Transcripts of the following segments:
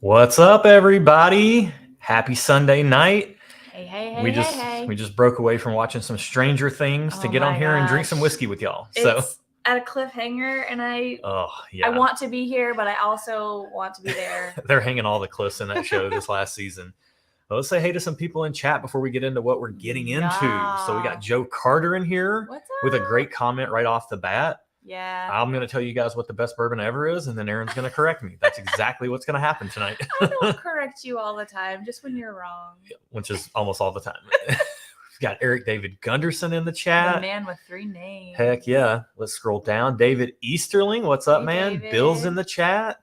What's up, everybody? Happy Sunday night. Hey. We just broke away from watching some Stranger Things to get on here and drink some whiskey with y'all. It's at a cliffhanger, and I want to be here, but I also want to be there. They're hanging all the cliffs in that show this last season. Well, let's say hey to some people in chat before we get into what we're getting into. So we got Joe Carter in here with a great comment right off the bat. Yeah. I'm going to tell you guys what the best bourbon ever is, and then Erin's going to correct me. That's exactly what's going to happen tonight. I don't correct you all the time, just when you're wrong. Which is almost all the time. We've got Eric David Gunderson in the chat. The man with 3 names. Heck yeah. Let's scroll down. David Easterling, what's up, man? David. Bill's in the chat.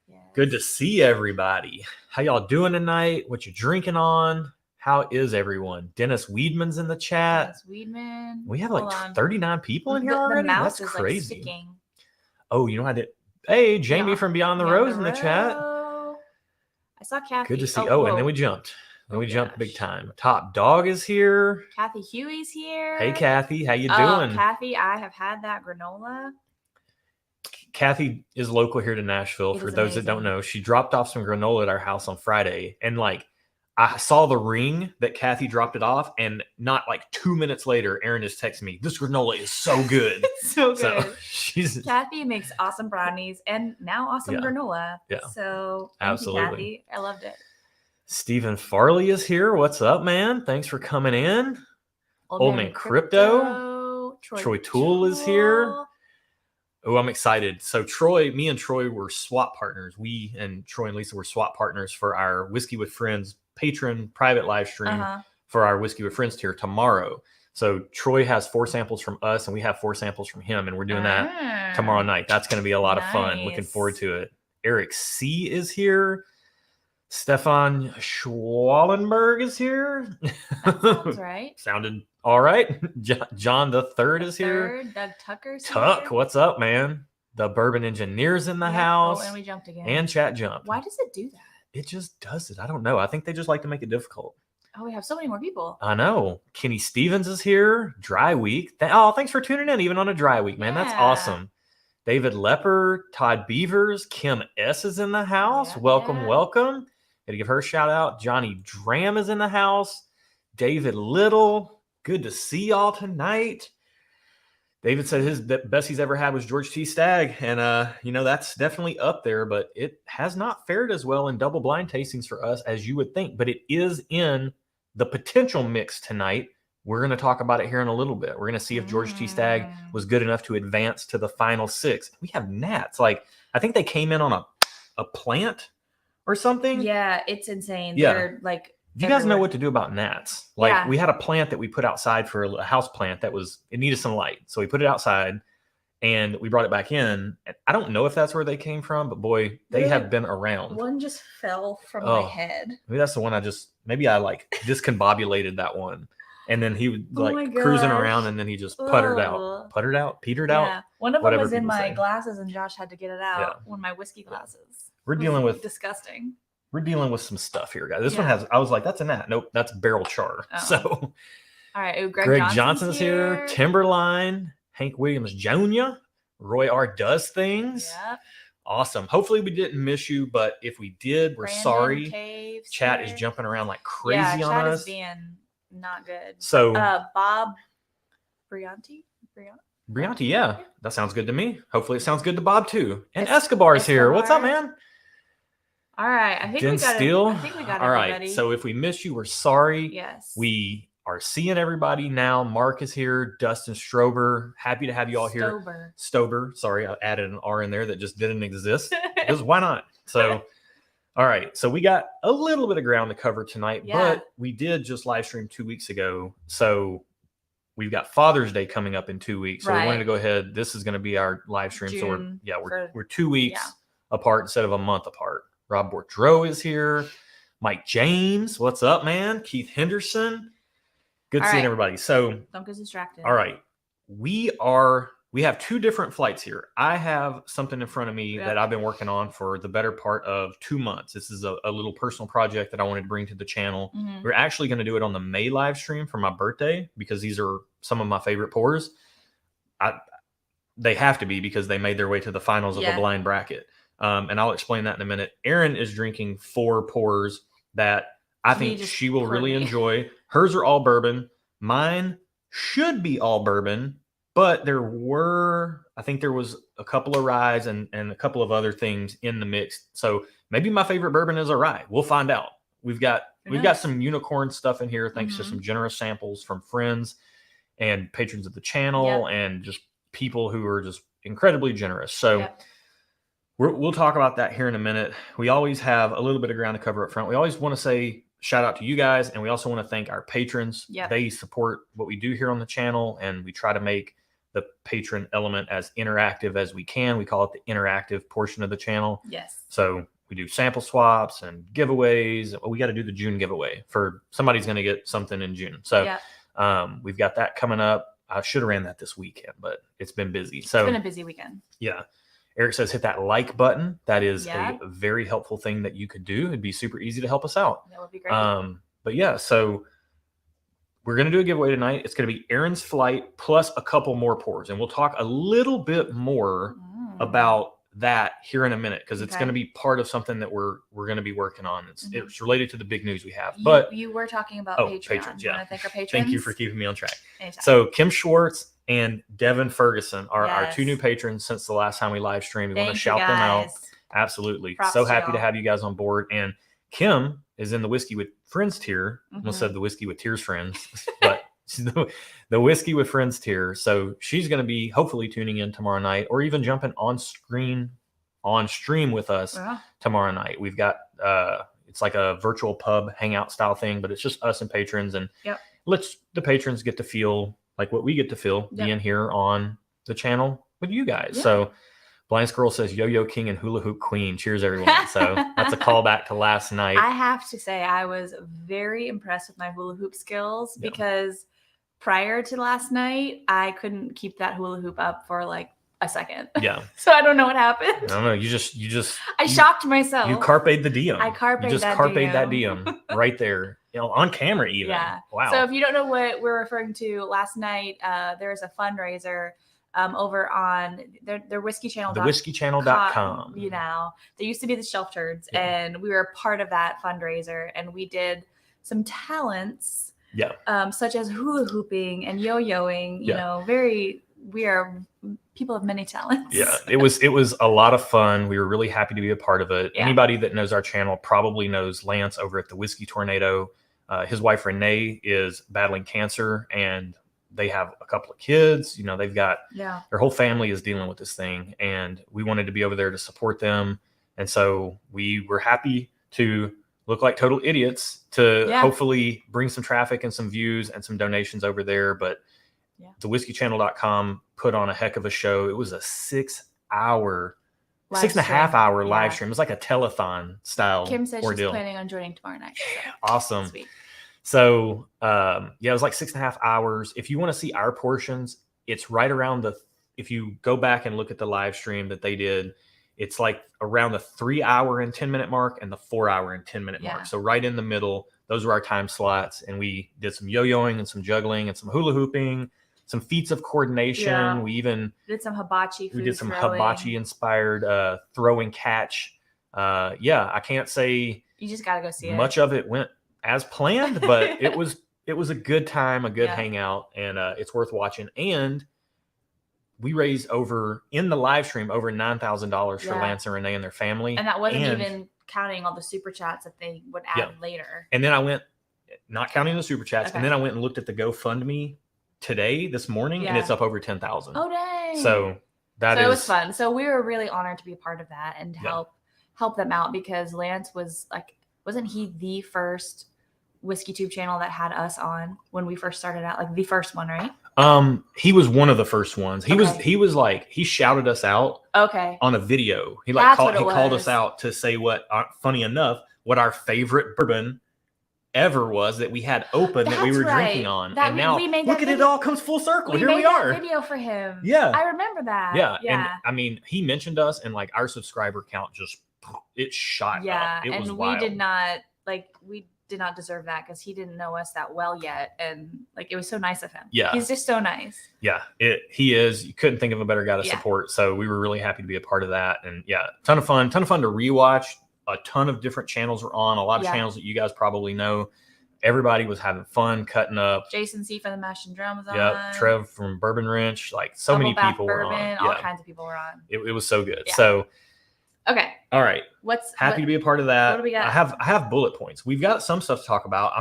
Yes. Good to see everybody. How y'all doing tonight? What you drinking on? How is everyone? Dennis Weedman's in the chat. Dennis Weedman. We have like 39 people in here already. That's crazy. Like sticking. Oh, you know I did. Hey, Jamie from Beyond the Rose in the chat. I saw Kathy. Good to see. And then we jumped. We jumped big time. Top Dog is here. Kathy Huey's here. Hey, Kathy. How you doing? Kathy, I have had that granola. Kathy is local here to Nashville. For those that don't know, she dropped off some granola at our house on Friday. And like, I saw the ring that Kathy dropped it off. And not like 2 minutes later, Erin just texted me, this granola is so good. So good. So Kathy makes awesome brownies and now awesome granola. Yeah. So absolutely. Thank you, Kathy. I loved it. Stephen Farley is here. What's up, man? Thanks for coming in. Old Man Crypto. Troy Toole is here. Oh, I'm excited. So me and Troy were swap partners. We and Troy and Lisa were swap partners for our Whiskey with Friends patron private live stream for our Whiskey with Friends tier tomorrow. So Troy has 4 samples from us and we have 4 samples from him. And we're doing that tomorrow night. That's going to be a lot of fun. Looking forward to it. Eric C is here. Stefan Schwallenberg is here. That sounds right. Sounded all right. John the Third is here. Doug Tucker's Tuck, here. what's up, man? The Bourbon Engineer's in the house. Oh, and we jumped again. And chat jumped. Why does it do that? It just does it. I don't know. I think they just like to make it difficult. Oh, we have so many more people. I know. Kenny Stevens is here. Dry week. Thanks for tuning in, even on a dry week, man. That's awesome. David Lepper, Todd Beavers, Kim S is in the house. Welcome. Gotta give her a shout out. Johnny Dram is in the house. David Little, good to see y'all tonight. David said the best he's ever had was George T. Stagg. And, that's definitely up there, but it has not fared as well in double blind tastings for us as you would think. But it is in the potential mix tonight. We're going to talk about it here in a little bit. We're going to see if George T. Stagg was good enough to advance to the final 6. We have gnats. Like, I think they came in on a plant or something. Yeah, it's insane. Yeah. They're like, you guys know what to do about gnats. Like we had a plant that we put outside for a house plant it needed some light. So we put it outside and we brought it back in. And I don't know if that's where they came from, but boy, they have been around. One just fell from my head. Maybe that's the one I discombobulated that one. And then he was cruising around and then he just petered out. One of them was in my glasses and Josh had to get it out. One of my whiskey glasses. We're dealing with disgusting. We're dealing with some stuff here, guys. This one I was like, that's a gnat. Nope, that's barrel char. Oh. So, all right. Greg Johnson's here. Timberline, Hank Williams Jr., Roy R. Does Things. Yep. Awesome. Hopefully we didn't miss you, but if we did, we're sorry. Caves chat is jumping around like crazy on chat us. Is being not good. So, Bob Brianti? Brianti, yeah. That sounds good to me. Hopefully it sounds good to Bob too. And Escobar's here. What's up, man? All right. I think we got everybody. All right. So if we miss you, we're sorry. Yes. We are seeing everybody now. Mark is here. Dustin Strober. Happy to have you all here. Stober. Sorry, I added an R in there that just didn't exist. Because why not? So, all right. So we got a little bit of ground to cover tonight, but we did just live stream 2 weeks ago. So we've got Father's Day coming up in 2 weeks. So we wanted to go ahead. This is going to be our live stream. June, so we're 2 weeks apart instead of a month apart. Rob Bordeaux is here. Mike James, what's up, man? Keith Henderson. Good seeing everybody. So don't get distracted. All right. We have 2 different flights here. I have something in front of me that I've been working on for the better part of 2 months. This is a little personal project that I wanted to bring to the channel. We're actually going to do it on the May live stream for my birthday because these are some of my favorite pours. They have to be because they made their way to the finals of the blind bracket. And I'll explain that in a minute. Erin is drinking 4 pours that I think she will really enjoy. Hers are all bourbon. Mine should be all bourbon, but I think there was a couple of ryes and a couple of other things in the mix. So maybe my favorite bourbon is a rye. We'll find out. We've got some unicorn stuff in here, thanks to some generous samples from friends and patrons of the channel and just people who are just incredibly generous. So we'll talk about that here in a minute. We always have a little bit of ground to cover up front. We always want to say shout out to you guys, and we also want to thank our patrons. They support what we do here on the channel, and we try to make the patron element as interactive as we can. We call it the interactive portion of the channel. Yes. So we do sample swaps and giveaways. We got to do the June giveaway for somebody's going to get something in June. So we've got that coming up. I should have ran that this weekend, but it's been busy. So it's been a busy weekend. Yeah. Eric says, hit that like button. That is a very helpful thing that you could do. It'd be super easy to help us out. That would be great. But yeah, so we're going to do a giveaway tonight. It's going to be Erin's Flight plus a couple more pours. And we'll talk a little bit more about that here in a minute, because it's going to be part of something that we're going to be working on. It's related to the big news we have. But you were talking about patrons. Yeah. Want to thank our patrons? Thank you for keeping me on track. Anytime. So Kim Schwartz and Devin Ferguson are our 2 new patrons since the last time we live streamed. We want to shout them out. Absolutely. Props so happy to have you guys on board. And Kim is in the Whiskey with Friends tier. Almost said the Whiskey with Tears Friends, but she's the Whiskey with Friends tier. So she's going to be hopefully tuning in tomorrow night, or even jumping on stream with us tomorrow night. We've got it's like a virtual pub hangout style thing, but it's just us and patrons, and lets the patrons get to feel like what we get to feel being here on the channel with you guys. So Blind Squirrel says Yo-Yo King and Hula Hoop Queen. Cheers, everyone. So that's a callback to last night. I have to say I was very impressed with my hula hoop skills because prior to last night, I couldn't keep that hula hoop up for like a second. Yeah. So I don't know what happened. I don't know. You just I shocked myself. You carped the diem. I carped that diem right there. On camera even. Yeah. Wow. So if you don't know what we're referring to, last night there was a fundraiser over on their whiskey channel. thewhiskeychannel.com. You know, they used to be the Shelf Turds, and we were part of that fundraiser, and we did some talents. Such as hula hooping and yo-yoing. You know, we are people of many talents. Yeah, it was a lot of fun. We were really happy to be a part of it. Anybody that knows our channel probably knows Lance over at the Whiskey Tornado. His wife Renee is battling cancer, and they have a couple of kids. You know, they've got their whole family is dealing with this thing, and we wanted to be over there to support them. And so we were happy to look like total idiots to hopefully bring some traffic and some views and some donations over there. But the whiskeychannel.com put on a heck of a show. It was a 6-hour, 6.5 hour live stream. It was like a telethon style. Kim said ordeal. She's planning on joining tomorrow night. So. Awesome. Sweet. So it was like 6.5 hours. If you want to see our portions, it's right around if you go back and look at the live stream that they did, it's like around the 3 hour and 10 minute mark and the 4 hour and 10 minute mark. So right in the middle, those were our time slots. And we did some yo-yoing and some juggling and some hula hooping, some feats of coordination. We even did some hibachi. We did some hibachi inspired throwing catch. I can't say you just got to go see it. Much of it went as planned, but it was a good time, a good hangout, and it's worth watching. And we raised in the live stream over $9,000 for Lance and Renee and their family. And that wasn't even counting all the super chats that they would add later. And then I went, not counting the super chats, and then I went and looked at the GoFundMe this morning, and it's up over 10,000. Oh, dang. So it was fun. So we were really honored to be a part of that and help them out, because Lance was like, wasn't he the first Whiskey Tube channel that had us on when we first started out? Like the first one, right? He was one of the first ones. He was like, he shouted us out on a video. He called us out to say funny enough, what our favorite bourbon ever was that we had open that we were drinking on. And now look at it, all comes full circle. Here we are. Video for him. Yeah. I remember that. Yeah. And I mean, he mentioned us, and like our subscriber count it shot up. It was wild. We did not we did not deserve that because he didn't know us that well yet. And like, it was so nice of him. Yeah. He's just so nice. Yeah, he is. You couldn't think of a better guy to support. So we were really happy to be a part of that. And yeah, ton of fun to rewatch. A ton of different channels were on, a lot of channels that you guys probably know. Everybody was having fun cutting up. Jason C from the Mash and Drum was on. Yeah, Trev from Bourbon Wrench. Like so many people Bourbon, were on. All kinds of people were on. It was so good. Yeah. So okay. All right. Happy to be a part of that. What do we got? I have bullet points. We've got some stuff to talk about.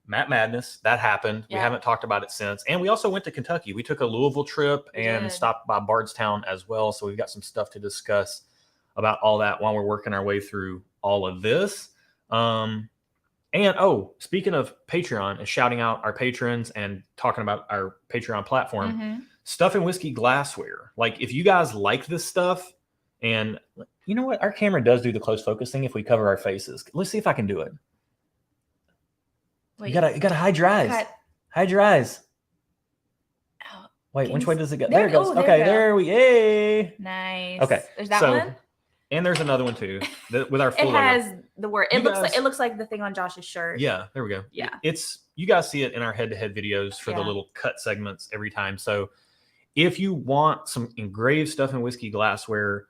Matt Madness, that happened. We haven't talked about it since. And we also went to Kentucky. We took a Louisville trip and stopped by Bardstown as well. So we've got some stuff to discuss about all that while we're working our way through all of this. And speaking of Patreon and shouting out our patrons and talking about our Patreon platform, Stuff and Whiskey glassware. Like if you guys like this stuff, and you know what? Our camera does do the close focus thing if we cover our faces. Let's see if I can do it. Wait, you gotta hide your eyes. Hide your eyes. Oh, wait, which way does it go? There it goes. Okay, there we yay. Nice. Okay. There's that one. And there's another one too. With our full It has the word. It looks like the thing on Josh's shirt. Yeah, there we go. Yeah. You guys see it in our head-to-head videos for the little cut segments every time. So if you want some engraved Stuff and Whiskey glassware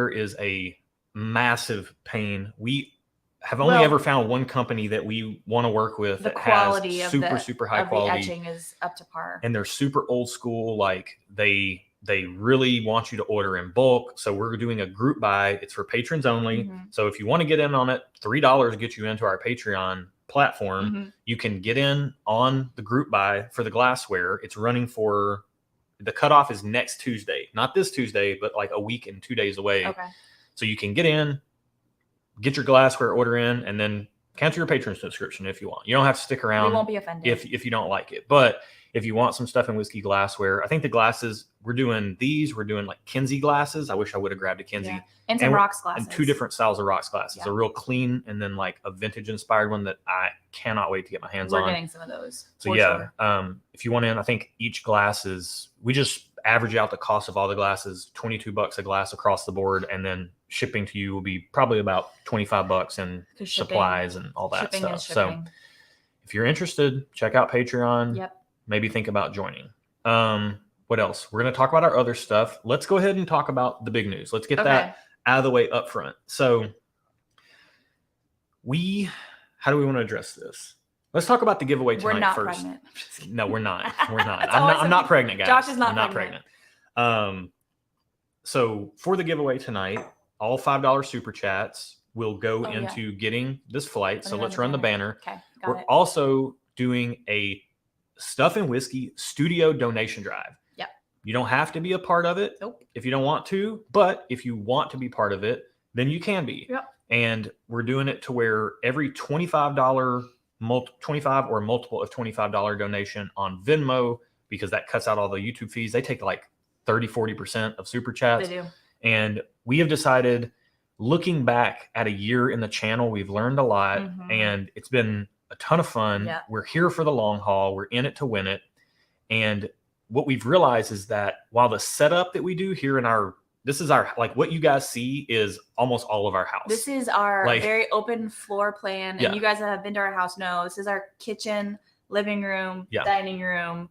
is a massive pain. We have only ever found one company that we want to work with that quality has of super high quality. The etching is up to par. And they're super old school. Like they really want you to order in bulk. So we're doing a group buy. It's for patrons only. So if you want to get in on it, $3 gets you into our Patreon platform. You can get in on the group buy for the glassware. It's running for the cutoff is next Tuesday, not this Tuesday, but like a week and 2 days away. Okay. So you can get in, get your glassware order in, and then cancel your patron subscription if you want. You don't have to stick around. We won't be offended if you don't like it. But if you want some Stuff and Whiskey glassware, I think the glasses we're doing like Kinsey glasses. I wish I would have grabbed a Kinsey. Yeah. And some rocks glasses. And 2 different styles of rocks glasses. A real clean and then like a vintage inspired one that I cannot wait to get my hands on. We're getting some of those. So yeah, sure. If you want in, I think each glass we just average out the cost of all the glasses, $22 a glass across the board, and then shipping to you will be probably about $25 in supplies and all that stuff. So if you're interested, check out Patreon. Yep. Maybe think about joining. What else? We're going to talk about our other stuff. Let's go ahead and talk about the big news. Let's get that out of the way up front. So how do we want to address this? Let's talk about the giveaway tonight. We're not first. Pregnant. No, we're not. We're not. I'm not pregnant, guys. Josh is not I'm not pregnant. So for the giveaway tonight, all $5 super chats will go into getting this flight. So let's run the banner. Okay. We're also doing a Stuff and Whiskey studio donation drive. Yep. You don't have to be a part of it if you don't want to, but if you want to be part of it, then you can be. Yep. And we're doing it to where every $25 25 or multiple of $25 donation on Venmo, because that cuts out all the YouTube fees. They take like 30-40% of super chats. They do. And we have decided, looking back at a year in the channel, we've learned a lot, and it's been a ton of fun. Yeah. We're here for the long haul. We're in it to win it. And what we've realized is that while the setup that we do here this is our, like what you guys see is almost all of our house. This is our very open floor plan. And you guys that have been to our house know this is our kitchen, living room, dining room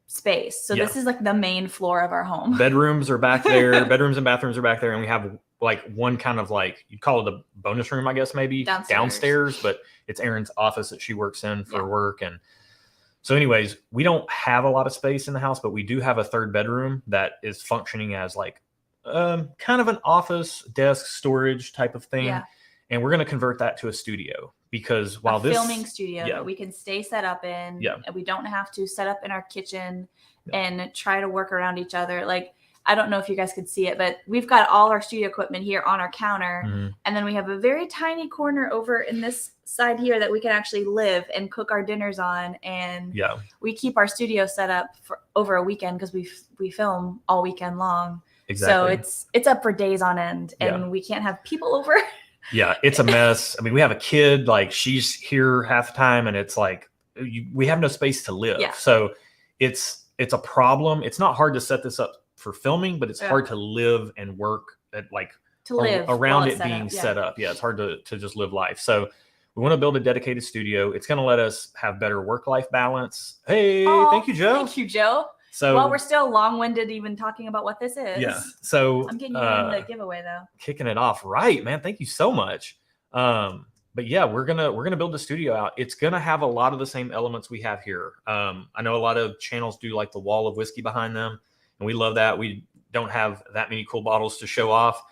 space. So this is like the main floor of our home. Bedrooms are back there. Bedrooms and bathrooms are back there. And we have like one kind of like, you'd call it a bonus room, I guess, maybe downstairs, but it's Erin's office that she works in for work. And so anyways, we don't have a lot of space in the house, but we do have a third bedroom that is functioning as like kind of an office desk storage type of thing. Yeah. And we're going to convert that to a studio, because while this filming studio that we can stay set up in, and we don't have to set up in our kitchen and try to work around each other. Like, I don't know if you guys could see it, but we've got all our studio equipment here on our counter. And then we have a very tiny corner over in this side here that we can actually live and cook our dinners on. And we keep our studio set up for over a weekend, because we film all weekend long. Exactly. So it's up for days on end, and we can't have people over. Yeah, it's a mess. I mean, we have a kid, like she's here half the time, and it's like we have no space to live. Yeah. So it's a problem. It's not hard to set this up for filming, but it's hard to live and work at, like, to live around it being set up. Yeah, it's hard to just live life. So We want to build a dedicated studio. It's going to let us have better work-life balance. Hey, thank you, Joe. Thank you, Joe. So, well, we're still long-winded even talking about what this is. Yeah. So I'm getting you in the giveaway though. Kicking it off right, man. Thank you so much. But yeah, we're gonna build the studio out. It's gonna have a lot of the same elements we have here. I know a lot of channels do like the wall of whiskey behind them, and we love that. We don't have that many cool bottles to show off,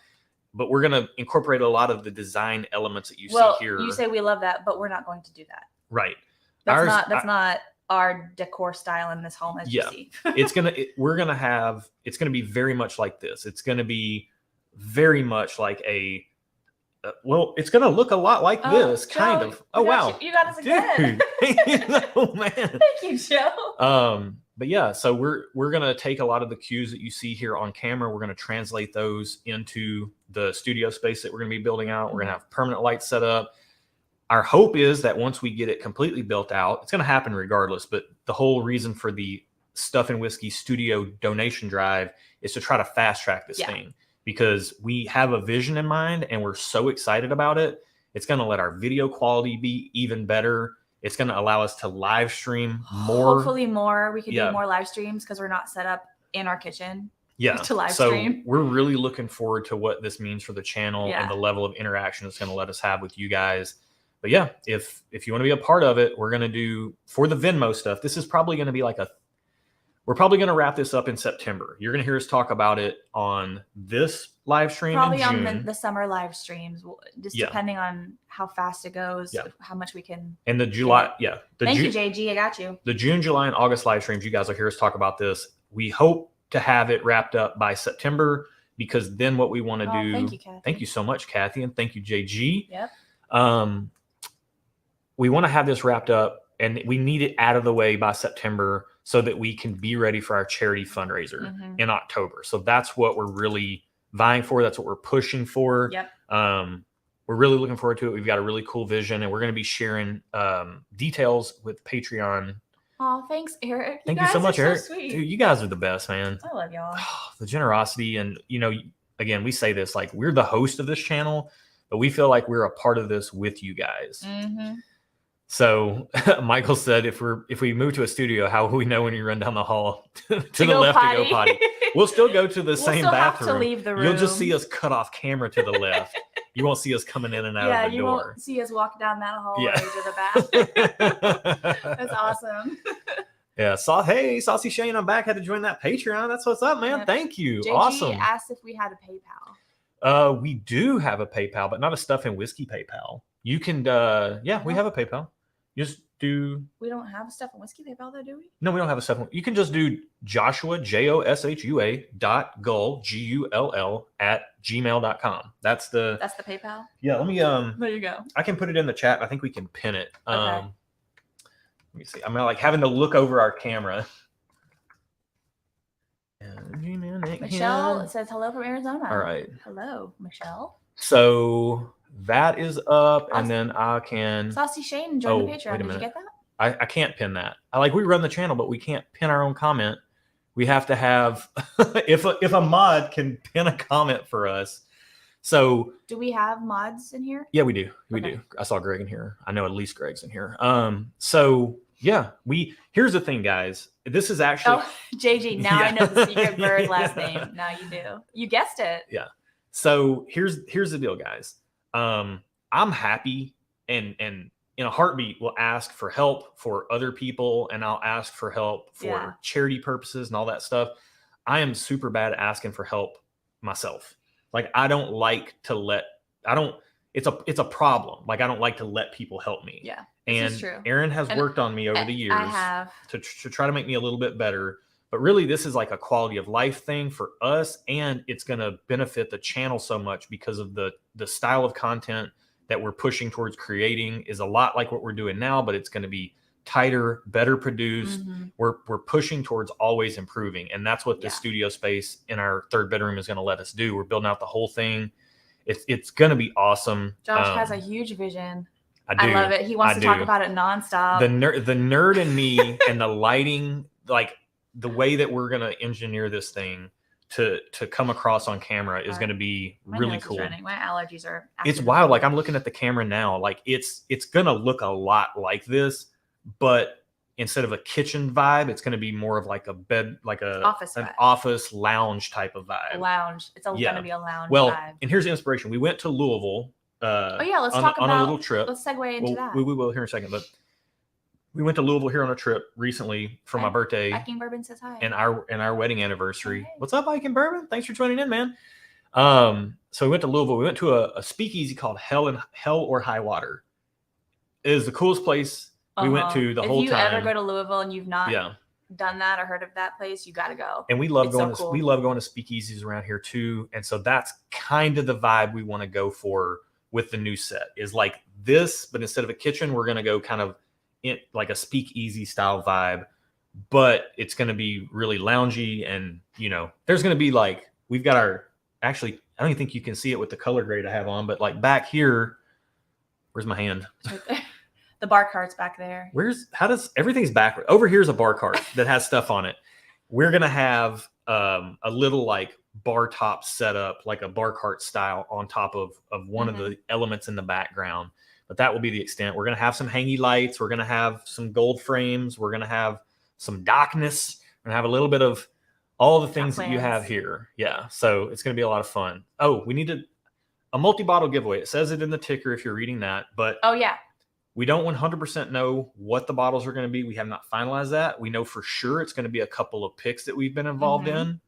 but we're gonna incorporate a lot of the design elements that you see here. You say we love that, but we're not going to do that. Right. That's not our decor style in this home, as you see. It's gonna be very much like this. It's gonna be very much like a it's gonna look a lot like this, kind of. Oh wow, you got us again. Oh man, thank you, Joe. But yeah, so we're gonna take a lot of the cues that you see here on camera. We're gonna translate those into the studio space that we're gonna be building out. We're gonna have permanent lights set up. Our hope is that once we get it completely built out, it's gonna happen regardless. But the whole reason for the Stuff and Whiskey Studio donation drive is to try to fast track this thing, because we have a vision in mind and we're so excited about it. It's going to let our video quality be even better. It's going to allow us to live stream more. Hopefully more. We can do more live streams because we're not set up in our kitchen to live stream. We're really looking forward to what this means for the channel and the level of interaction it's going to let us have with you guys. But yeah, if you want to be a part of it, we're going to do, for the Venmo stuff, this is probably going to be like we're probably going to wrap this up in September. You're going to hear us talk about it on this live stream probably in June. On the summer live streams, just depending on how fast it goes, how much we can. And the July, Thank you, JG. I got you. The June, July, and August live streams, you guys will hear us talk about this. We hope to have it wrapped up by September, because then what we want to do. Thank you, Kathy. Thank you so much, Kathy, and thank you, JG. Yep. We want to have this wrapped up, and we need it out of the way by September, so that we can be ready for our charity fundraiser in October. So that's what we're really vying for. That's what we're pushing for. Yep. We're really looking forward to it. We've got a really cool vision, and we're going to be sharing details with Patreon. Oh, thanks, Eric. Thank you so much, Eric. Dude, you guys are the best, man. I love y'all. The generosity, and again, we say this like we're the host of this channel, but we feel like we're a part of this with you guys. So Michael said, if we move to a studio, how will we know when you run down the hall to the left to go potty? We'll still go to the same bathroom. Have to leave the room. You'll just see us cut off camera to the left. You won't see us coming in and out of the door. Yeah, you won't see us walk down that hallway to the bathroom. That's awesome. Yeah. Hey, Saucy Shane, I'm back. Had to join that Patreon. That's what's up, man. Thank you. JG awesome. asked if we had a PayPal. We do have a PayPal, but not a Stuff and Whiskey PayPal. You can, we have a PayPal. Just do. We don't have a Stuff and Whiskey PayPal though, do we? No, we don't have a Stuff. You can just do Joshua JOSHUA .gull GULL @gmail.com. That's the PayPal. Yeah, let me There you go. I can put it in the chat. I think we can pin it. Okay. Let me see. I'm like having to look over our camera. Michelle says hello from Arizona. All right. Hello, Michelle. So that is up, and then I can. Saucy Shane joined the Patreon. Did you get that? I can't pin that. We run the channel, but we can't pin our own comment. We have to have if a mod can pin a comment for us. So do we have mods in here? Yeah, we do. We do. I saw Greg in here. I know at least Greg's in here. So yeah, here's the thing, guys. This is actually JG. Now I know the secret bird last name. Now you do. You guessed it. Yeah. So here's the deal, guys. I'm happy and in a heartbeat will ask for help for other people, and I'll ask for help for charity purposes and all that stuff. I am super bad at asking for help myself. I don't like to it's a problem. I don't like to let people help me. Yeah. And is true. Erin has worked on me over the years I have. to try to make me a little bit better. But really, this is like a quality of life thing for us, and it's going to benefit the channel so much because of the style of content that we're pushing towards creating is a lot like what we're doing now, but it's going to be tighter, better produced. We're pushing towards always improving, and that's what the studio space in our third bedroom is going to let us do. We're building out the whole thing. It's going to be awesome. Josh has a huge vision. I love it. He wants to talk about it nonstop. The nerd in me and the lighting, the way that we're going to engineer this thing to come across on camera is going to be really cool. My allergies are. It's wild. Like I'm looking at the camera now. Like it's going to look a lot like this, but instead of a kitchen vibe, it's going to be more of like a bed, like an office lounge type of vibe. It's going to be a lounge vibe. And here's the inspiration. We went to Louisville. Let's talk about a little trip. Let's segue into that. We will here in a second, but we went to Louisville here on a trip recently for my birthday. Viking Bourbon says hi. And our wedding anniversary. Hey. What's up, Viking Bourbon? Thanks for joining in, man. So we went to Louisville. We went to a speakeasy called Hell or High Water. It is the coolest place we went to the whole time. If you ever go to Louisville and you've not done that or heard of that place, you got to go. And we love going to speakeasies around here too. And so that's kind of the vibe we want to go for with the new set, is like this, but instead of a kitchen, we're going to go kind of in like a speakeasy style vibe, but it's going to be really loungy. And, there's going to be like, we've got actually, I don't even think you can see it with the color grade I have on, but like back here, where's my hand? Right there. The bar cart's back there. Everything's back over here's a bar cart that has stuff on it. We're going to have a little like bar top setup, like a bar cart style on top of one of the elements in the background. But that will be the extent. We're going to have some hangy lights. We're going to have some gold frames. We're going to have some darkness. We're going to have a little bit of all the things that you have here. Yeah. So it's going to be a lot of fun. Oh, we need a multi-bottle giveaway. It says it in the ticker if you're reading that. But we don't 100% know what the bottles are going to be. We have not finalized that. We know for sure it's going to be a couple of picks that we've been involved in.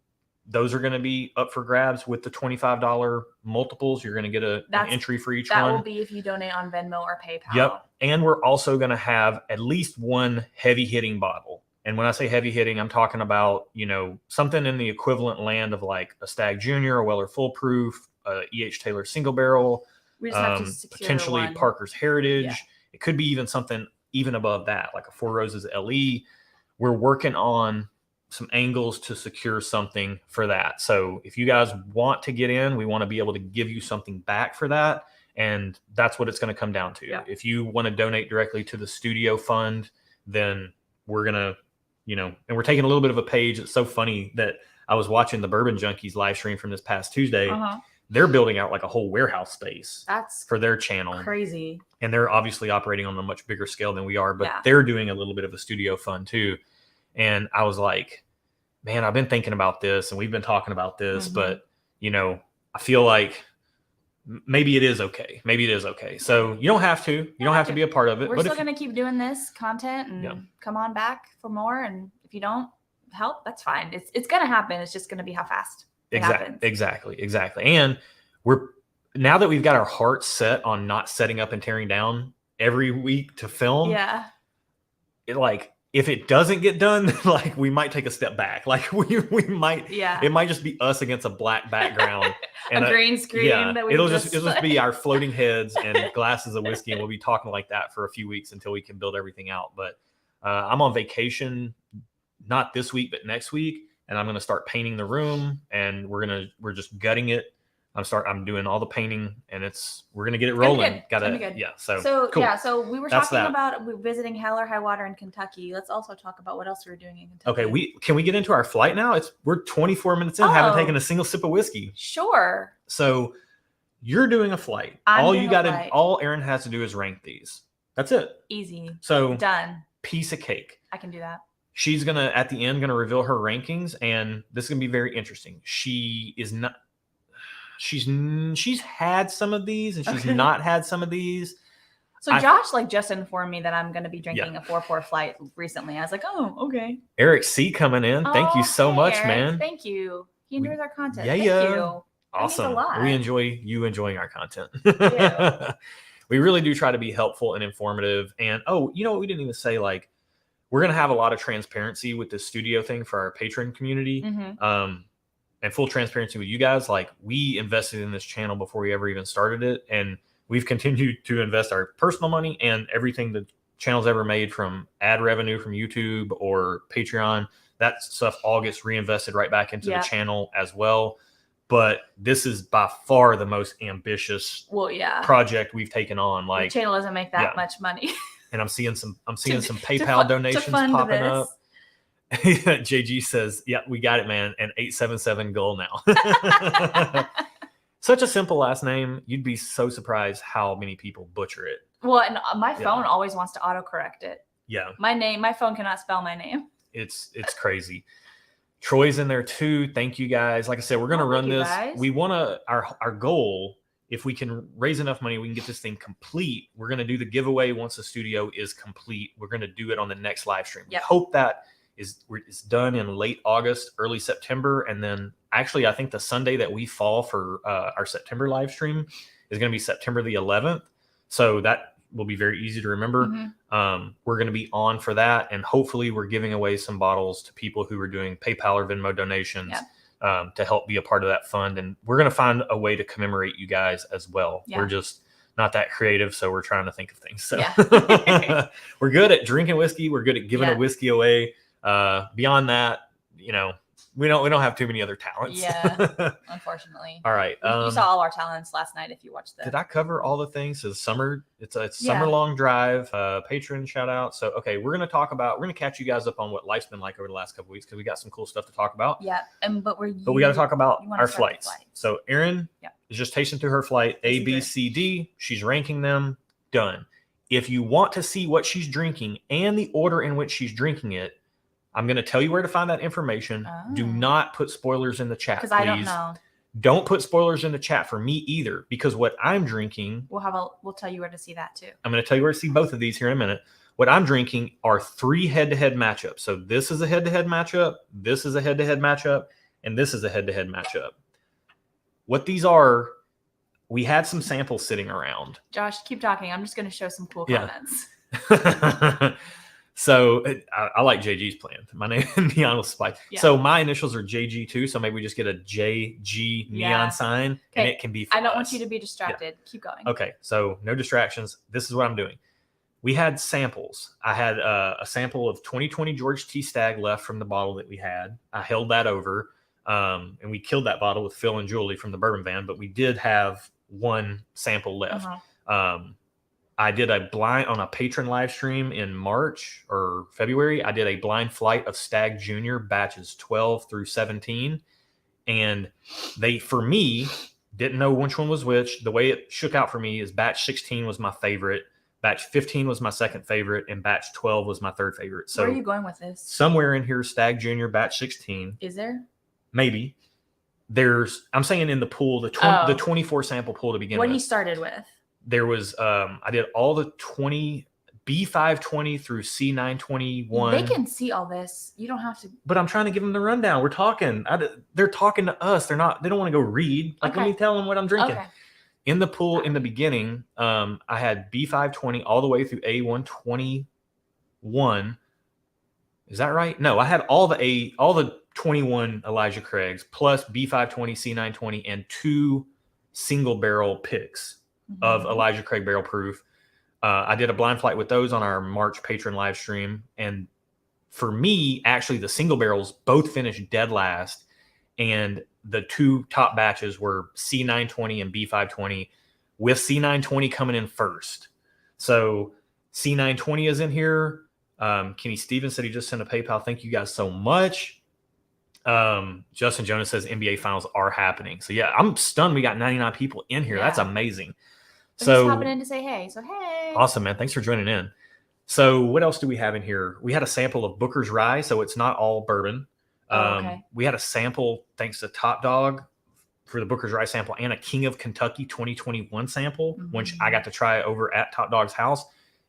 Those are going to be up for grabs with the $25 multiples. You're going to get an entry for each one. That will be if you donate on Venmo or PayPal. Yep. And we're also going to have at least one heavy hitting bottle. And when I say heavy hitting, I'm talking about, something in the equivalent land of like a Stag Junior, a Weller Full Proof, a E.H. Taylor Single Barrel, we just have to secure potentially one. Parker's Heritage. Yeah. It could be even something even above that, like a Four Roses LE. We're working on some angles to secure something for that. So if you guys want to get in, we want to be able to give you something back for that. And that's what it's going to come down to. Yeah. If you want to donate directly to the studio fund, then we're going to, and we're taking a little bit of a page. It's so funny that I was watching the Bourbon Junkies live stream from this past Tuesday. They're building out like a whole warehouse space for their channel. Crazy. And they're obviously operating on a much bigger scale than we are, but they're doing a little bit of a studio fund too. And I was like, man, I've been thinking about this and we've been talking about this, but I feel like maybe it is okay. Maybe it is okay. So you don't have to, you don't have to be a part of it. We're still going to keep doing this content and come on back for more. And if you don't help, that's fine. It's going to happen. It's just going to be how fast. Exactly. And now that we've got our hearts set on not setting up and tearing down every week to film. If it doesn't get done, like we might take a step back. Like we might, it might just be us against a black background and a green screen. That it'll just be our floating heads and glasses of whiskey. And we'll be talking like that for a few weeks until we can build everything out. But I'm on vacation, not this week, but next week. And I'm going to start painting the room and we're just gutting it. I'm doing all the painting and we're going to get it rolling. So cool. So we were talking about visiting Hell or High Water in Kentucky. Let's also talk about what else we were doing in Kentucky. Okay. Can we get into our flight now? We're 24 minutes in, haven't taken a single sip of whiskey. Sure. So you're doing a flight. All Erin has to do is rank these. That's it. Easy. So done. Piece of cake. I can do that. She's at the end, reveal her rankings, and this is going to be very interesting. She is not, she's had some of these and she's not had some of these. So Josh just informed me that I'm going to be drinking a 4-4 flight recently. I was like, oh, okay. Eric C coming in. Thank you so much, Eric. man. Thank you. He enjoys our content. Yeah. Thank you. Awesome. We enjoy you enjoying our content. Yeah. We really do try to be helpful and informative. And what we didn't even say, we're going to have a lot of transparency with this studio thing for our patron community. And full transparency with you guys. We invested in this channel before we ever even started it. And we've continued to invest our personal money and everything the channel's ever made, from ad revenue from YouTube or Patreon. That stuff all gets reinvested right back into the channel as well. But this is by far the most ambitious project we've taken on. The channel doesn't make that much money. And I'm seeing some PayPal donations popping up. JG says, yeah, we got it, man. And 877 goal now. Such a simple last name. You'd be so surprised how many people butcher it. Well, and my phone always wants to autocorrect it. Yeah. My phone cannot spell my name. It's crazy. Troy's in there too. Thank you guys. Like I said, we're going to run this. Guys. We want to, our goal, if we can raise enough money, we can get this thing complete. We're going to do the giveaway once the studio is complete. We're going to do it on the next live stream. Yep. We hope that is done in late August, early September. And then actually, I think the Sunday that we fall for our September live stream is going to be September the 11th. So that will be very easy to remember. Mm-hmm. We're going to be on for that. And hopefully we're giving away some bottles to people who are doing PayPal or Venmo donations to help be a part of that fund. And we're going to find a way to commemorate you guys as well. Yeah. We're just not that creative. So we're trying to think of things. So we're good at drinking whiskey. We're good at giving a whiskey away. Beyond that, we don't have too many other talents. Yeah, unfortunately. All right. You saw all our talents last night if you watched that. Did I cover all the things? It's summer. It's summer long drive. Patron shout out. So okay, we're gonna catch you guys up on what life's been like over the last couple of weeks because we got some cool stuff to talk about. Yeah, but we got to talk about our flights. So Erin is just tasting through her flight A, B, C, D. She's ranking them. Done. If you want to see what she's drinking and the order in which she's drinking it, I'm going to tell you where to find that information. Oh. Do not put spoilers in the chat, please. Because I don't know. Don't put spoilers in the chat for me either, because what I'm drinking... We'll tell you where to see that too. I'm going to tell you where to see both of these here in a minute. What I'm drinking are 3 head-to-head matchups. So this is a head-to-head matchup, this is a head-to-head matchup, and this is a head-to-head matchup. What these are, we had some samples sitting around. Josh, keep talking. I'm just going to show some cool comments. So I like JG's plan. My name is Neon Spike. Yeah. So my initials are JG too. So maybe we just get a JG neon sign and it can be for I don't us. want you to be distracted. Yeah. Keep going. Okay. So no distractions. This is what I'm doing. We had samples. I had a sample of 2020 George T. Stagg left from the bottle that we had. I held that over and we killed that bottle with Phil and Julie from the Bourbon Van, but we did have one sample left. I did a blind on a patron live stream in March or February. I did a blind flight of Stagg Junior batches 12 through 17. And they, for me, didn't know which one was which. The way it shook out for me is batch 16 was my favorite. Batch 15 was my second favorite. And batch 12 was my third favorite. So where are you going with this? Somewhere in here, Stagg Junior batch 16. Is there? Maybe. I'm saying in the pool, the 24 sample pool to begin with. What he started with. There was I did all the 20 B520 through C921. They can see all this. You don't have to. But I'm trying to give them the rundown. We're talking. They're talking to us. They don't want to go read. Like, let me tell them what I'm drinking. Okay. In the pool in the beginning, I had B520 all the way through A121. Is that right? No, I had all the 21 Elijah Craig's plus B520, C920, and 2 single barrel picks of Elijah Craig Barrel Proof. I did a blind flight with those on our March patron live stream. And for me, actually, the single barrels both finished dead last. And the 2 top batches were C920 and B520, with C920 coming in first. So C920 is in here. Kenny Stevens said he just sent a PayPal. Thank you guys so much. Justin Jonas says NBA finals are happening. So yeah, I'm stunned. We got 99 people in here. Yeah. That's amazing. So just popping in to say hey. So hey. Awesome, man. Thanks for joining in. So what else do we have in here? We had a sample of Booker's Rye, so it's not all bourbon. We had a sample thanks to Top Dog for the Booker's Rye sample and a King of Kentucky 2021 sample, which I got to try over at Top Dog's house.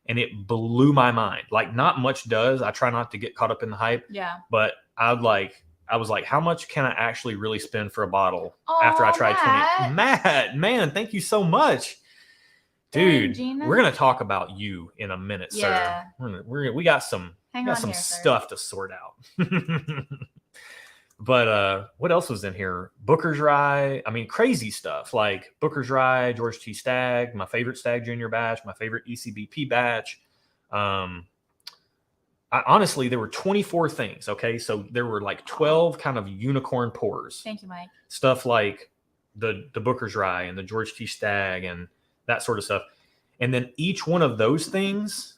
And it blew my mind. Like, not much does. I try not to get caught up in the hype. Yeah. But I was like, how much can I actually really spend for a bottle after I tried 20? Matt, man, thank you so much. Dude, we're going to talk about you in a minute, sir. We got some stuff to sort out. But what else was in here? Booker's Rye. I mean, crazy stuff like Booker's Rye, George T. Stagg, my favorite Stagg Junior batch, my favorite ECBP batch. Honestly, there were 24 things. Okay. So there were like 12 kind of unicorn pours. Thank you, Mike. Stuff like the Booker's Rye and the George T. Stagg and that sort of stuff. And then each one of those things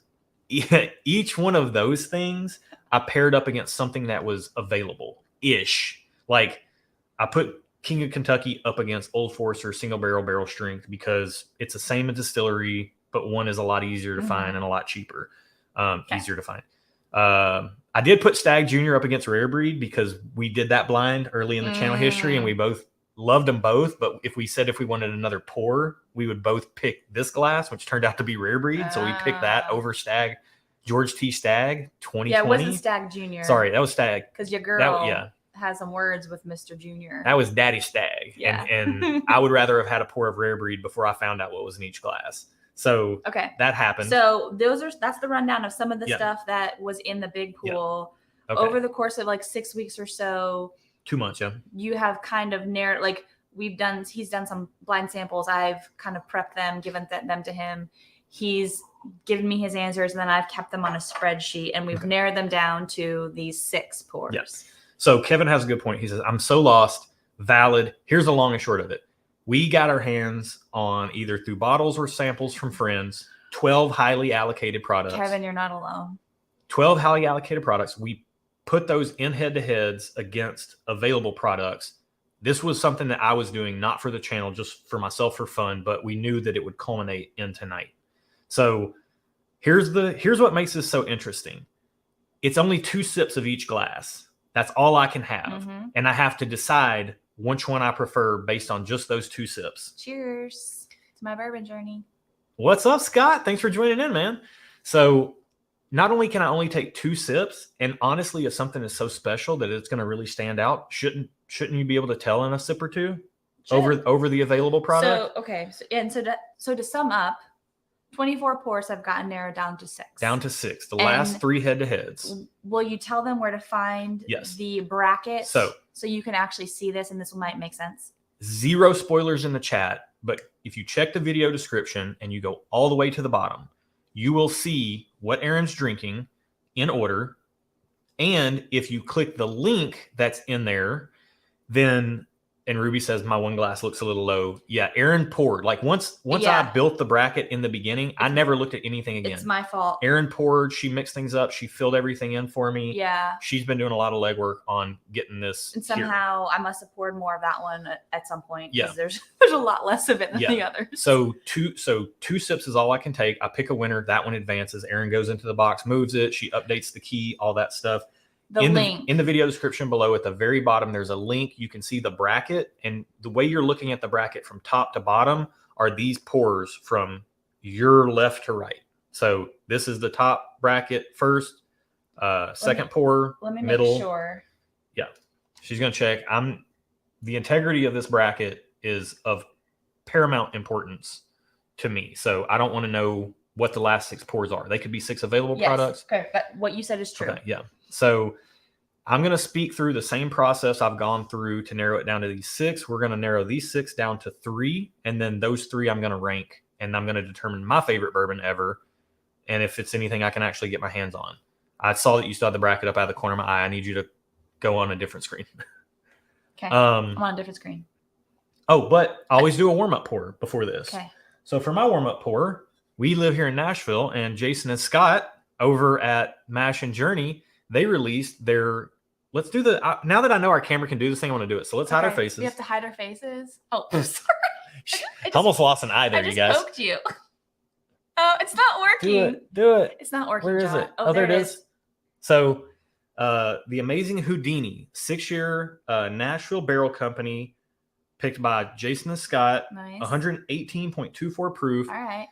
I paired up against something that was available-ish. Like I put King of Kentucky up against Old Forester single barrel strength because it's the same as distillery, but one is a lot easier to find and a lot cheaper. Easier to find. I did put Stag Junior up against Rare Breed because we did that blind early in the channel history, and we both loved them both. But if we wanted another pour, we would both pick this glass, which turned out to be Rare Breed. So we picked that over Stag, George T. Stag 2020. Yeah, it wasn't Stag Junior. Sorry, that was Stag. Because your girl has some words with Mr. Junior. That was Daddy Stag. Yeah. And I would rather have had a pour of Rare Breed before I found out what was in each glass. So that happened. So that's the rundown of some of the stuff that was in the big pool over the course of like 6 weeks or so. 2 months, yeah. You have kind of narrowed, like he's done some blind samples. I've kind of prepped them, given them to him. He's given me his answers, and then I've kept them on a spreadsheet, and we've narrowed them down to these 6 pours. Yes. So Kevin has a good point. He says, I'm so lost. Valid. Here's the long and short of it. We got our hands on, either through bottles or samples from friends, 12 highly allocated products. Kevin, you're not alone. 12 highly allocated products. We put those in head-to-heads against available products. This was something that I was doing not for the channel, just for myself for fun, but we knew that it would culminate in tonight. So here's what makes this so interesting. It's only 2 sips of each glass. That's all I can have. And I have to decide which one I prefer based on just those 2 sips. Cheers to my bourbon journey. What's up, Scott? Thanks for joining in, man. So not only can I only take 2 sips, and honestly, if something is so special that it's going to really stand out, shouldn't you be able to tell in a sip or two over the available product? So, okay. So to sum up, 24 pours have gotten narrowed down to 6. Down to 6. The last 3 head-to-heads. Will you tell them where to find the bracket so you can actually see this, and this might make sense? 0 spoilers in the chat, but if you check the video description and you go all the way to the bottom, you will see what Erin's drinking in order. And if you click the link that's in there, then... And Ruby says, my one glass looks a little low. Yeah, Erin poured. Like once I built the bracket in the beginning, I never looked at anything again. It's my fault. Erin poured. She mixed things up. She filled everything in for me. Yeah. She's been doing a lot of legwork on getting this. And somehow I must have poured more of that one at some point. Yeah. There's a lot less of it than the others. So two sips is all I can take. I pick a winner. That one advances. Erin goes into the box, moves it. She updates the key, all that stuff. In the video description below at the very bottom, there's a link. You can see the bracket, and the way you're looking at the bracket from top to bottom are these pours from your left to right. So this is the top bracket first, second pour, middle. Make sure. Yeah. She's going to check. The integrity of this bracket is of paramount importance to me. So I don't want to know what the last 6 pours are. They could be 6 available products. Okay, but what you said is true. Okay, yeah. So I'm going to speak through the same process I've gone through to narrow it down to these 6. We're going to narrow these 6 down to 3, and then those 3 I'm going to rank, and I'm going to determine my favorite bourbon ever, and if it's anything I can actually get my hands on. I saw that you still had the bracket up out of the corner of my eye. I need you to go on a different screen. Okay, I'm on a different screen. Oh, but I always do a warm-up pour before this. Okay. So for my warm-up pour, we live here in Nashville, and Jason and Scott over at Mash and Journey, they released their, let's do the, now that I know our camera can do this thing, I want to do it. So let's hide our faces. We have to hide our faces. Oh, sorry. Almost lost an eye there, you guys. I just poked you. Oh, it's not working. Do it. It's not working. Where is it? Oh, there it is. So the amazing Houdini, 6-year Nashville Barrel Company, picked by Jason and Scott. Nice. 118.24 proof. All right.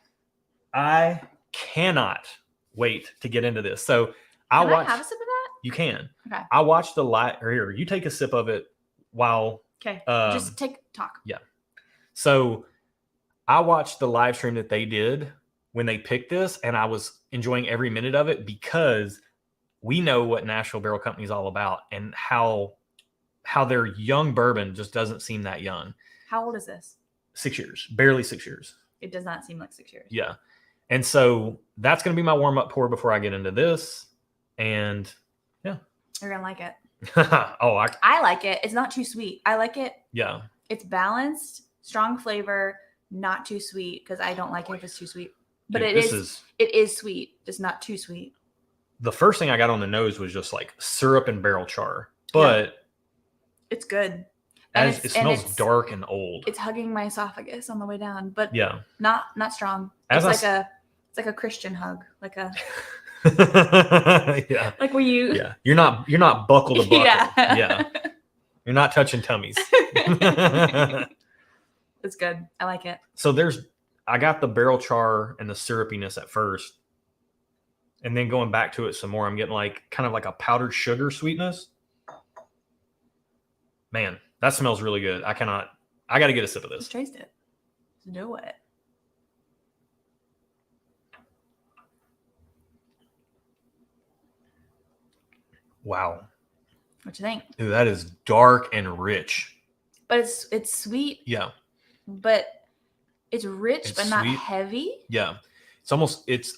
I cannot wait to get into this. So I have a sip of that? You can. Okay. I watched the live, or here, you take a sip of it while. Okay. Just talk. Yeah. So I watched the live stream that they did when they picked this, and I was enjoying every minute of it because we know what Nashville Barrel Company is all about and how their young bourbon just doesn't seem that young. How old is this? 6 years, barely 6 years. It does not seem like 6 years. Yeah. And so that's going to be my warm-up pour before I get into this. And yeah. You're going to like it. Oh, I like it. It's not too sweet. I like it. Yeah. It's balanced, strong flavor, not too sweet, because I don't like it if it's too sweet. But dude, it is sweet, just not too sweet. the first thing I got on the nose was just like syrup and barrel char, but it's good. And it smells dark and old. It's hugging my esophagus on the way down, but not strong. It's like a Christian hug, like a yeah, like where you you're not buckle to buckle. Yeah. You're not touching tummies. It's good. I like it. So I got the barrel char and the syrupiness at first, and then going back to it some more, I'm getting like kind of like a powdered sugar sweetness. Man, that smells really good. I got to get a sip of this. Let's taste it. Let's do it. Wow. What you think? Dude, that is dark and rich. But it's sweet. Yeah. But it's rich, but not heavy. Yeah. It's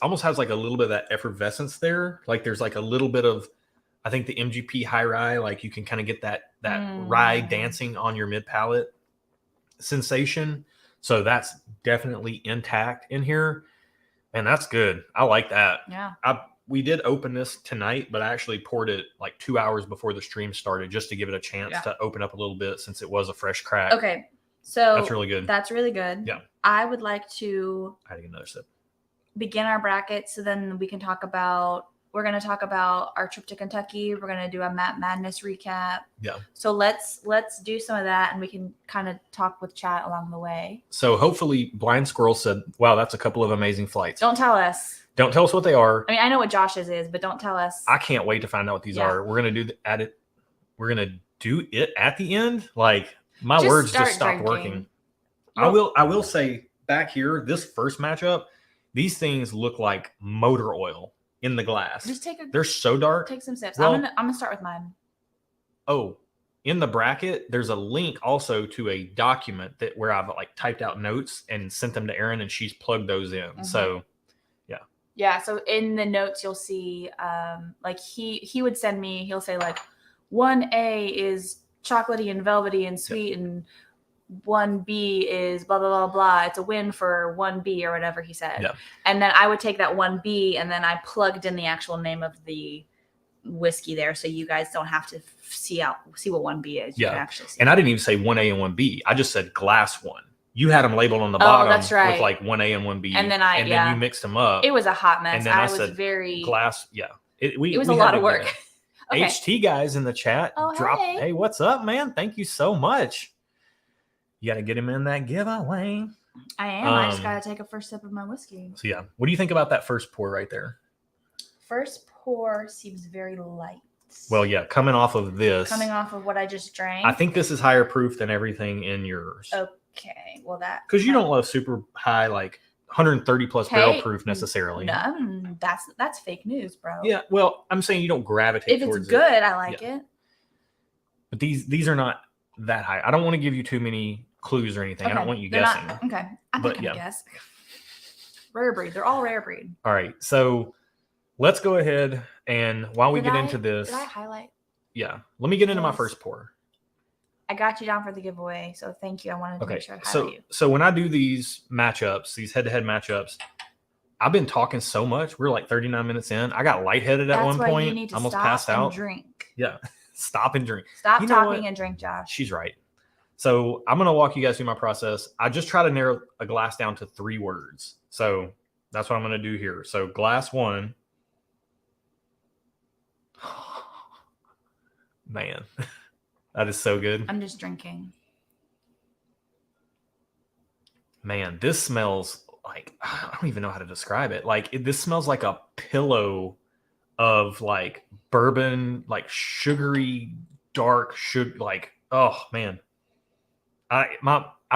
almost has like a little bit of that effervescence there. Like there's like a little bit of, I think the MGP high rye, like you can kind of get that rye dancing on your mid palate sensation. So that's definitely intact in here. And that's good. I like that. Yeah. We did open this tonight, but I actually poured it like 2 hours before the stream started just to give it a chance to open up a little bit since it was a fresh crack. Okay. So that's really good. That's really good. Yeah. I would like to get another sip. Begin our bracket so then we can we're going to talk about our trip to Kentucky. We're going to do a Matt Madness recap. Yeah. So let's do some of that and we can kind of talk with chat along the way. So hopefully Blind Squirrel said, wow, that's a couple of amazing flights. Don't tell us. Don't tell us what they are. I mean, I know what Josh's is, but don't tell us. I can't wait to find out what these are. We're going to do it at the end. Like my words just stopped working. I will say back here, this first matchup, these things look like motor oil in the glass. They're so dark. Take some sips. Well, I'm gonna start with mine. Oh, in the bracket, there's a link also to a document where I've like typed out notes and sent them to Erin, and she's plugged those in. Mm-hmm. So, yeah. Yeah. So in the notes, you'll see, like he would send me. He'll say like, 1A is chocolatey and velvety and sweet, and 1B is blah blah blah blah. It's a win for 1B or whatever he said. Yeah. And then I would take that 1B and then I plugged in the actual name of the whiskey there, so you guys don't have to see what 1B is. You can actually see. And I didn't even say 1A and 1B. I just said glass one. You had them labeled on the bottom that's right. with like 1A and 1B. And then then you mixed them up. It was a hot mess. And then I said very glass. Yeah. It was a lot of work. Okay. HT guys in the chat. Hey, what's up, man? Thank you so much. You got to get him in that giveaway. I am. I just got to take a first sip of my whiskey. So, yeah. What do you think about that first pour right there? First pour seems very light. Well, yeah. Coming off of what I just drank. I think this is higher proof than everything in yours. Okay. Well, because you don't love super high, like 130 plus barrel proof necessarily. No, that's fake news, bro. Yeah. Well, I'm saying you don't gravitate towards it. If it's good, I like it. But these are not that high. I don't want to give you too many clues or anything. Okay. I don't want you guessing. Okay. I can guess. Rare breed. They're all rare breed. All right. So let's go ahead and while we get into this. Did I highlight? Yeah. Let me get into my first pour. I got you down for the giveaway. So thank you. I wanted to make sure I highlight you. So when I do these matchups, these head-to-head matchups, I've been talking so much. We're like 39 minutes in. I got lightheaded at one point. You need to almost stop passed out. And drink. Yeah. Stop and drink. Stop talking and drink, Josh. She's right. So I'm going to walk you guys through my process. I just try to narrow a glass down to 3 words. So that's what I'm going to do here. So glass 1. Man, that is so good. I'm just drinking. Man, this smells like, I don't even know how to describe it. Like this smells like a pillow of like bourbon, like sugary, dark sugar. Like, oh man. I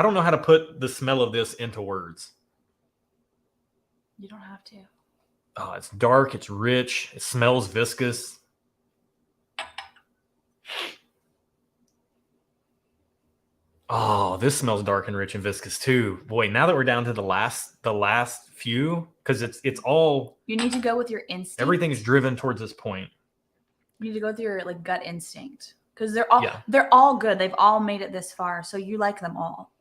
don't know how to put the smell of this into words. You don't have to. Oh, it's dark. It's rich. It smells viscous. Oh, this smells dark and rich and viscous too. Boy, now that we're down to the last few, because it's all. You need to go with your instinct. Everything's driven towards this point. You need to go with your like gut instinct. Because they're all good. They've all made it this far. So you like them all.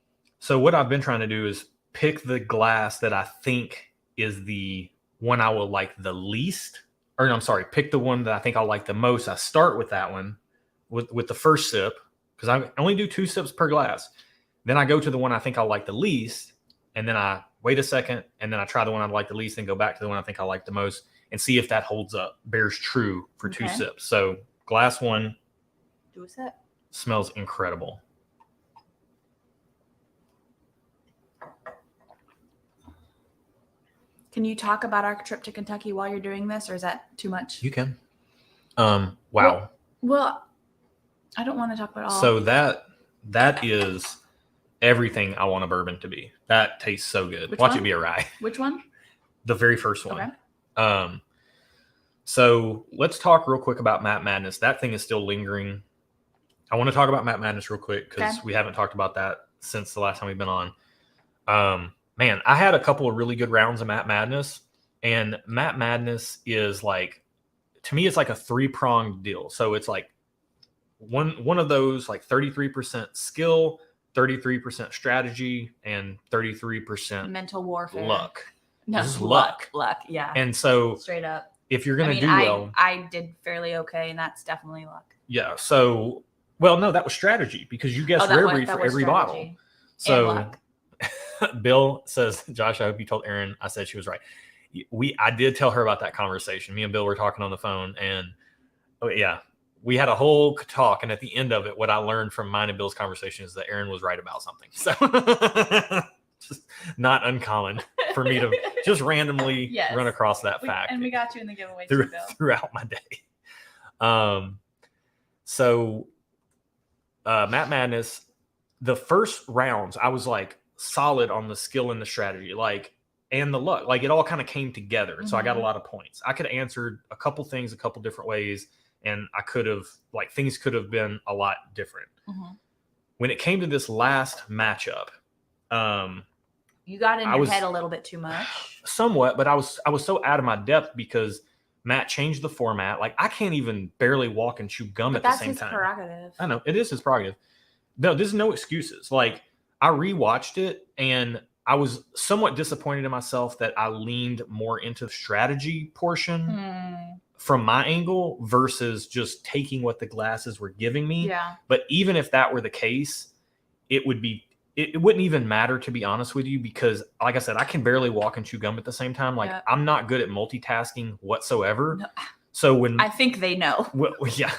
So what I've been trying to do is pick the glass that I think is the one I will like the least or I'm sorry, pick the one that I think I'll like the most. I start with that one with the first sip, because I only do 2 sips per glass. Then I go to the one I think I'll like the least, and then I wait a second, and then I try the one I like the least, and go back to the one I think I like the most, and see if that holds up, bears true for 2 sips. So glass 1. Do a sip. Smells incredible. Can you talk about our trip to Kentucky while you're doing this, or is that too much? You can. Wow. Well, I don't want to talk about all. So that is everything I want a bourbon to be. That tastes so good. Watch it be a rye. Which one? The very first one. Okay. So let's talk real quick about Matt Madness. That thing is still lingering. I want to talk about Matt Madness real quick, because we haven't talked about that since the last time we've been on. Man, I had a couple of really good rounds of Matt Madness, and Matt Madness is like, to me, it's like a 3-pronged deal. So it's like one of those, like 33% skill, 33% strategy, and 33% mental warfare. Luck. No, this is luck. Yeah. And so straight up, if you're going to do well, I did fairly okay, and that's definitely luck. Yeah. So, well, no, that was strategy, because you guessed rare breed for every bottle. So Bill says, Josh, I hope you told Erin I said she was right. I did tell her about that conversation. Me and Bill were talking on the phone, and we had a whole talk. And at the end of it, what I learned from mine and Bill's conversation is that Erin was right about something. So just not uncommon for me to just randomly run across that fact. And we got you in the giveaway throughout my day. So Matt Madness, the first rounds, I was like solid on the skill and the strategy, like, and the luck, like it all kind of came together. Mm-hmm. So I got a lot of points. I could have answered a couple things a couple different ways, and I could have, like, things could have been a lot different. Mm-hmm. When it came to this last matchup, you got in your head a little bit too much. Somewhat, but I was so out of my depth because Matt changed the format. Like, I can't even barely walk and chew gum at the same time. That's his prerogative. I know, it is his prerogative. No, there's no excuses. Like, I rewatched it, and I was somewhat disappointed in myself that I leaned more into the strategy portion from my angle versus just taking what the glasses were giving me. Yeah. But even if that were the case, it wouldn't even matter, to be honest with you, because, like I said, I can barely walk and chew gum at the same time. Like, I'm not good at multitasking whatsoever. No. So I think they know. Well, yeah.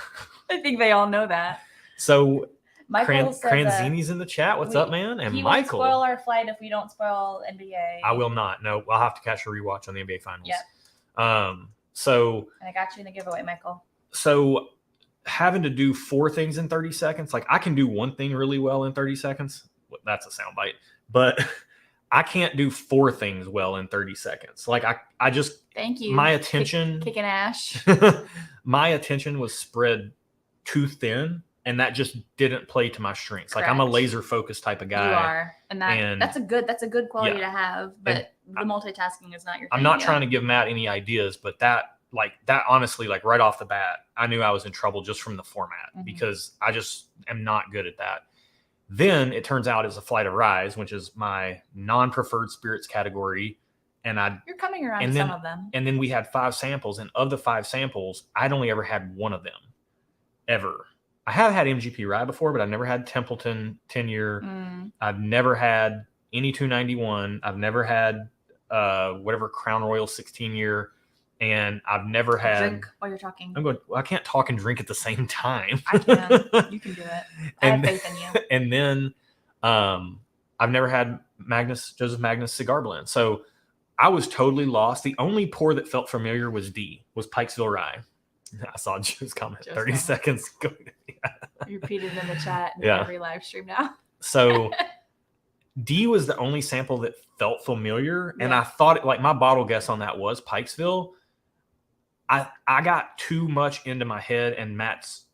I think they all know that. So Michael Cranzini's in the chat. What's up, man? And he Michael, won't spoil our flight if we don't spoil NBA. I will not. No, I'll have to catch a rewatch on the NBA Finals. Yep. So and I got you in the giveaway, Michael. So having to do 4 things in 30 seconds, like, I can do one thing really well in 30 seconds. That's a soundbite, but I can't do 4 things well in 30 seconds. Like, I just, thank you. My attention, kicking ash. My attention was spread too thin, and that just didn't play to my strengths. Correct. Like, I'm a laser focused type of guy. You are. And that's a good quality to have, but the multitasking is not your thing. I'm not trying to give Matt any ideas, but that honestly, like, right off the bat, I knew I was in trouble just from the format, because I just am not good at that. Then it turns out it's a Flight of Rise, which is my non-preferred spirits category. And you're coming around to some of them. And then we had 5 samples, and of the 5 samples, I'd only ever had one of them ever. I have had MGP Rye before, but I've never had Templeton 10-year. I've never had any 291. I've never had whatever Crown Royal 16-year. And I've never had. Drink while you're talking. I can't talk and drink at the same time. I can. You can do it. I have faith in you. And then I've never had Joseph Magnus cigar blend. So I was totally lost. The only pour that felt familiar was Pikesville Rye. I saw Joe's comment 30 seconds ago. You repeated in the chat in every live stream now. So D was the only sample that felt familiar. And I thought, like, my bottle guess on that was Pikesville. I got too much into my head and Matt's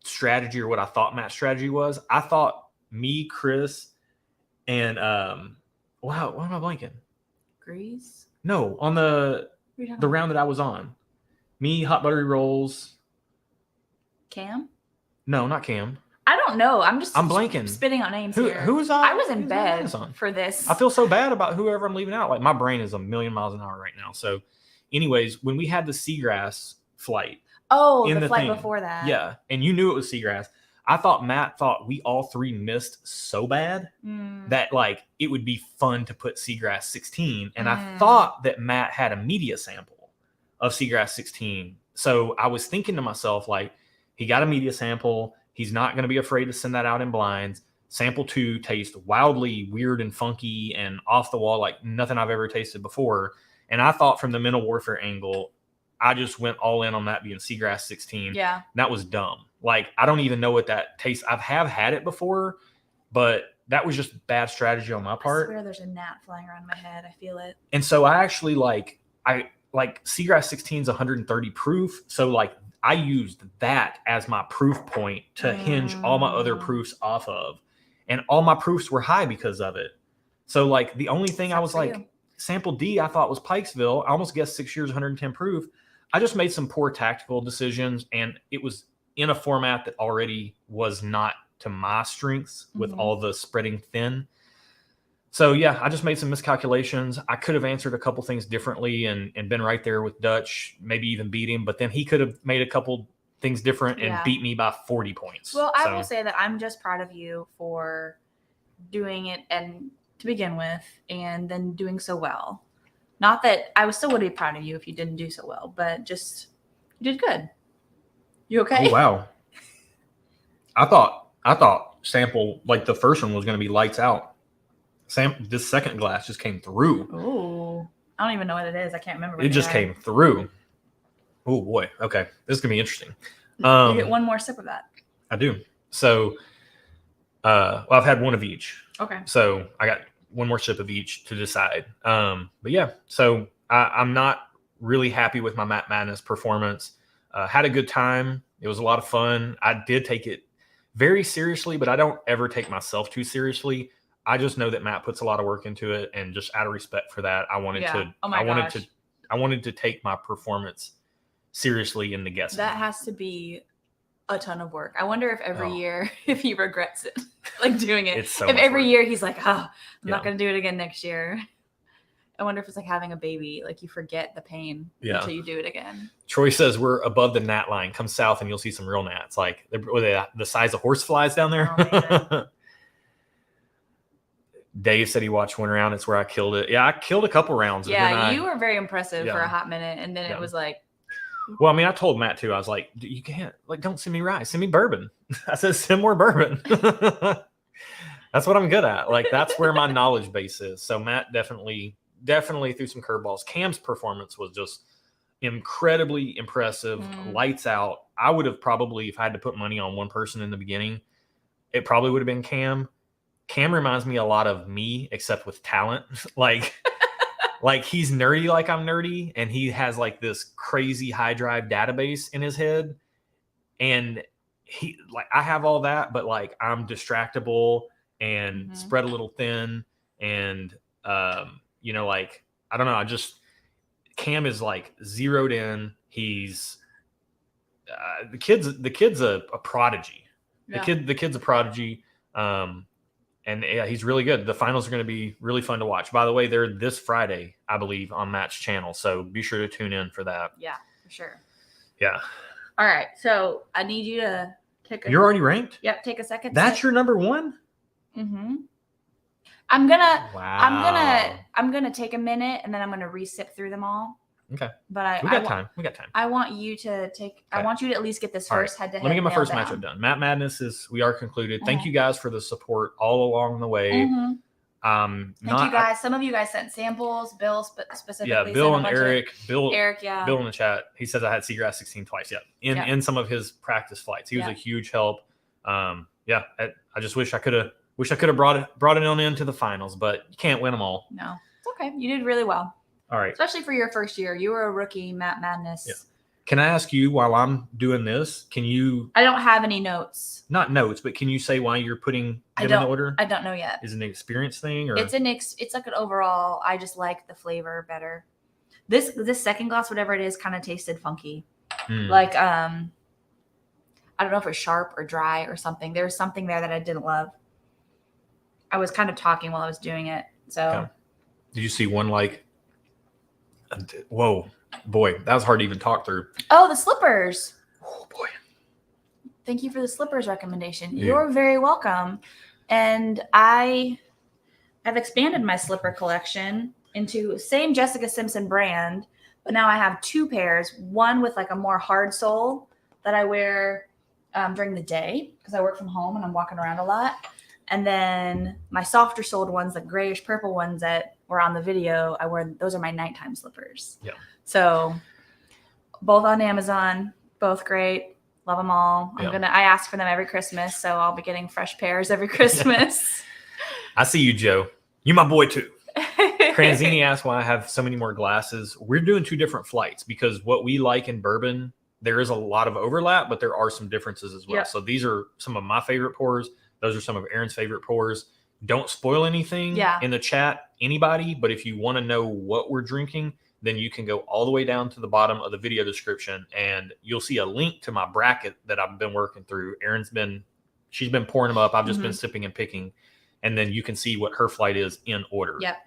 strategy, or what I thought Matt's strategy was. I thought me, Chris, and what am I blanking? Grease? No, on the round that I was on. Me, Hot Buttery Rolls. Cam? No, not Cam. I don't know. I'm blanking. Spitting on names here. Who was on? I was in bed for this. I feel so bad about whoever I'm leaving out. Like, my brain is a million miles an hour right now. So anyways, when we had the seagrass flight. Oh, the flight before that. Yeah. And you knew it was seagrass. Matt thought we all three missed so bad that like it would be fun to put Seagrass 16. And I thought that Matt had a media sample of Seagrass 16. So I was thinking to myself, like, he got a media sample. He's not going to be afraid to send that out in blinds. Sample 2 tastes wildly weird and funky and off the wall, like nothing I've ever tasted before. And I thought from the mental warfare angle, I just went all in on that being Seagrass 16. Yeah. That was dumb. Like, I don't even know what that tastes. I have had it before, but that was just bad strategy on my part. I swear there's a gnat flying around my head. I feel it. And so I actually like Seagrass 16 is 130 proof. So like I used that as my proof point to hinge all my other proofs off of. And all my proofs were high because of it. So like the only thing I was like, sample D, I thought was Pikesville. I almost guessed 6 years, 110 proof. I just made some poor tactical decisions, and it was in a format that already was not to my strengths with all the spreading thin. So yeah, I just made some miscalculations. I could have answered a couple things differently and been right there with Dutch, maybe even beat him, but then he could have made a couple things different and beat me by 40 points. Well, I will say that I'm just proud of you for doing it and to begin with, and then doing so well. Not that I still would be proud of you if you didn't do so well, but just you did good. You okay? Oh wow. I thought sample, like the first one was going to be lights out. This second glass just came through. Oh, I don't even know what it is. I can't remember. It just came through. Oh boy. Okay, this is gonna be interesting. You get one more sip of that. I do. So, well, I've had one of each. Okay. So I got one more sip of each to decide. But yeah, so I'm not really happy with my Matt Madness performance. Had a good time. It was a lot of fun. I did take it very seriously, but I don't ever take myself too seriously. I just know that Matt puts a lot of work into it, and just out of respect for that, I wanted to take my performance seriously in the guessing. That has to be a ton of work. I wonder if every year, if he regrets it, like doing it. It's so if every work. Year he's like, I'm not going to do it again next year. I wonder if it's like having a baby, like you forget the pain until you do it again. Troy says we're above the gnat line. Come south and you'll see some real gnats. Like they're the size of horseflies down there. Oh, Dave said he watched one round. It's where I killed it. Yeah, I killed a couple rounds. Yeah, you were very impressive for a hot minute. And then it was like. Well, I mean, I told Matt too. I was like, you can't, like, don't send me rye. Send me bourbon. I said, send more bourbon. That's what I'm good at. Like, that's where my knowledge base is. So Matt definitely threw some curveballs. Cam's performance was just incredibly impressive. Lights out. I would have probably, if I had to put money on one person in the beginning, it probably would have been Cam. Cam reminds me a lot of me, except with talent. Like he's nerdy like I'm nerdy, and he has like this crazy high drive database in his head. And he, like, I have all that, but like I'm distractible and spread a little thin. And, you know, like, I don't know. Cam is like zeroed in. He's, the kid's a prodigy. Yeah. The kid's a prodigy. And yeah, he's really good. The finals are going to be really fun to watch. By the way, they're this Friday, I believe, on Matt's channel. So be sure to tune in for that. Yeah, for sure. Yeah. All right. So I need you to take You're already ranked? Yep. Take a second. That's your number one? Mm-hmm. I'm gonna take a minute, and then I'm gonna resip through them all. Okay. But we got time. I want you to take. Okay. I want you to at least get this first head to head. Let me get my first matchup done. Matt Madness we are concluded. Thank you guys for the support all along the way. Thank you guys. Some of you guys sent samples. Bill specifically. Yeah, Bill and Eric. Eric, yeah. Bill in the chat. He says I had Seagrass 16 twice. Yeah. In some of his practice flights, he was a huge help. Yeah. I just wish I could have brought it on into the finals, but you can't win them all. No, it's okay. You did really well. All right. Especially for your first year. You were a rookie, Matt Madness. Yeah. Can I ask you, while I'm doing this, can you... I don't have any notes. Not notes, but can you say why you're putting it in order? I don't know yet. Is it an experience thing? Or? It's like an overall, I just like the flavor better. This second glass, whatever it is, kind of tasted funky. Like, I don't know if it's sharp or dry or something. There was something there that I didn't love. I was kind of talking while I was doing it. So... Okay. Did you see one, like... Whoa, boy, that was hard to even talk through. Oh, the slippers. Oh boy. Thank you for the slippers recommendation. Yeah. You're very welcome. And I have expanded my slipper collection into same Jessica Simpson brand, but now I have 2 pairs. One with like a more hard sole that I wear during the day because I work from home and I'm walking around a lot. And then my softer soled ones, the grayish purple ones that were on the video, I wear. Those are my nighttime slippers. Yeah. So both on Amazon, both great. Love them all. I ask for them every Christmas, so I'll be getting fresh pairs every Christmas. I see you, Joe. You my boy too. Cranzini asked why I have so many more glasses. We're doing 2 different flights because what we like in bourbon, there is a lot of overlap, but there are some differences as well. Yep. So these are some of my favorite pours. Those are some of Erin's favorite pours. Don't spoil anything in the chat, anybody, but if you want to know what we're drinking, then you can go all the way down to the bottom of the video description and you'll see a link to my bracket that I've been working through. She's been pouring them up. I've just been sipping and picking. And then you can see what her flight is in order. Yep.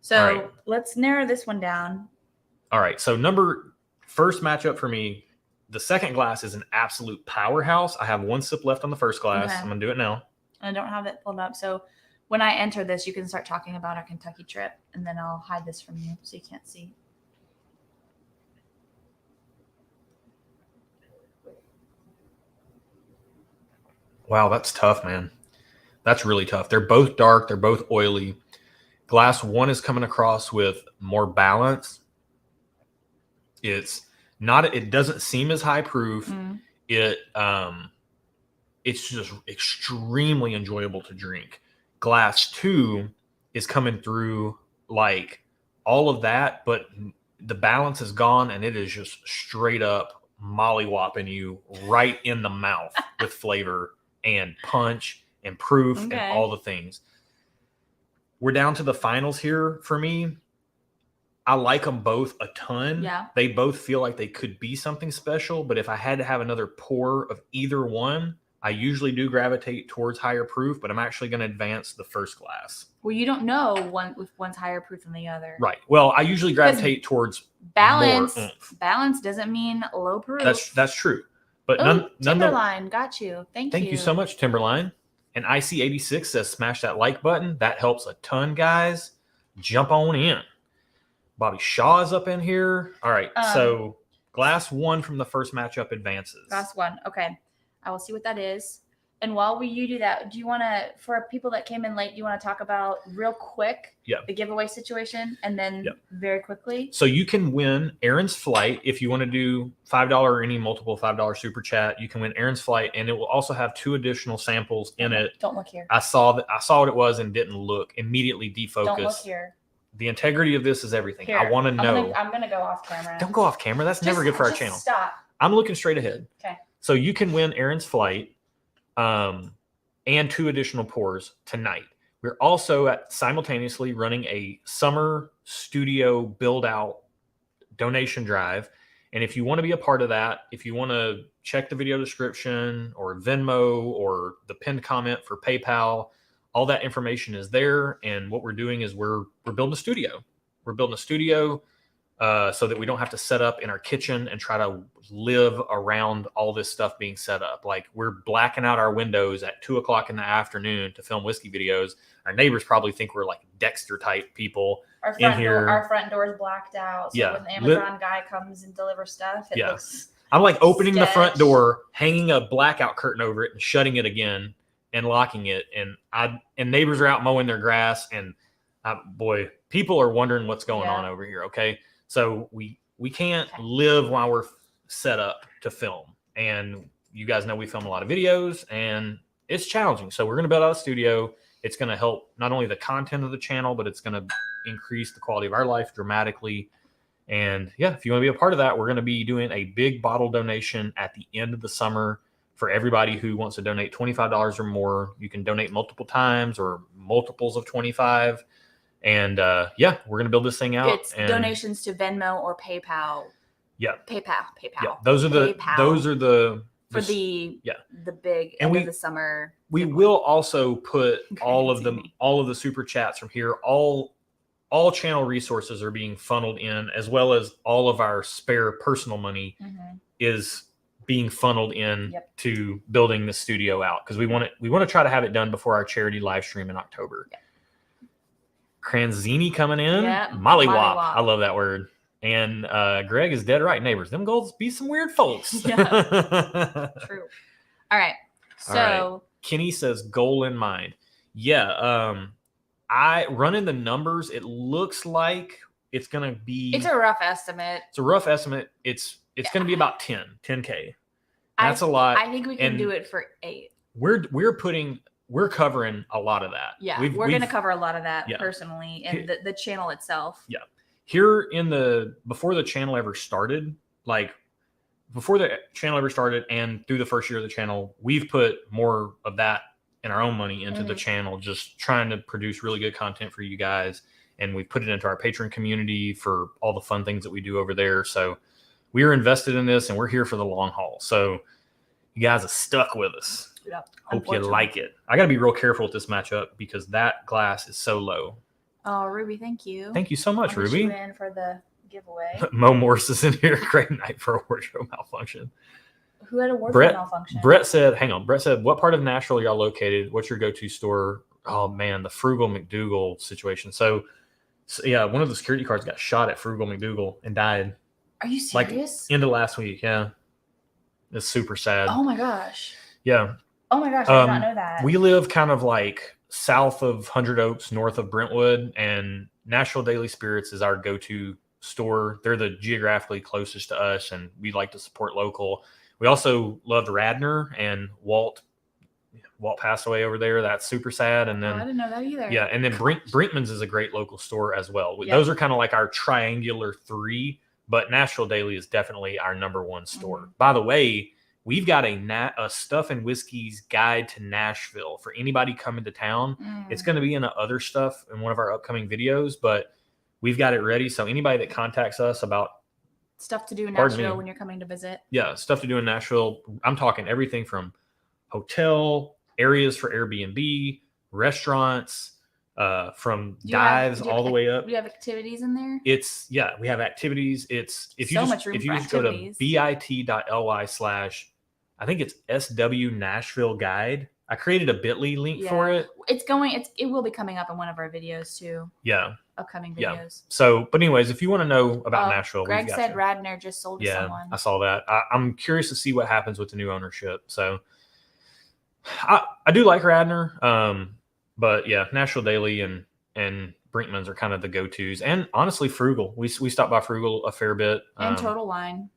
So let's narrow this one down. All right. So first matchup for me, the second glass is an absolute powerhouse. I have 1 sip left on the first glass. Okay. I'm going to do it now. I don't have it pulled up. So when I enter this, you can start talking about our Kentucky trip, and then I'll hide this from you so you can't see. Wow, that's tough, man. That's really tough. They're both dark. They're both oily. Glass 1 is coming across with more balance. It doesn't seem as high proof. It's just extremely enjoyable to drink. Glass 2 is coming through like all of that, but the balance is gone and it is just straight up mollywopping you right in the mouth with flavor and punch and proof and all the things. We're down to the finals here for me. I like them both a ton. Yeah. They both feel like they could be something special, but if I had to have another pour of either one, I usually do gravitate towards higher proof, but I'm actually going to advance the first glass. Well, you don't know if one's higher proof than the other. Right. Well, I usually gravitate towards balance. More oomph. Balance doesn't mean low proof. That's true. But Timberline, got you. Thank you. Thank you so much, Timberline. And IC86 says smash that like button. That helps a ton, guys. Jump on in. Bobby Shaw is up in here. All right. So glass 1 from the first matchup advances. Glass 1. Okay. I will see what that is. And while you do that, do you want to, for people that came in late, do you want to talk about real quick the giveaway situation and then very quickly? So you can win Erin's flight if you want to do $5 or any multiple $5 super chat. You can win Erin's flight, and it will also have 2 additional samples in it. Don't look here. I saw what it was and didn't look. Immediately defocused. Don't look here. The integrity of this is everything. Here, I want to know. I'm gonna go off camera. Don't go off camera. That's never good for our channel. Stop. I'm looking straight ahead. Okay. So you can win Erin's flight and 2 additional pours tonight. We're also simultaneously running a summer studio build out donation drive. And if you want to be a part of that, if you want to check the video description or Venmo or the pinned comment for PayPal, all that information is there. And what we're doing is we're building a studio. We're building a studio so that we don't have to set up in our kitchen and try to live around all this stuff being set up. Like, we're blacking out our windows at 2:00 in the afternoon to film whiskey videos. Our neighbors probably think we're like Dexter type people. Our front door is blacked out. So when the Amazon guy comes and delivers stuff, it looks I'm like opening the front door, hanging a blackout curtain over it and shutting it again and locking it. And neighbors are out mowing their grass, and boy, people are wondering what's going on over here. Okay. So we can't live while we're set up to film. And you guys know we film a lot of videos and it's challenging. So we're going to build out a studio. It's going to help not only the content of the channel, but it's going to increase the quality of our life dramatically. And if you want to be a part of that, we're going to be doing a big bottle donation at the end of the summer for everybody who wants to donate $25 or more. You can donate multiple times or multiples of 25. And we're going to build this thing out. It's donations to Venmo or PayPal. Yeah. PayPal. Yeah. Those are the big end of the summer. We will also put all of the super chats from here. All all channel resources are being funneled in, as well as all of our spare personal money is being funneled in to building the studio out, because we want to try to have it done before our charity live stream in October. Cranzini coming in. Mollywop. I love that word. And Greg is dead right. Neighbors, them goals be some weird folks. True. All right. So Kenny says goal in mind. Yeah. I running the numbers. It looks like it's gonna be. It's a rough estimate. It's a rough estimate. It's gonna be about 10K. That's a lot. I think we can do it for 8. We're covering a lot of that. Yeah, we're going to cover a lot of that personally, and the channel itself. Yeah. Here before the channel ever started, and through the first year of the channel, we've put more of that and our own money into the channel, just trying to produce really good content for you guys. And we've put it into our patron community for all the fun things that we do over there. So we are invested in this, and we're here for the long haul. So you guys are stuck with us. Yeah, hope you like it. I got to be real careful with this matchup because that glass is so low. Oh, Ruby, thank you. Thank you so much, Ruby. You in for the giveaway. Mo Morse is in here. Great night for a wardrobe malfunction. Who had a wardrobe malfunction? Brett said, what part of Nashville are y'all located? What's your go-to store? Oh, man, the Frugal McDougal situation. So yeah, one of the security guards got shot at Frugal McDougal and died. Are you serious? End of last week, yeah. It's super sad. Oh, my gosh. Yeah. Oh, my gosh, I did not know that. We live kind of like south of 100 Oaks, north of Brentwood, and Nashville Daily Spirits is our go-to store. They're the geographically closest to us, and we like to support local. We also loved Radnor, and Walt passed away over there. That's super sad. And then I didn't know that either. Yeah, and then Brinkman's is a great local store as well. Those are kind of like our triangular 3, but Nashville Daily is definitely our number 1 store. By the way, we've got a Stuff and Whiskey's Guide to Nashville for anybody coming to town. It's going to be in other stuff in one of our upcoming videos, but we've got it ready. So anybody that contacts us about stuff to do in Nashville when you're coming to visit. Yeah, stuff to do in Nashville. I'm talking everything from hotel, areas for Airbnb, restaurants, from dives all the way up. Do you have activities in there? We have activities. If you just go to bit.ly/ I think it's SW Nashville Guide. I created a bit.ly link for it. It will be coming up in one of our videos too. Yeah. Upcoming videos. Yeah. So, but anyways, if you want to know about Nashville, Greg said Radnor just sold to someone. I saw that. I'm curious to see what happens with the new ownership. So I do like Radnor. But yeah, Nashville Daily and Brinkman's are kind of the go-tos. And honestly, Frugal. We stopped by Frugal a fair bit. And Total Wine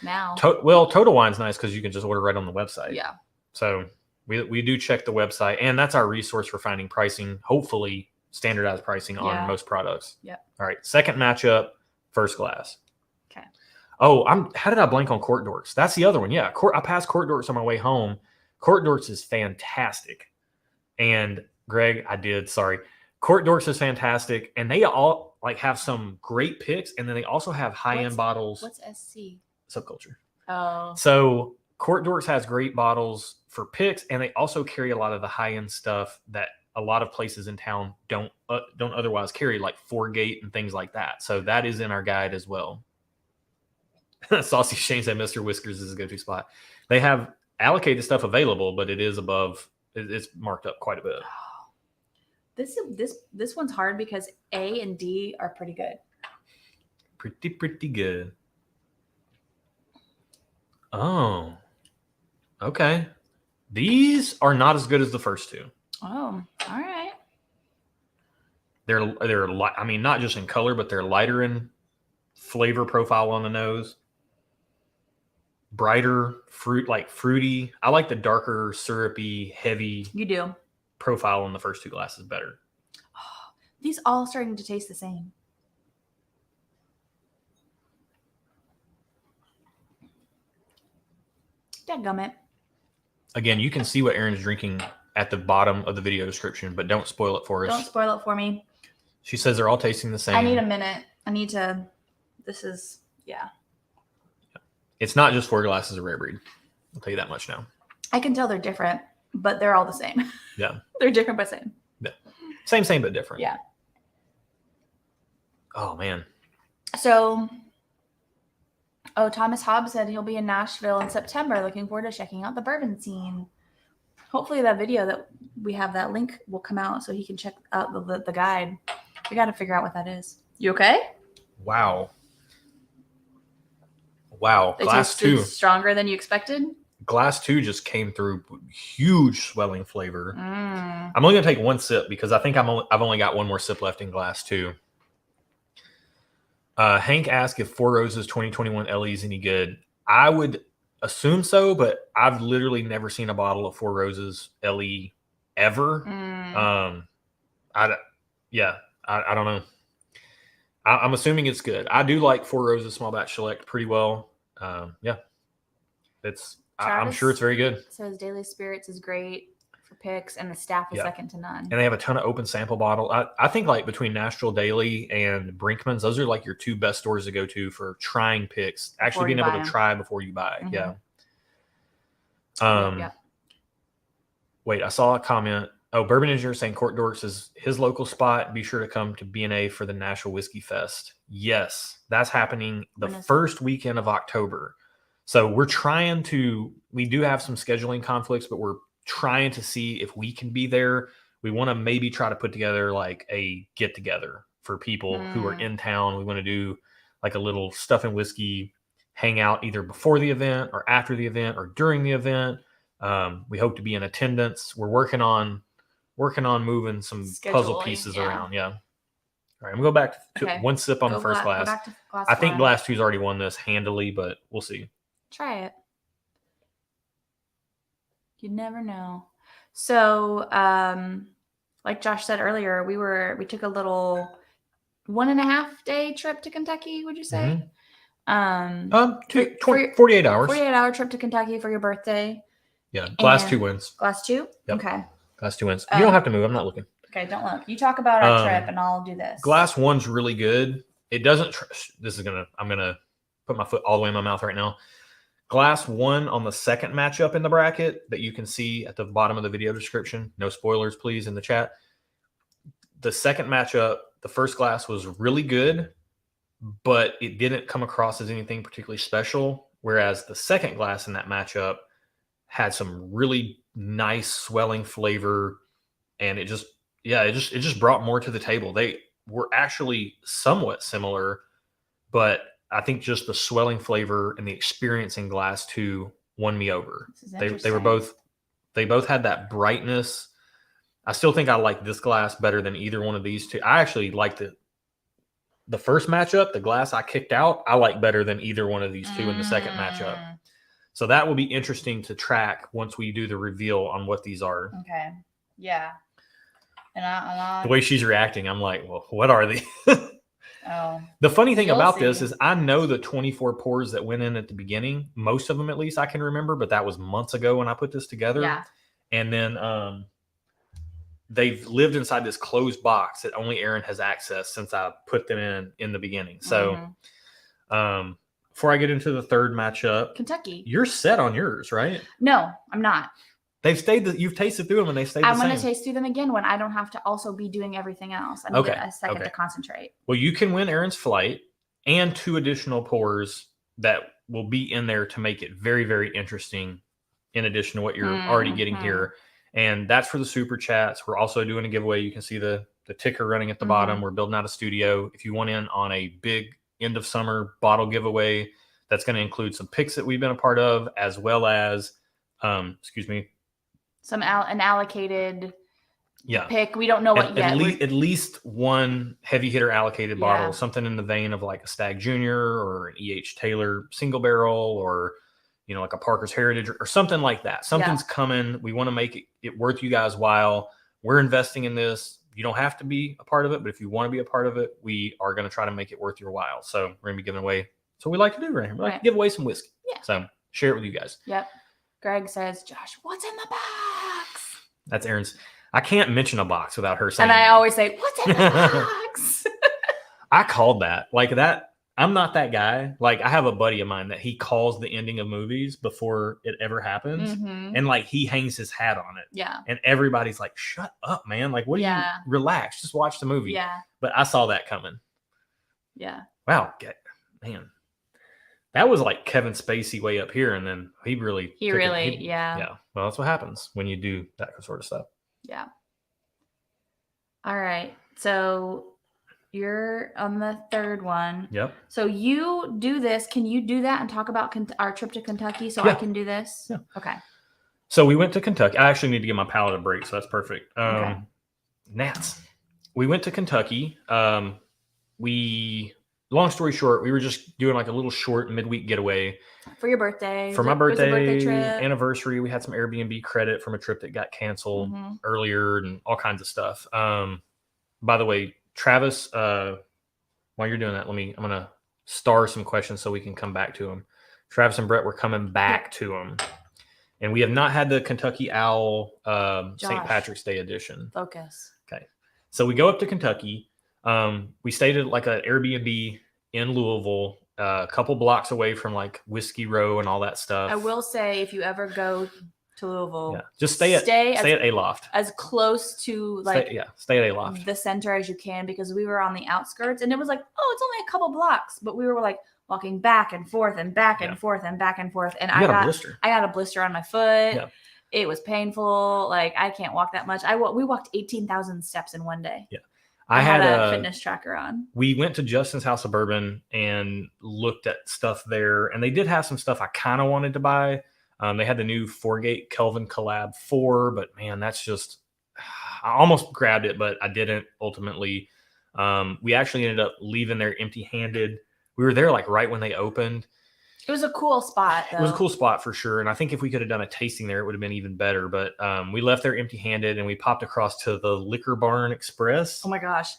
now. Total Wine's nice because you can just order right on the website. Yeah. So we do check the website, and that's our resource for finding pricing, hopefully standardized pricing on most products. Yep. All right, second matchup, First Glass. Okay. Oh, how did I blank on Court Dorks? That's the other one. Yeah, I passed Court Dorks on my way home. Court Dorks is fantastic. And Greg, I did. Sorry. Court Dorks is fantastic, and they all have some great picks, and then they also have high-end bottles. What's SC? Subculture. Oh. So Court Dorks has great bottles for picks, and they also carry a lot of the high-end stuff that a lot of places in town don't otherwise carry, like Foregate and things like that. So that is in our guide as well. Saucy Shane said Mr. Whiskers is a go-to spot. They have allocated stuff available, but it is above. It's marked up quite a bit. This one's hard because A and D are pretty good. Pretty good. Oh, okay. These are not as good as the first two. Oh, all right. They're I mean, not just in color, but they're lighter in flavor profile on the nose. Brighter fruity. I like the darker, syrupy, heavy. You do. Profile on the first two glasses better. Oh, these all starting to taste the same. Dadgummit. Again, you can see what Erin's drinking at the bottom of the video description, but don't spoil it for us. Don't spoil it for me. She says they're all tasting the same. I need a minute. This is, yeah. It's not just 4 glasses of rare breed. I'll tell you that much now. I can tell they're different, but they're all the same. Yeah. They're different but same. Yeah. Same, but different. Yeah. Oh man. So, Thomas Hobbs said he'll be in Nashville in September. Looking forward to checking out the bourbon scene. Hopefully that video that we have, that link will come out so he can check out the guide. We got to figure out what that is. You okay? Wow. They Glass 2. Stronger than you expected? Glass 2 just came through huge swelling flavor. I'm only going to take one sip because I think I've only got one more sip left in Glass 2. Hank asked if Four Roses 2021 LE is any good. I would assume so, but I've literally never seen a bottle of Four Roses LE ever. I don't know. I'm assuming it's good. I do like Four Roses Small Batch Select pretty well. I'm sure it's very good. So his Daily Spirits is great for picks, and the staff is second to none. And they have a ton of open sample bottle. I think like between Nashville Daily and Brinkman's, those are like your two best stores to go to for trying picks. Actually being able to try before you buy. Wait, I saw a comment. Oh, Bourbon Engineer saying Court Dorks is his local spot. Be sure to come to B&A for the Nashville Whiskey Fest. Yes, that's happening the first weekend of October. So we do have some scheduling conflicts, but we're trying to see if we can be there. We want to maybe try to put together like a get together for people who are in town. We want to do like a little Stuff and Whiskey hangout either before the event or after the event or during the event. We hope to be in attendance. We're working on moving some puzzle pieces around. Yeah. All right. I'm going to go back to one sip on the first glass. I think Glass 2's already won this handily, but we'll see. Try it. You never know. So, like Josh said earlier, we took a little 1.5 day trip to Kentucky, would you say? 48 hours. 48-hour trip to Kentucky for your birthday. Yeah. Glass 2 wins. Glass 2? Yep. Okay. Glass 2 wins. You don't have to move. I'm not looking. Okay, don't look. You talk about our trip and I'll do this. Glass 1's really good. It doesn't I'm going to put my foot all the way in my mouth right now. Glass 1 on the second matchup in the bracket that you can see at the bottom of the video description. No spoilers, please, in the chat. The second matchup, the first glass was really good, but it didn't come across as anything particularly special. Whereas the second glass in that matchup had some really nice swelling flavor, and it just brought more to the table. They were actually somewhat similar, but I think just the swelling flavor and the experience in Glass 2 won me over. They both had that brightness. I still think I like this glass better than either one of these two. I actually liked the first matchup, the glass I kicked out, I like better than either one of these two in the second matchup. So that will be interesting to track once we do the reveal on what these are. Okay. Yeah. And the way she's reacting, I'm like, well, what are they? The funny thing about this is I know the 24 pours that went in at the beginning, most of them at least I can remember, but that was months ago when I put this together. Yeah. And then they've lived inside this closed box that only Erin has access since I put them in the beginning. So before I get into the third matchup, Kentucky, you're set on yours, right? No, I'm not. You've tasted through them and they stayed the same. I'm going to taste through them again when I don't have to also be doing everything else. I need a second to concentrate. Well, you can win Erin's flight and 2 additional pours that will be in there to make it very, very interesting in addition to what you're already getting here. And that's for the super chats. We're also doing a giveaway. You can see the ticker running at the bottom. We're building out a studio. If you want in on a big end of summer bottle giveaway, that's going to include some picks that we've been a part of, as well as, an allocated pick. We don't know what yet. At least one heavy hitter allocated bottle, something in the vein of like a Stag Junior or an E.H. Taylor single barrel, or like a Parker's Heritage or something like that. Something's coming. We want to make it worth you guys' while. We're investing in this. You don't have to be a part of it, but if you want to be a part of it, we are going to try to make it worth your while. So we're going to be giving away. So we like to do right here. We like to give away some whiskey. Yeah. So share it with you guys. Yep. Greg says, Josh, what's in the box? That's Erin's. I can't mention a box without her saying. And I always say, what's in the box? I called that. Like that. I'm not that guy. Like I have a buddy of mine that he calls the ending of movies before it ever happens. And like he hangs his hat on it. Yeah. And everybody's like, shut up, man. Like, what do you relax? Just watch the movie. Yeah. But I saw that coming. Yeah. Wow, man, that was like Kevin Spacey way up here, and then he really, yeah. Well, that's what happens when you do that sort of stuff. Yeah. All right, so you're on the third one. Yep. So you do this. Can you do that and talk about our trip to Kentucky so Yeah. I can do this? Yeah. Okay. So we went to Kentucky. I actually need to give my palate a break, so that's perfect. Okay. Gnats. We went to Kentucky. Long story short, we were just doing like a little short midweek getaway. For your birthday. For my birthday trip. Anniversary. We had some Airbnb credit from a trip that got canceled earlier and all kinds of stuff. By the way, Travis, while you're doing that, I'm going to star some questions so we can come back to them. Travis and Brett, we're coming back to them. And we have not had the Kentucky Owl St. Patrick's Day edition. Focus. Okay. So we go up to Kentucky. We stayed at like an Airbnb in Louisville, a couple blocks away from like Whiskey Row and all that stuff. I will say, if you ever go to Louisville, just stay at Aloft, as close to stay at Aloft, the center as you can, because we were on the outskirts and it was like, oh, it's only a couple blocks, but we were like walking back and forth and back and forth and back and forth, and I got a blister on my foot. Yeah. It was painful. Like, I can't walk that much. We walked 18,000 steps in one day. Yeah. I had a fitness tracker on. We went to Justin's House of Bourbon and looked at stuff there, and they did have some stuff I kind of wanted to buy. They had the new Foregate Kelvin Collab 4, but man, that's just, I almost grabbed it, but I didn't ultimately. We actually ended up leaving there empty-handed. We were there like right when they opened. It was a cool spot, though. It was a cool spot for sure. And I think if we could have done a tasting there, it would have been even better. But we left there empty-handed and we popped across to the Liquor Barn Express. Oh my gosh.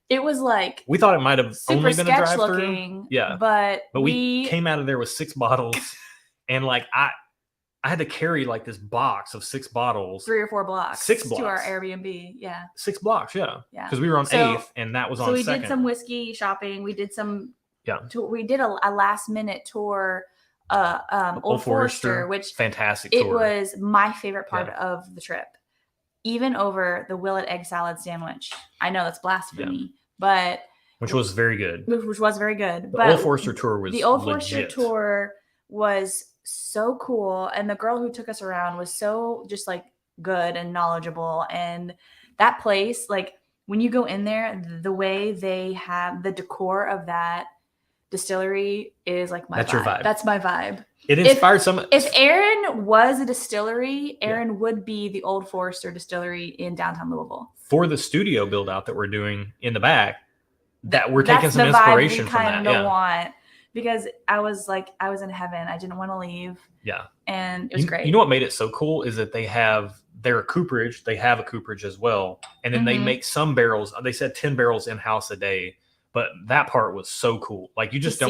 It was like, we thought it might have only been a drive-through. Yeah. But we came out of there with 6 bottles. And like I had to carry like this box of 6 bottles. 3 or 4 blocks. 6 blocks. To our Airbnb. Yeah. 6 blocks. Yeah. Yeah. Because we were on 8th and that was on 2nd. So we did some whiskey shopping. We did some. Yeah, we did a last minute tour, Old Forester, which fantastic tour. It was my favorite part of the trip, even over the Willet egg salad sandwich. I know that's blasphemy, but which was very good. Which was very good. But Old Forester tour was the Old Forester tour was so cool, and the girl who took us around was so just like good and knowledgeable. And that place, like when you go in there, the way they have the decor of that distillery is like my vibe. That's your vibe. That's my vibe. It inspired some. If Erin was a distillery, Erin would be the Old Forester distillery in downtown Louisville. For the studio build out that we're doing in the back, that we're taking some inspiration from that. That's the vibe we kind of want, because I was in heaven. I didn't want to leave. Yeah. And it was great. You know what made it so cool is that they have their cooperage. They have a cooperage as well. And then they make some barrels. They said 10 barrels in-house a day. But that part was so cool. Like you just don't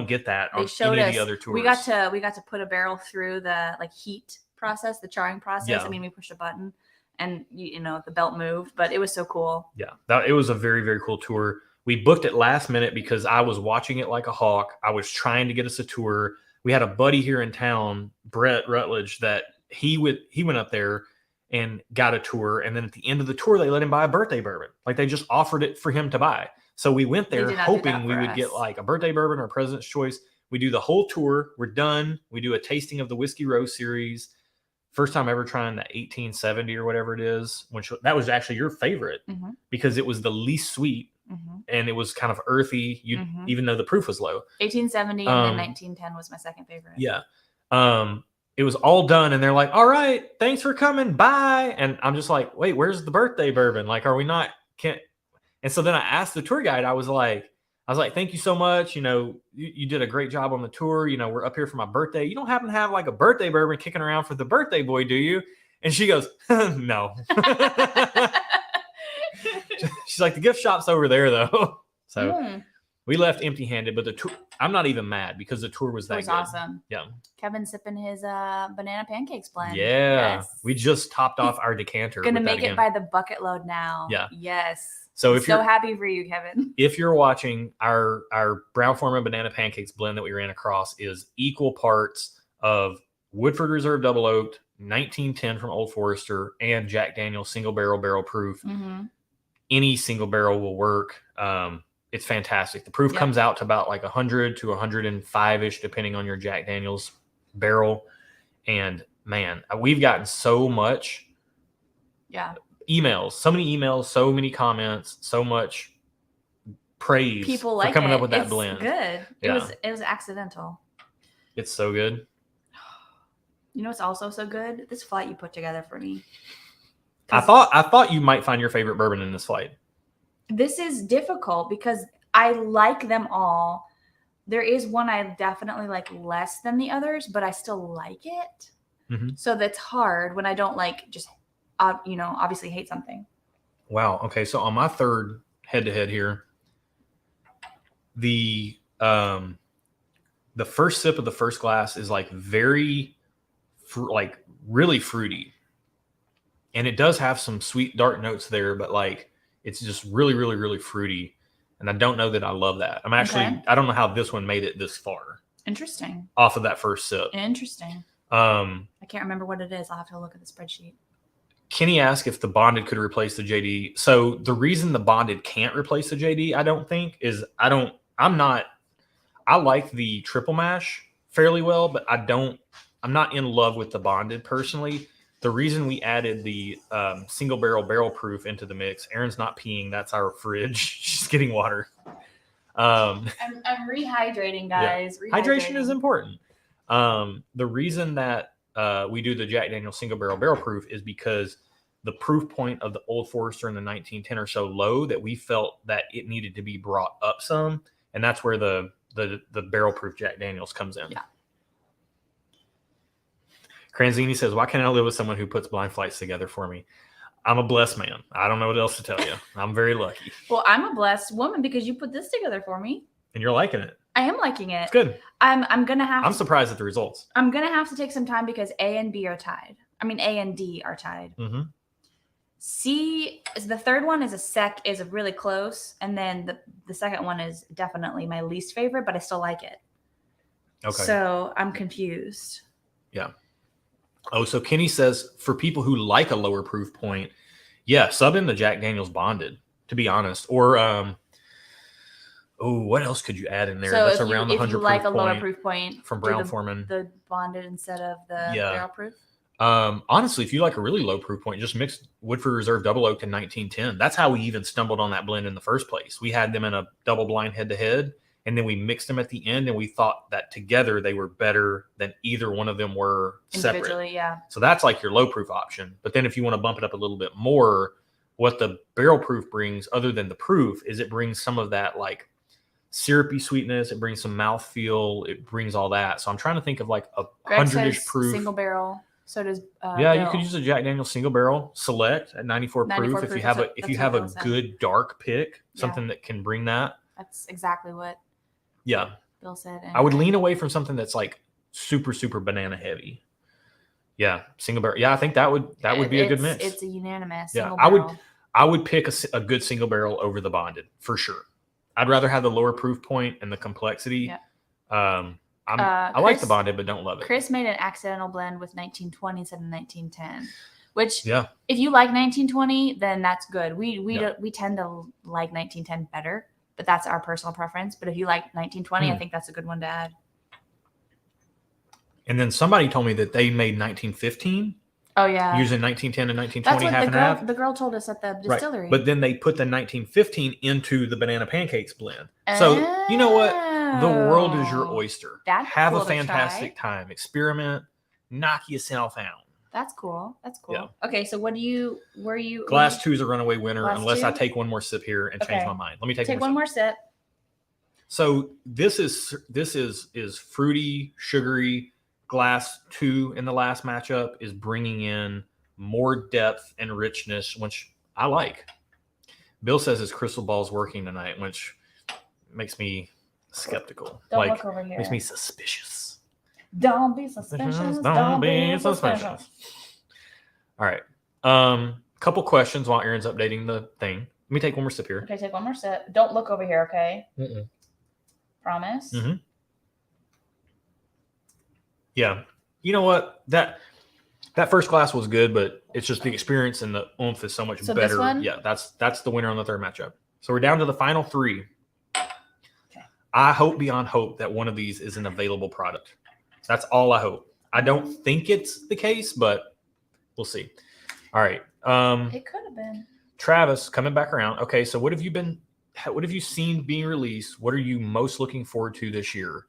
get that on any of the other tours. We got to put a barrel through the like heat process, the charring process. Yeah. I mean, we pushed a button and you know, the belt moved, but it was so cool. Yeah. It was a very, very cool tour. We booked it last minute because I was watching it like a hawk. I was trying to get us a tour. We had a buddy here in town, Brett Rutledge, that he went up there and got a tour. And then at the end of the tour, they let him buy a birthday bourbon. Like they just offered it for him to buy. So we went there hoping we would get like a birthday bourbon or President's Choice. We do the whole tour. We're done. We do a tasting of the Whiskey Row series. First time ever trying the 1870 or whatever it is. That was actually your favorite because it was the least sweet and it was kind of earthy, even though the proof was low. 1870 and then 1910 was my second favorite. Yeah. It was all done and they're like, all right, thanks for coming. Bye. And I'm just like, wait, where's the birthday bourbon? Like, are we not, and so then I asked the tour guide, I was like, thank you so much. You know, you did a great job on the tour. You know, we're up here for my birthday. You don't happen to have like a birthday bourbon kicking around for the birthday boy, do you? And she goes, no. She's like, the gift shop's over there though. So we left empty-handed, but the tour, I'm not even mad because the tour was that good. It was awesome. Yeah. Kevin sipping his banana pancakes blend. Yeah. Yes. We just topped off our decanter. Gonna make it by the bucket load now. Yeah. Yes. So if you're happy for you, Kevin. If you're watching, our Brown-Forman banana pancakes blend that we ran across is equal parts of Woodford Reserve Double Oaked, 1910 from Old Forester, and Jack Daniel's single barrel proof. Any single barrel will work. it's fantastic. The proof comes out to about like 100 to 105-ish, depending on your Jack Daniel's barrel. And man, we've gotten so much emails, so many comments, so much praise people for coming up with that blend. Good. Yeah. It was accidental. It's so good. You know what's also so good? This flight you put together for me. I thought you might find your favorite bourbon in this flight. This is difficult because I like them all. There is one I definitely like less than the others, but I still like it. Mm-hmm. So that's hard when I don't like just, obviously hate something. Wow. Okay. So on my third head-to-head here, the first sip of the first glass is like very, really fruity. And it does have some sweet, dark notes there, but like it's just really, really, really fruity. And I don't know that I love that. I don't know how this one made it this far. Interesting. Off of that first sip. Interesting. I can't remember what it is. I'll have to look at the spreadsheet. Kenny asked if the bonded could replace the JD. So the reason the bonded can't replace the JD, I don't think, is I like the triple mash fairly well, but I'm not in love with the bonded personally. The reason we added the single barrel proof into the mix, Erin's not peeing. That's our fridge. She's getting water. I'm rehydrating, guys. Yeah. Hydration is important. The reason that we do the Jack Daniel's single barrel proof is because the proof point of the Old Forester in the 1910 are so low that we felt that it needed to be brought up some, and that's where the barrel proof Jack Daniel's comes in. Yeah. Cranzini says, why can't I live with someone who puts blind flights together for me? I'm a blessed man. I don't know what else to tell you. I'm very lucky. Well, I'm a blessed woman because you put this together for me. And you're liking it. I am liking it. It's good. I'm surprised at the results. I'm going to have to take some time because A and B are tied. A and D are tied. Mm-hmm. C, the third one is really close. And then the second one is definitely my least favorite, but I still like it. Okay. So I'm confused. Yeah. Oh, so Kenny says for people who like a lower proof point, sub in the Jack Daniel's bonded, to be honest. Or what else could you add in there? So that's around the 100 proof point. If you like a lower proof point from Brown-Forman, the bonded instead of the barrel proof. Honestly, if you like a really low proof point, just mix Woodford Reserve Double Oak in 1910. That's how we even stumbled on that blend in the first place. We had them in a double blind head-to-head. And then we mixed them at the end, and we thought that together they were better than either one of them were separate. Yeah. So that's like your low proof option. But then if you want to bump it up a little bit more, what the barrel proof brings, other than the proof, is it brings some of that like syrupy sweetness. It brings some mouthfeel. It brings all that. So I'm trying to think of like a 100-ish proof. Single barrel. So does you could use a Jack Daniel's single barrel select at 94 proof if you have a good dark pick, something that can bring that. That's exactly what. Yeah. Bill said. I would lean away from something that's like super, super banana heavy. Yeah. Single barrel. Yeah. I think that would be a good mix. It's a unanimous. Yeah. I would pick a good single barrel over the bonded for sure. I'd rather have the lower proof point and the complexity. Yeah. I like the bonded, but don't love it. Chris made an accidental blend with 1920 instead of 1910, which if you like 1920, then that's good. We tend to like 1910 better. But that's our personal preference. But if you like 1920, I think that's a good one to add. And then somebody told me that they made 1915. Oh, yeah. Using 1910 and 1920 half and half. The girl told us at the distillery. Right. But then they put the 1915 into the banana pancakes blend. So you know what? The world is your oyster. Have a fantastic time. Experiment. Knock yourself out. That's cool. Yeah. Okay, so were you Glass 2 is a runaway winner unless I take one more sip here and change my mind. Let me take one more sip. So this is fruity, sugary. Glass 2 in the last matchup is bringing in more depth and richness, which I like. Bill says his crystal ball is working tonight, which makes me skeptical. Don't look over here. Makes me suspicious. Don't be suspicious. Don't be suspicious. All right. Couple questions while Erin's updating the thing. Let me take one more sip here. Okay, take one more sip. Don't look over here, okay? Mm-mm. Promise? Mm-hmm. Yeah. You know what? That first glass was good, but it's just the experience and the oomph is so much better. This one? Yeah, that's the winner on the third matchup. So we're down to the final three. I hope beyond hope that one of these is an available product. That's all I hope. I don't think it's the case, but we'll see. All right. It could have been. Travis, coming back around. Okay, so what have you seen being released? What are you most looking forward to this year?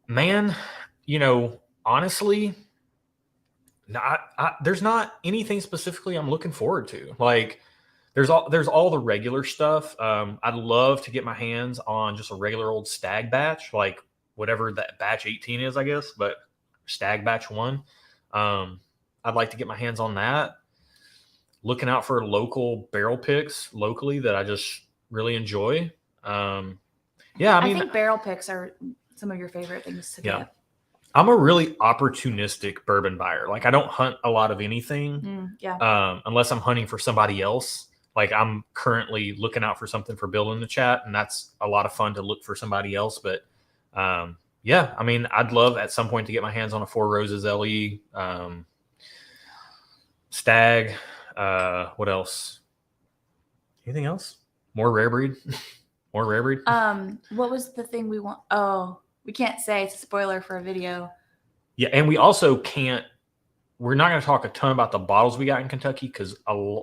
Man, honestly, there's not anything specifically I'm looking forward to. Like, there's all the regular stuff. I'd love to get my hands on just a regular old stag batch, like whatever that batch 18 is, I guess, but stag batch 1. I'd like to get my hands on that. Looking out for local barrel picks locally that I just really enjoy. I think barrel picks are some of your favorite things to get. I'm a really opportunistic bourbon buyer. Like, I don't hunt a lot of anything unless I'm hunting for somebody else. Like, I'm currently looking out for something for Bill in the chat, and that's a lot of fun to look for somebody else. But I'd love at some point to get my hands on a Four Roses LE, Stag. What else? Anything else? More rare breed? More rare breed? What was the thing we want? Oh, we can't say. It's a spoiler for a video. Yeah, and we also can't. We're not going to talk a ton about the bottles we got in Kentucky because a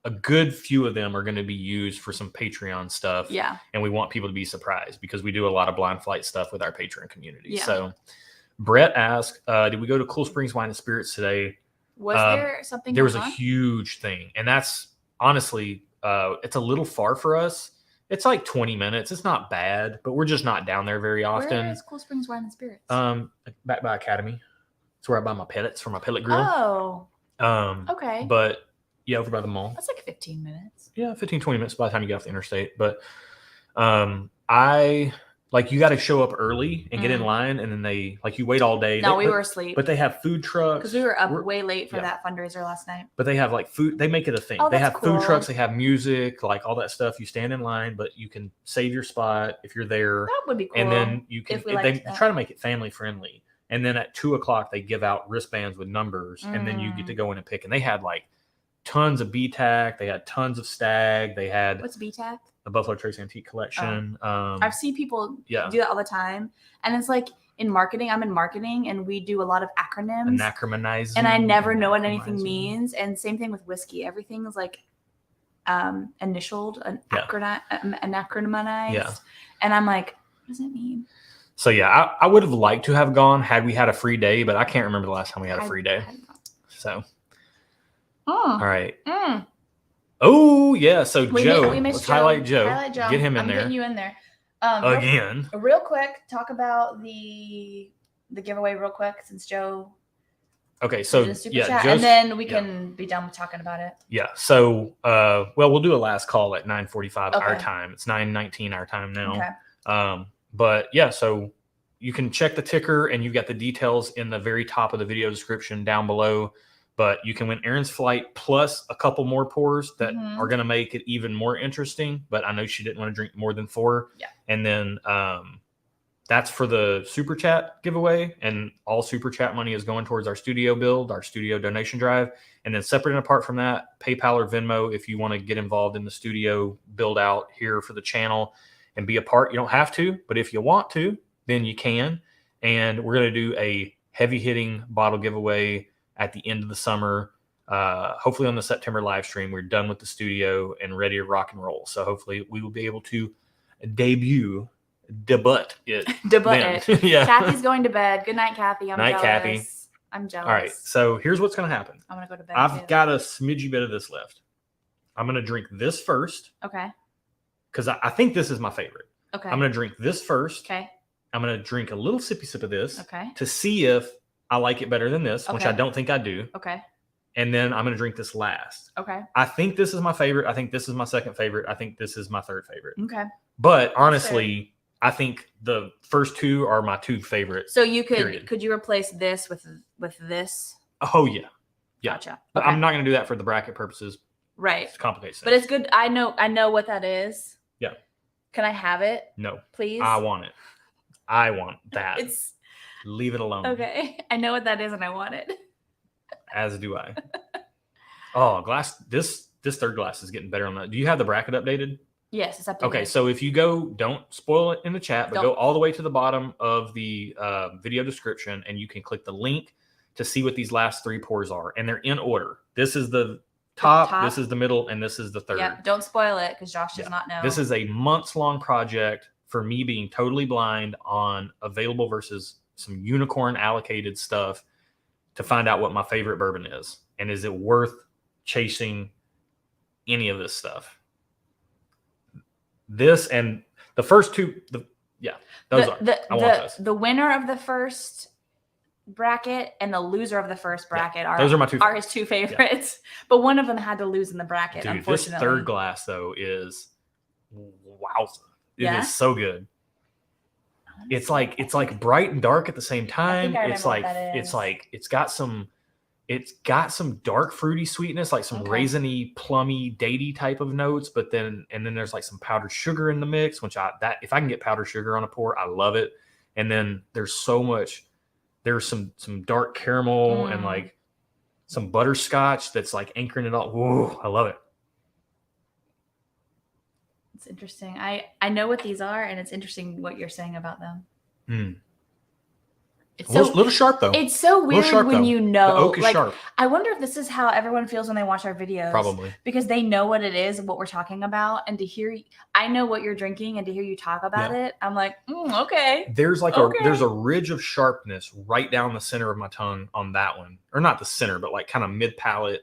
good few of them are going to be used for some Patreon stuff. Yeah. And we want people to be surprised because we do a lot of blind flight stuff with our Patreon community. Yeah. So Brett asked, did we go to Cool Springs Wine and Spirits today? Was there something? There was a huge thing. And that's honestly, it's a little far for us. It's like 20 minutes. It's not bad, but we're just not down there very often. Where is Cool Springs Wine and Spirits? Back by Academy. It's where I buy my pellets for my pellet grill. Oh. Okay. But yeah, over by the mall. That's like 15 minutes. Yeah, 15, 20 minutes by the time you get off the interstate. But you got to show up early and get in line, and then you wait all day. No, we were asleep. But they have food trucks. Because we were up way late for that fundraiser last night. But they have like food. They make it a thing. Oh, they have cool. food trucks. They have music, like all that stuff. You stand in line, but you can save your spot if you're there. That would be cool. And then you can. They try to make it family friendly. And then at 2:00, they give out wristbands with numbers, and then you get to go in and pick. And they had like tons of BTAC. They had tons of Stag. They had what's BTAC? The Buffalo Trace Antique Collection. I've seen people do that all the time, and it's like in marketing. I'm in marketing, and we do a lot of acronyms. Anachronizing. And I never know what anything means. And same thing with whiskey. Everything is like initialed, anachronized. Yeah. And I'm like, what does it mean? So yeah, I would have liked to have gone had we had a free day, but I can't remember the last time we had a free day. So, all right. Oh yeah, so Joe, let's highlight Joe. Get him in there. Getting you in there. Again. Real quick, talk about the giveaway real quick since Joe. Okay, so chat, and then we can be done with talking about it. Yeah. So, we'll do a last call at 9:45 our time. It's 9:19 our time now. Okay. But yeah, so you can check the ticker, and you've got the details in the very top of the video description down below. But you can win Erin's flight plus a couple more pours that are going to make it even more interesting. But I know she didn't want to drink more than 4. Yeah. And then that's for the super chat giveaway. And all super chat money is going towards our studio build, our studio donation drive. And then separate and apart from that, PayPal or Venmo if you want to get involved in the studio build out here for the channel and be a part. You don't have to, but if you want to, then you can. And we're going to do a heavy hitting bottle giveaway at the end of the summer. Hopefully on the September live stream, we're done with the studio and ready to rock and roll. So hopefully we will be able to debut it. Yeah. Kathy's going to bed. Good night, Kathy. I'm jealous. Kathy. I'm jealous. All right. So here's what's going to happen. I'm going to go to bed. I've got a smidgy bit of this left. I'm going to drink this first. Okay. Because I think this is my favorite. Okay. I'm going to drink this first. Okay. I'm going to drink a little sippy sip of this. Okay. To see if I like it better than this, which I don't think I do. Okay. And then I'm going to drink this last. Okay. I think this is my favorite. I think this is my second favorite. I think this is my third favorite. Okay. But honestly, I think the first 2 are my 2 favorites. So you could you replace this with this? Oh yeah. Yeah. Gotcha. But I'm not going to do that for the bracket purposes. Right. It complicates things. But it's good. I know what that is. Yeah. Can I have it? No. Please? I want it. I want that. Leave it alone. Okay. I know what that is and I want it. As do I. Oh, glass. This third glass is getting better on that. Do you have the bracket updated? Yes, it's up to you. Okay, so if you go, don't spoil it in the chat, but go all the way to the bottom of the video description, and you can click the link to see what these last 3 pours are, and they're in order. This is the top, this is the middle, and this is the third. Yeah, don't spoil it because Josh does not know. This is a months-long project for me being totally blind on available versus some unicorn allocated stuff to find out what my favorite bourbon is, and is it worth chasing any of this stuff. This and the first 2, those are. I want those. The winner of the first bracket and the loser of the first bracket are those are my 2 are his 2 favorites. But one of them had to lose in the bracket. Dude, unfortunately. This third glass though is wowza. It is so good. It's like bright and dark at the same time. It's got some dark fruity sweetness, like some raisiny, plummy, datey type of notes, but then there's like some powdered sugar in the mix, which if I can get powdered sugar on a pour, I love it. And then there's some dark caramel and like some butterscotch that's like anchoring it all. Whoa, I love it. It's interesting. I know what these are, and it's interesting what you're saying about them. It's a little sharp though. It's so weird when you know. The oak is sharp. I wonder if this is how everyone feels when they watch our videos. Probably because they know what it is and what we're talking about, and to hear, I know what you're drinking, and to hear you talk about it, I'm like, okay. There's like there's a ridge of sharpness right down the center of my tongue on that one, or not the center, but like kind of mid palate,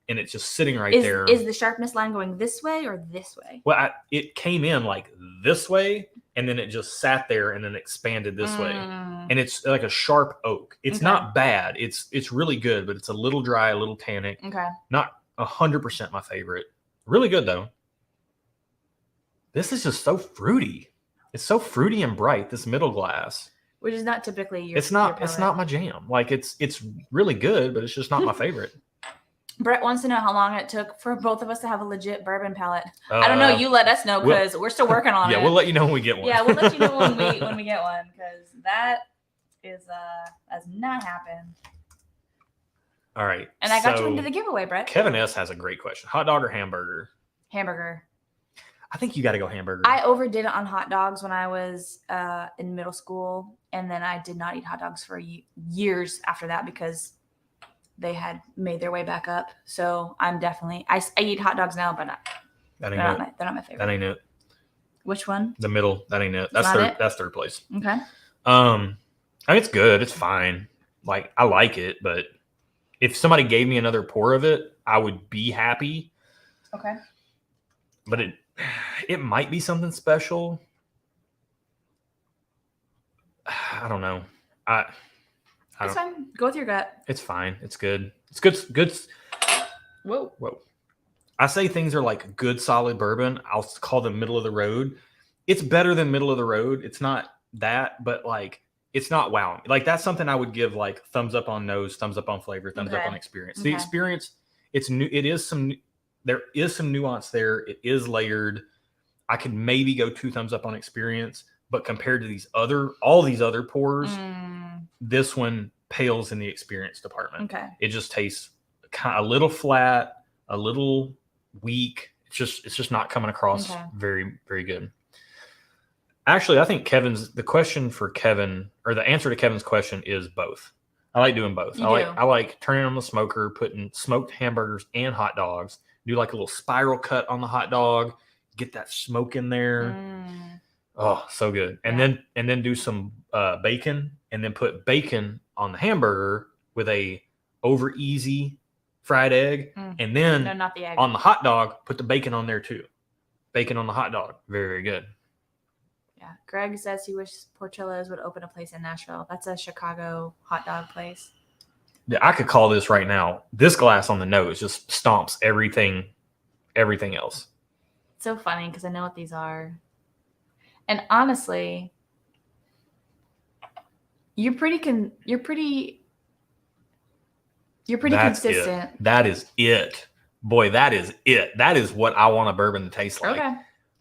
and it's just sitting right there. Is the sharpness line going this way or this way? Well, it came in like this way, and then it just sat there and then expanded this way. And it's like a sharp oak. It's not bad. It's really good, but it's a little dry, a little tannic. Okay. Not 100% my favorite. Really good though. This is just so fruity. It's so fruity and bright, this middle glass. Which is not typically your It's not my jam. Like it's really good, but it's just not my favorite. Brett wants to know how long it took for both of us to have a legit bourbon palate. I don't know. You let us know because we're still working on it. Yeah, we'll let you know when we get one. Yeah, we'll let you know when we get one because that has not happened. All right. And I got you into the giveaway, Brett. Kevin S has a great question. Hot dog or hamburger? Hamburger. I think you got to go hamburger. I overdid it on hot dogs when I was in middle school, and then I did not eat hot dogs for years after that because they had made their way back up. So I'm definitely I eat hot dogs now, but they're not my favorite. That ain't it. Which one? The middle. That ain't it. That's third place. Okay. I mean, it's good. It's fine. Like I like it, but if somebody gave me another pour of it, I would be happy. Okay. But it might be something special. I don't know. It's fine. Go with your gut. It's fine. It's good. It's good. Good. Whoa. I say things are like good, solid bourbon. I'll call them middle of the road. It's better than middle of the road. It's not that, but like it's not wow. Like that's something I would give like thumbs up on nose, thumbs up on flavor, thumbs up on experience. The experience, it's new. There is some nuance there. It is layered. I could maybe go 2 thumbs up on experience, but compared to all these other pours, this one pales in the experience department. Okay. It just tastes kind of a little flat, a little weak. It's just not coming across very, very good. Actually, I think the question for Kevin, or the answer to Kevin's question is both. I like doing both. I like turning on the smoker, putting smoked hamburgers and hot dogs, do like a little spiral cut on the hot dog, get that smoke in there. Oh, so good. And then do some bacon, and then put bacon on the hamburger with a over easy fried egg. And then not the egg. On the hot dog, put the bacon on there too. Bacon on the hot dog. Very, very good. Yeah. Greg says he wishes Portillo's would open a place in Nashville. That's a Chicago hot dog place. Yeah, I could call this right now. This glass on the nose just stomps everything else. It's so funny because I know what these are. And honestly, you're pretty consistent. That is it. Boy, that is it. That is what I want a bourbon to taste like. Okay.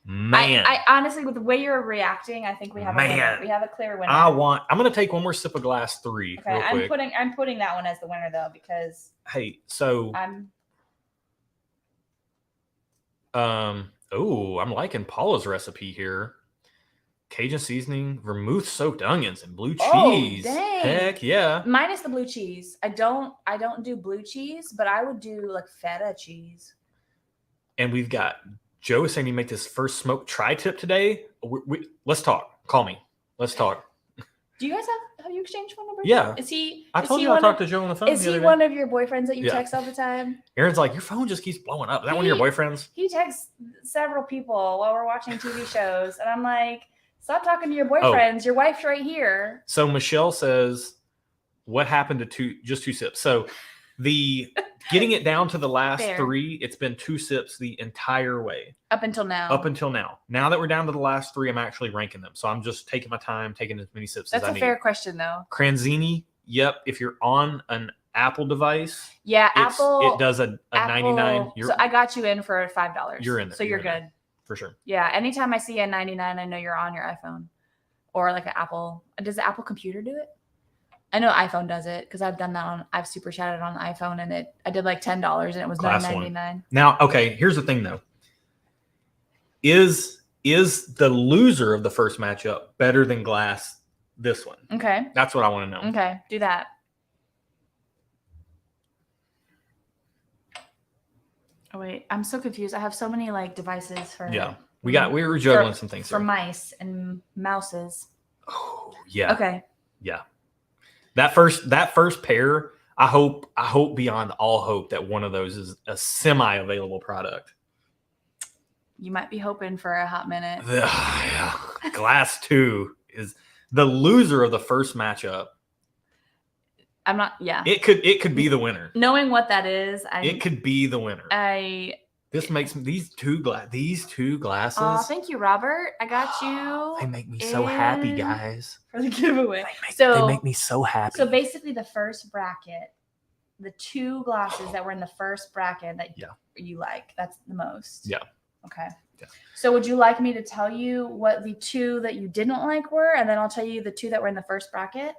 Man. I honestly, with the way you're reacting, I think we have a winner. We have a clear winner. I'm going to take one more sip of glass 3 okay, real quick. I'm putting that one as the winner though because hey, so Oh, I'm liking Paula's recipe here. Cajun seasoning, vermouth soaked onions, and blue cheese. Dang. Heck yeah. Minus the blue cheese. I don't do blue cheese, but I would do like feta cheese. And we've got Joe is saying he make this first smoked tri-tip today. Let's talk. Call me. Let's talk. Do you guys have you exchanged phone numbers? Yeah. Is he? I told you I talked to Joe on the phone. Is he one of your boyfriends that you text all the time? Erin's like, your phone just keeps blowing up. Is that one of your boyfriends? He texts several people while we're watching TV shows, and I'm like, stop talking to your boyfriends. Your wife's right here. So Michelle says, what happened to just 2 sips? So the getting it down to the last 3, it's been 2 sips the entire way. Up until now. Now that we're down to the last 3, I'm actually ranking them. So I'm just taking my time, taking as many sips as I need. That's a fair question, though. Cranzini, yep. If you're on an Apple device, Apple. It does a 99. So I got you in for $5. You're in there. So you're good. For sure. Yeah. Anytime I see a 99, I know you're on your iPhone or like an Apple. Does the Apple computer do it? I know iPhone does it because I've done that I've super chatted on the iPhone and I did like $10 and it was $9.99. Now, okay, here's the thing though. Is the loser of the first matchup better than Glass this one? Okay. That's what I want to know. Okay, do that. Oh wait, I'm so confused. I have so many like devices for we were juggling some things for mice and mouses. Oh yeah. Okay. Yeah. That first pair, I hope beyond all hope that one of those is a semi-available product. You might be hoping for a hot minute. Yeah. Glass 2 is the loser of the first matchup. I'm not. Yeah. It could be the winner. Knowing what that is, it could be the winner. This makes these two glasses. Oh, thank you, Robert. I got you. They make me so happy, guys. For the giveaway. They make me so happy. So basically, the first bracket, the 2 glasses that were in the first bracket that you like, that's the most. Yeah. Okay. Yeah. So would you like me to tell you what the 2 that you didn't like were, and then I'll tell you the 2 that were in the first bracket?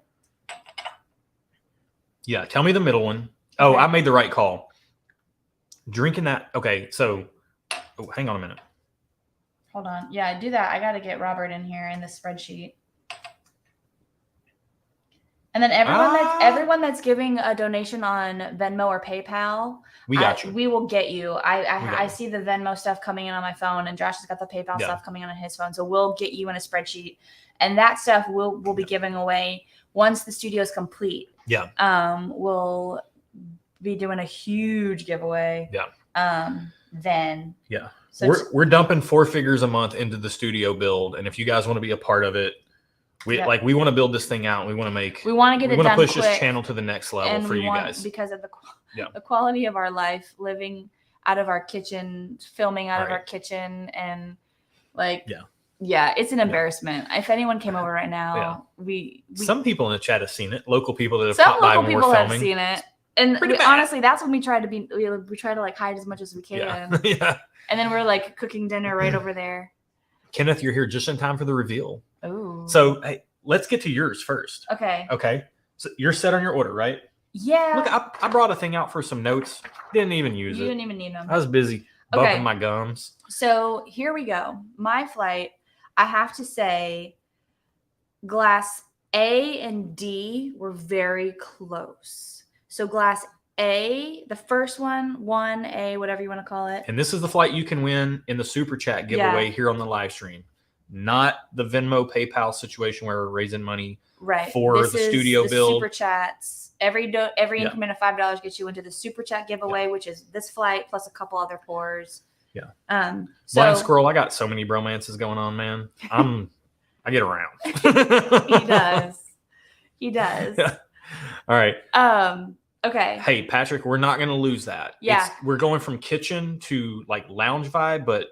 Yeah. Tell me the middle one. Oh, I made the right call. Drinking that. Okay. So, hang on a minute. Hold on. Yeah, do that. I got to get Robert in here in the spreadsheet. And then everyone that's giving a donation on Venmo or PayPal, we got you. We will get you. I see the Venmo stuff coming in on my phone, and Josh has got the PayPal stuff coming in on his phone. So we'll get you in a spreadsheet, and that stuff we'll be giving away once the studio is complete. Yeah. We'll be doing a huge giveaway. Yeah. Then. Yeah. So we're dumping 4 figures a month into the studio build, and if you guys want to be a part of it. We want to build this thing out. We want to get it done. We want to push this channel to the next level for you guys because of the quality of our life, living out of our kitchen, filming out of our kitchen, and it's an embarrassment. If anyone came over right now, we some people in the chat have seen it. Local people that have popped by when we're filming. Some local people have seen it, and honestly, that's when we try to be. We try to like hide as much as we can. Yeah. And then we're like cooking dinner right over there. Kenneth, you're here just in time for the reveal. Oh. So hey, let's get to yours first. Okay. So you're set on your order, right? Yeah. Look, I brought a thing out for some notes. Didn't even use it. You didn't even need them. I was busy bumping my gums. So here we go. My flight, I have to say, glass A and D were very close. So glass A, the first one, 1A, whatever you want to call it. And this is the flight you can win in the Super Chat giveaway here on the live stream. Not the Venmo PayPal situation where we're raising money for the studio build. Super Chats. Every increment of $5 gets you into the Super Chat giveaway, which is this flight plus a couple other pours. Yeah. So, Blind Squirrel, I got so many bromances going on, man. I get around. He does. Yeah. All right. Okay. Hey, Patrick, we're not going to lose that. Yeah. We're going from kitchen to like lounge vibe, but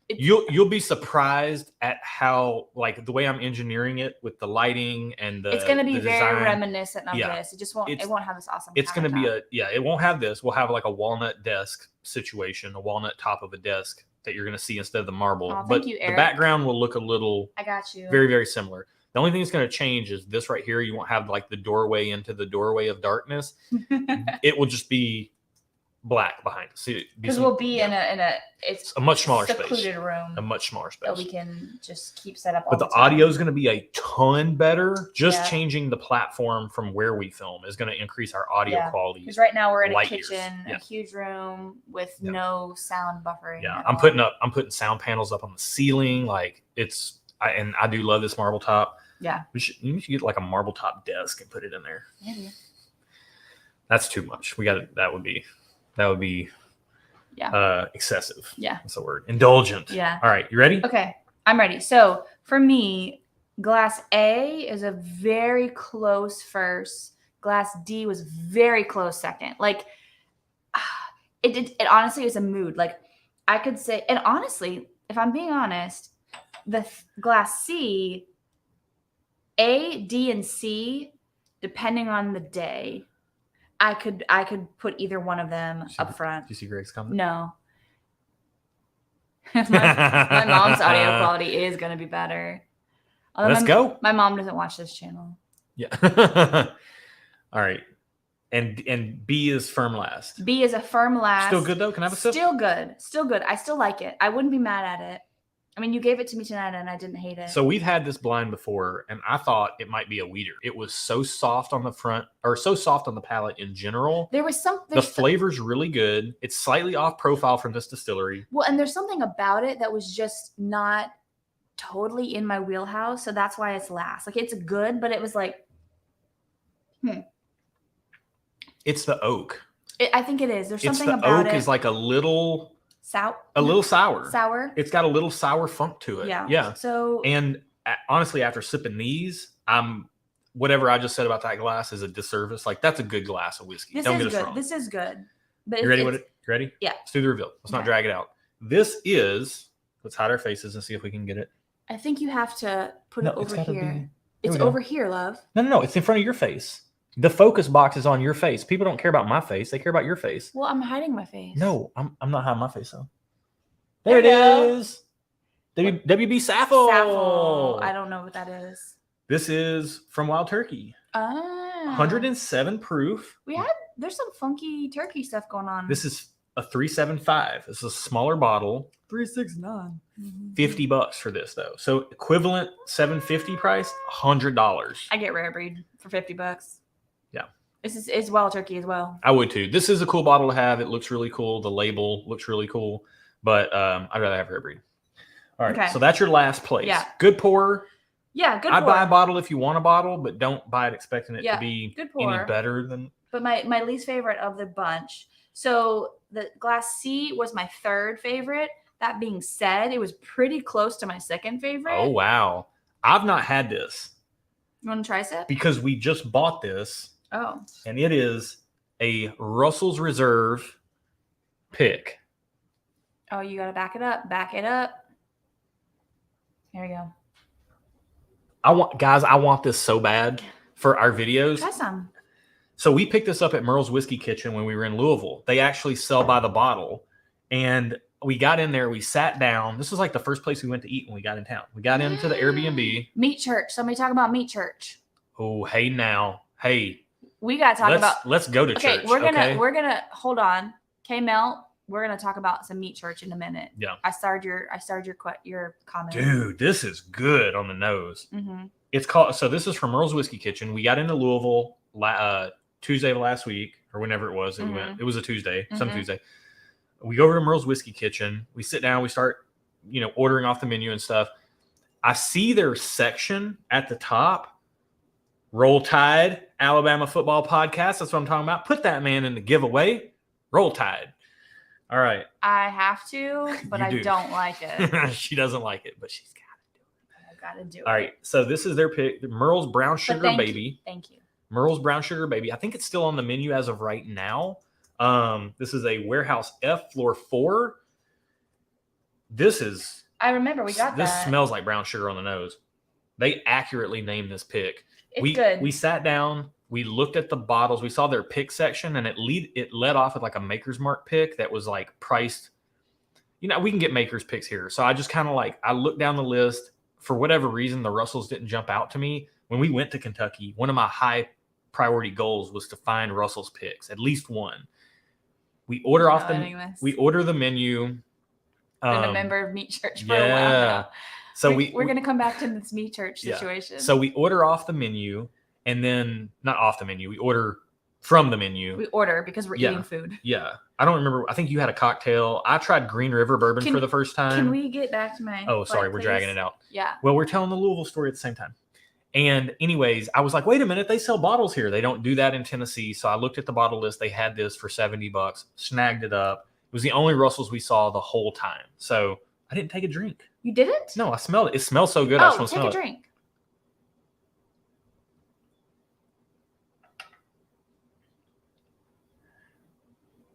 you'll be surprised at how like the way I'm engineering it with the lighting and it's going to be very reminiscent of this. It just won't. It won't have this awesome. It's going to be it won't have this. We'll have like a walnut desk situation, a walnut top of a desk that you're going to see instead of the marble. Thank you, Eric. The background will look a little. I got you. Very, very similar. The only thing that's going to change is this right here. You won't have like the doorway into the doorway of darkness. It will just be black behind us. Because we'll be in it's a much smaller secluded space. room. A much smaller space. That we can just keep set up all but the the time. audio is going to be a ton better. Just changing the platform from where we film is going to increase our audio quality. Because right now we're in a kitchen, a huge room with no sound buffering. Yeah, I'm putting sound panels up on the ceiling. Like and I do love this marble top. Yeah, you should get like a marble top desk and put it in there. Maybe. That's too much. That would be excessive. Yeah, that's the word. Indulgent. Yeah. All right, you ready? Okay, I'm ready. So for me, glass A is a very close first. Glass D was very close second. Like it honestly is a mood. Like I could say, and honestly, if I'm being honest, the glass C, A, D, and C, depending on the day, I could put either one of them up front. Do you see Greg's comment? No. my mom's audio quality is going to be better. Although Let's go. My mom doesn't watch this channel. Yeah. All right. And B is firm last. B is a firm last. Still good though? Can I have a sip? Still good. Still good. I still like it. I wouldn't be mad at it. I mean, you gave it to me tonight and I didn't hate it. So we've had this blind before and I thought it might be a weeder. It was so soft on the front or so soft on the palate in general. There was the flavor's really good. It's slightly off profile from this distillery. Well, and there's something about it that was just not totally in my wheelhouse. So that's why it's last. Like it's good, but it was like, It's the oak. I think it is. There's something about it. The oak is like a little... A little sour. Sour. It's got a little sour funk to it. Yeah. Yeah. So and honestly, after sipping these, whatever I just said about that glass is a disservice. Like that's a good glass of whiskey. Don't get us wrong. This is good. But you ready with it? You ready? Yeah. Let's do the reveal. Let's not drag it out. This is. Let's hide our faces and see if we can get it. I think you have to put it over here. It's over here, love. No. It's in front of your face. The focus box is on your face. People don't care about my face. They care about your face. Well, I'm hiding my face. No, I'm not hiding my face though. There it is. WB Saffell. Saffell. I don't know what that is. This is from Wild Turkey. 107 proof. There's some funky turkey stuff going on. This is a 375. This is a smaller bottle. 369. $50 for this though. So equivalent $750 price, $100. I get rare breed for $50. Yeah. This is Wild Turkey as well. I would too. This is a cool bottle to have. It looks really cool. The label looks really cool. But I'd rather have rare breed. All right. Okay. So that's your last place. Yeah. Good pour. Yeah, good pour. I'd buy a bottle if you want a bottle, but don't buy it expecting it to be any better than. But my least favorite of the bunch. So the glass C was my third favorite. That being said, it was pretty close to my second favorite. Oh, wow. I've not had this. You want to try it? Because we just bought this. Oh. And it is a Russell's Reserve pick. Oh, you got to back it up. Back it up. Here we go. I want this so bad for our videos. Try some. So we picked this up at Merle's Whiskey Kitchen when we were in Louisville. They actually sell by the bottle. And we got in there. We sat down. This was like the first place we went to eat when we got in town. We got into the Airbnb. Meat Church. Somebody talk about Meat Church. Oh, hey now. Hey. We got to talk about. Let's go to church. We're going to hold on. K-Mel, we're going to talk about some Meat Church in a minute. Yeah. I started your comment. Dude, this is good on the nose. Mm-hmm. It's called, so this is from Merle's Whiskey Kitchen. We got into Louisville Tuesday of last week or whenever it was. It was a Tuesday, some Tuesday. We go over to Merle's Whiskey Kitchen. We sit down. We start, ordering off the menu and stuff. I see their section at the top. Roll Tide, Alabama Football Podcast. That's what I'm talking about. Put that man in the giveaway. Roll Tide. All right. I have to, but I don't like it. She doesn't like it, but she's got to do it. I've got to do it. All right. So this is their pick. Merle's Brown Sugar Baby. Thank you. Merle's Brown Sugar Baby. I think it's still on the menu as of right now. This is a Warehouse F Floor 4. I remember we got this that. This smells like brown sugar on the nose. They accurately named this pick. It's good. We sat down, we looked at the bottles, we saw their pick section, and it led off with like a Maker's Mark pick that was like priced. We can get Maker's picks here. So I just kind of I looked down the list. For whatever reason, the Russells didn't jump out to me. When we went to Kentucky, one of my high priority goals was to find Russell's picks, at least one. We order the menu. Been a member of Meat Church for a while now. So we're going to come back to this Meat Church situation. So we order off the menu, and then not off the menu. We order from the menu. We order because we're eating food. Yeah. I don't remember. I think you had a cocktail. I tried Green River Bourbon for the first time. Can we get back to my sorry. We're dragging it out. Yeah. Well, we're telling the Louisville story at the same time. And anyways, I was like, wait a minute. They sell bottles here. They don't do that in Tennessee. So I looked at the bottle list. They had this for $70. Snagged it up. It was the only Russells we saw the whole time. So I didn't take a drink. You didn't? No, I smelled it. It smells so good. I just want to smell it. Take a drink.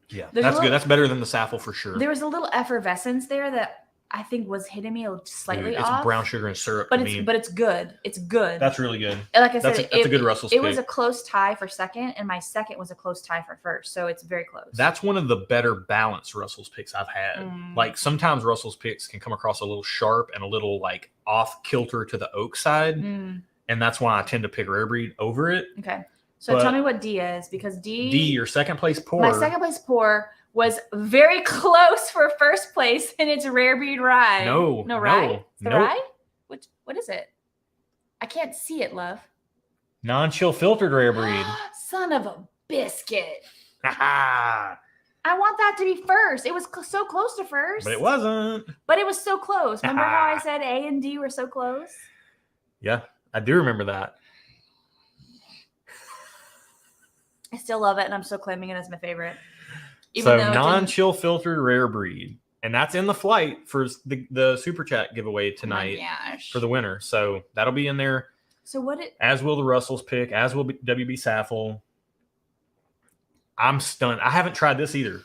Yeah, that's good. That's better than the Saffell for sure. There was a little effervescence there that I think was hitting me slightly off. It's brown sugar and syrup. But it's good. It's good. That's really good. And like I said, that's a good Russell's pick. It was a close tie for second, and my second was a close tie for first. So it's very close. That's one of the better balanced Russell's picks I've had. Like sometimes Russell's picks can come across a little sharp and a little like off kilter to the oak side. And that's why I tend to pick rare breed over it. Okay. So tell me what D is, because D, your second place pour. My second place pour was very close for first place, and it's rare breed rye. No rye. It's the rye. What is it? I can't see it, love. Non-chill filtered rare breed. Son of a biscuit. I want that to be first. It was so close to first, but it wasn't. But it was so close. Remember how I said A and D were so close? Yeah, I do remember that. I still love it, and I'm still claiming it as my favorite. So non-chill filtered rare breed, and that's in the flight for the super chat giveaway tonight for the winner. So that'll be in there. So as will the Russell's pick, as will WB Saffell. I'm stunned. I haven't tried this either.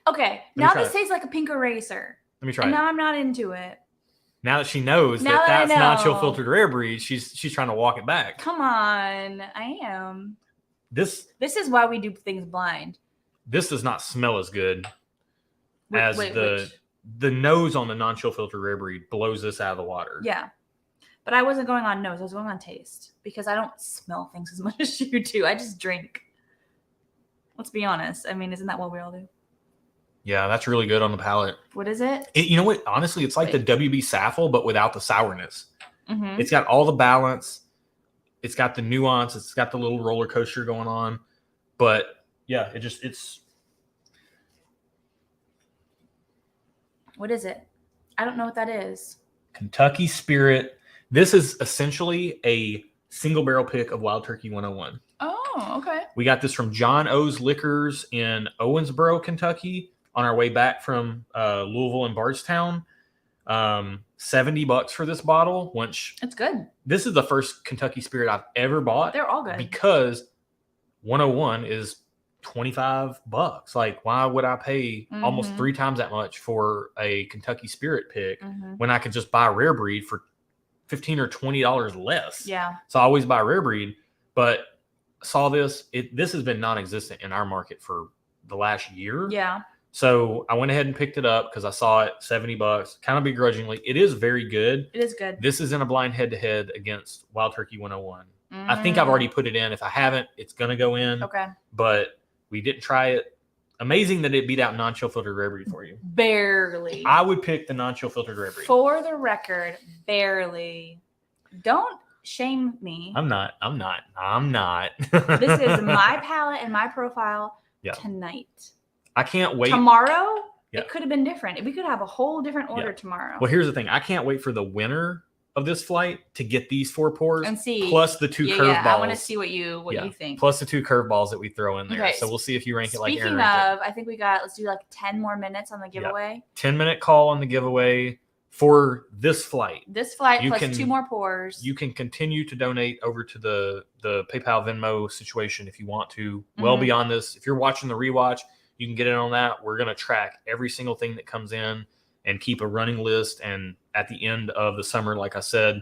Okay. Now this tastes like a pink eraser. Let me try. And now I'm not into it. Now that she knows that's non-chill filtered rare breed, she's trying to walk it back. Come on, I am. This is why we do things blind. This does not smell as good as the nose on the non-chill filter rare breed blows this out of the water. Yeah. But I wasn't going on nose. I was going on taste because I don't smell things as much as you do. I just drink. Let's be honest. I mean, isn't that what we all do? Yeah, that's really good on the palate. What is it? You know what? Honestly, it's like the WB Saffell, but without the sourness. It's got all the balance. It's got the nuance. It's got the little roller coaster going on. But yeah, it's. What is it? I don't know what that is. Kentucky Spirit. This is essentially a single barrel pick of Wild Turkey 101. Oh, okay. We got this from John O's Liquors in Owensboro, Kentucky, on our way back from Louisville and Bardstown. $70 for this bottle. It's good. This is the first Kentucky Spirit I've ever bought. They're all good because 101 is $25. Like, why would I pay almost 3 times that much for a Kentucky Spirit pick when I could just buy rare breed for $15 or $20 less? Yeah. So I always buy rare breed, but saw this. This has been non-existent in our market for the last year. Yeah. So I went ahead and picked it up because I saw it, $70, kind of begrudgingly. It is very good. It is good. This is in a blind head-to-head against Wild Turkey 101. I think I've already put it in. If I haven't, it's going to go in. Okay. But we didn't try it. Amazing that it beat out non-chill filtered rare breed for you. Barely. I would pick the non-chill filtered rare breed. For the record, barely. Don't shame me. I'm not. This is my palate and my profile tonight. I can't wait. Tomorrow, it could have been different. We could have a whole different order tomorrow. Well, here's the thing. I can't wait for the winner of this flight to get these 4 pours and see, plus the 2 curveballs. I want to see what you think. Plus the 2 curveballs that we throw in there. Okay. So we'll see if you rank it like Erin. Speaking of, I think let's do like 10 more minutes on the giveaway. 10-minute call on the giveaway for this flight. This flight plus 2 more pours. You can continue to donate over to the PayPal Venmo situation if you want to. Well beyond this, if you're watching the rewatch, you can get in on that. We're going to track every single thing that comes in and keep a running list. And at the end of the summer, like I said,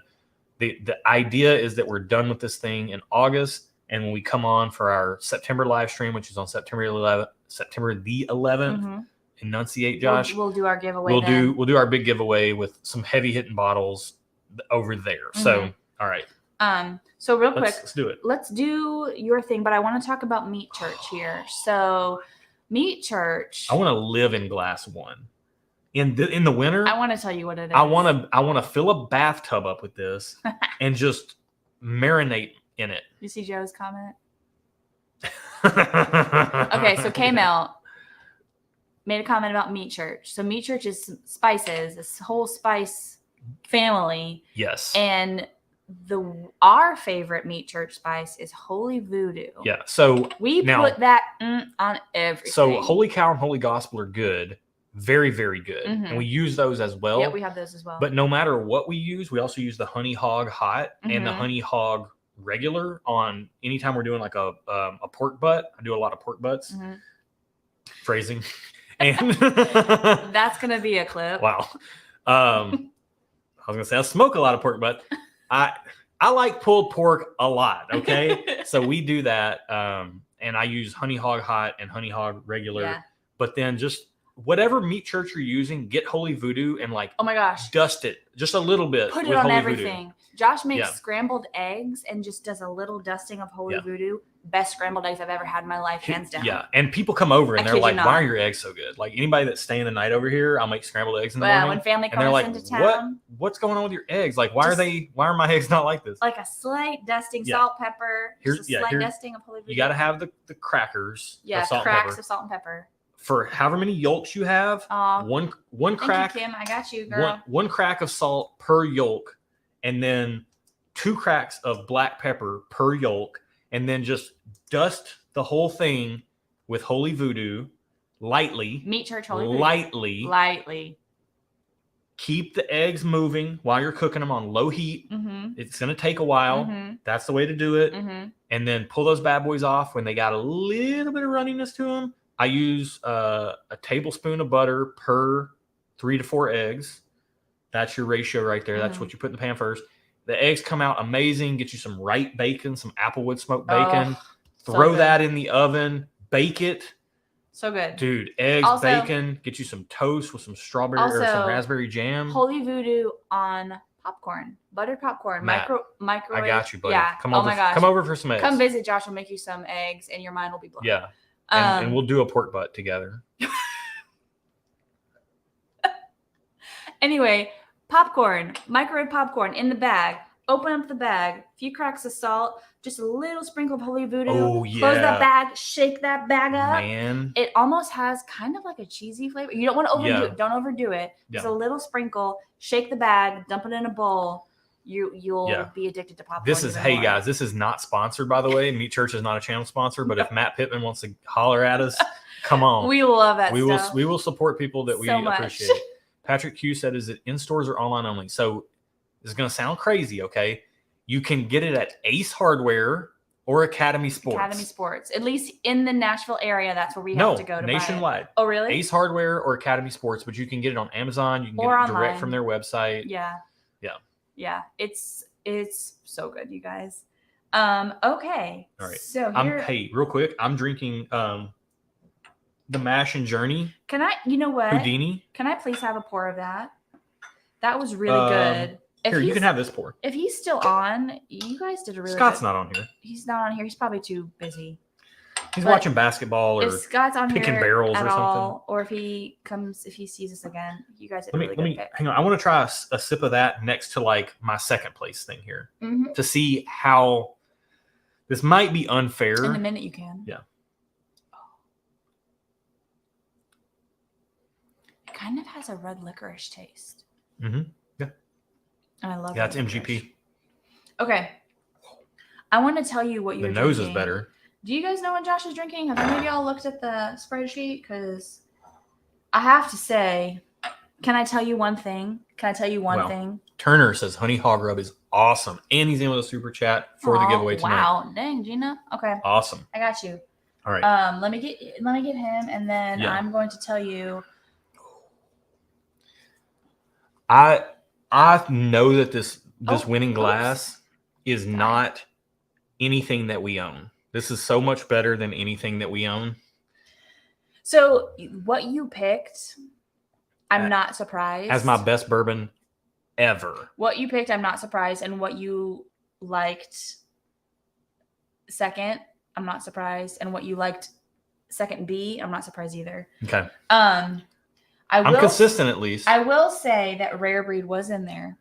the idea is that we're done with this thing in August. And when we come on for our September live stream, which is on September the 11th, enunciate, Josh. We'll do our giveaway. We'll do our big giveaway with some heavy hitting bottles over there. So, all right. So real quick, let's do it. Let's do your thing, but I want to talk about Meat Church here. So Meat Church. I want to live in glass one. In the winter, I want to tell you what it is. I want to fill a bathtub up with this and just marinate in it. You see Joe's comment? Okay, so K-Mel made a comment about Meat Church. So Meat Church is spices, this whole spice family. Yes. And our favorite Meat Church spice is Holy Voodoo. Yeah. So we put that on everything. So Holy Cow and Holy Gospel are good. Very, very good. Mm-hmm. And we use those as well. Yeah, we have those as well. But no matter what we use, we also use the Honey Hog Hot and the Honey Hog Regular on anytime we're doing like a pork butt. I do a lot of pork butts. Phrasing. And that's going to be a clip. Wow. I was going to say I smoke a lot of pork butt. I like pulled pork a lot. Okay. So we do that. And I use Honey Hog Hot and Honey Hog Regular. Yeah. But then just whatever Meat Church you're using, get Holy Voodoo and like, oh my gosh, dust it just a little bit. Put it on Holy everything. Voodoo. Josh makes scrambled eggs and just does a little dusting of Holy Voodoo. Best scrambled eggs I've ever had in my life, hands down. Yeah, and people come over and they're like, "Why are your eggs so good?" Like anybody that's staying the night over here, I'll make scrambled eggs in the morning. When family comes like, into town, what's going on with your eggs? Like, why are my eggs not like this? Like a slight dusting, salt, pepper. Here's a slight dusting of Holy Voodoo. You got to have the crackers. Yeah, of salt cracks of salt and pepper. For however many yolks you have, one crack. Thank you, Kim. I got you, girl. One crack of salt per yolk, and then 2 cracks of black pepper per yolk, and then just dust the whole thing with Holy Voodoo lightly. Meat Church Holy Voodoo. Lightly. Keep the eggs moving while you're cooking them on low heat. It's going to take a while. That's the way to do it. And then pull those bad boys off when they got a little bit of runniness to them. I use a tablespoon of butter per 3 to 4 eggs. That's your ratio right there. That's what you put in the pan first. The eggs come out amazing. Get you some Wright bacon, some Applewood smoked bacon. Throw that in the oven. Bake it. So good. Dude, eggs, bacon. Get you some toast with some strawberry or some raspberry jam. Holy Voodoo on popcorn. Buttered popcorn. Matt, microwave. I got you, buddy. Yeah. Come over for some eggs. Come visit. Josh will make you some eggs and your mind will be blown. Yeah. And we'll do a pork butt together. Anyway, popcorn, microwave popcorn in the bag. Open up the bag, a few cracks of salt, just a little sprinkle of Holy Voodoo. Oh, yeah. Close that bag, shake that bag up. Man. It almost has kind of like a cheesy flavor. You don't want to overdo it. Don't overdo it. Just a little sprinkle, shake the bag, dump it in a bowl. You'll be addicted to popcorn. Hey guys, this is not sponsored, by the way. Meat Church is not a channel sponsor, but if Matt Pittman wants to holler at us, come on. We love that stuff. We will support people that we appreciate. Patrick Q said, is it in stores or online only? So this is going to sound crazy, okay? You can get it at Ace Hardware or Academy Sports. Academy Sports. At least in the Nashville area, that's where we have to go to nationwide. Buy it. Oh, really? Ace Hardware or Academy Sports, but you can get it on Amazon. You can get it direct from their website. Yeah, it's so good, you guys. Okay. All right. So hey, real quick, I'm drinking the Mash and Journey. Can I? You know what? Houdini. Can I please have a pour of that? That was really good. Here, you can have this pour. If he's still on, you guys did a really. Scott's not on here. He's not on here. He's probably too busy. He's watching basketball or Scott's on picking here barrels at or something. all, or if he sees us again, you guys did a really good pick. Hang on. I want to try a sip of that next to like my second place thing here to see how this might be unfair. In a minute, you can. Yeah. It kind of has a red licorice taste. Yeah. And I love. Yeah, it's MGP. Okay. I want to tell you what you're drinking. The nose is better. Do you guys know what Josh is drinking? Have any of y'all looked at the spreadsheet? Because I have to say, can I tell you one thing? Thing? Turner says Honey Hog Rub is awesome. And he's in with a super chat for the giveaway tonight. Wow. Dang, Gina. Okay. Awesome. I got you. All right. Let me get him, and then I'm going to tell you. I know that this winning glass is not anything that we own. This is so much better than anything that we own. So what you picked, I'm not surprised. As my best bourbon ever. What you picked, I'm not surprised. And what you liked second, I'm not surprised. And what you liked second B, I'm not surprised either. Okay. I'm consistent at least. I will say that Rare Breed was in there.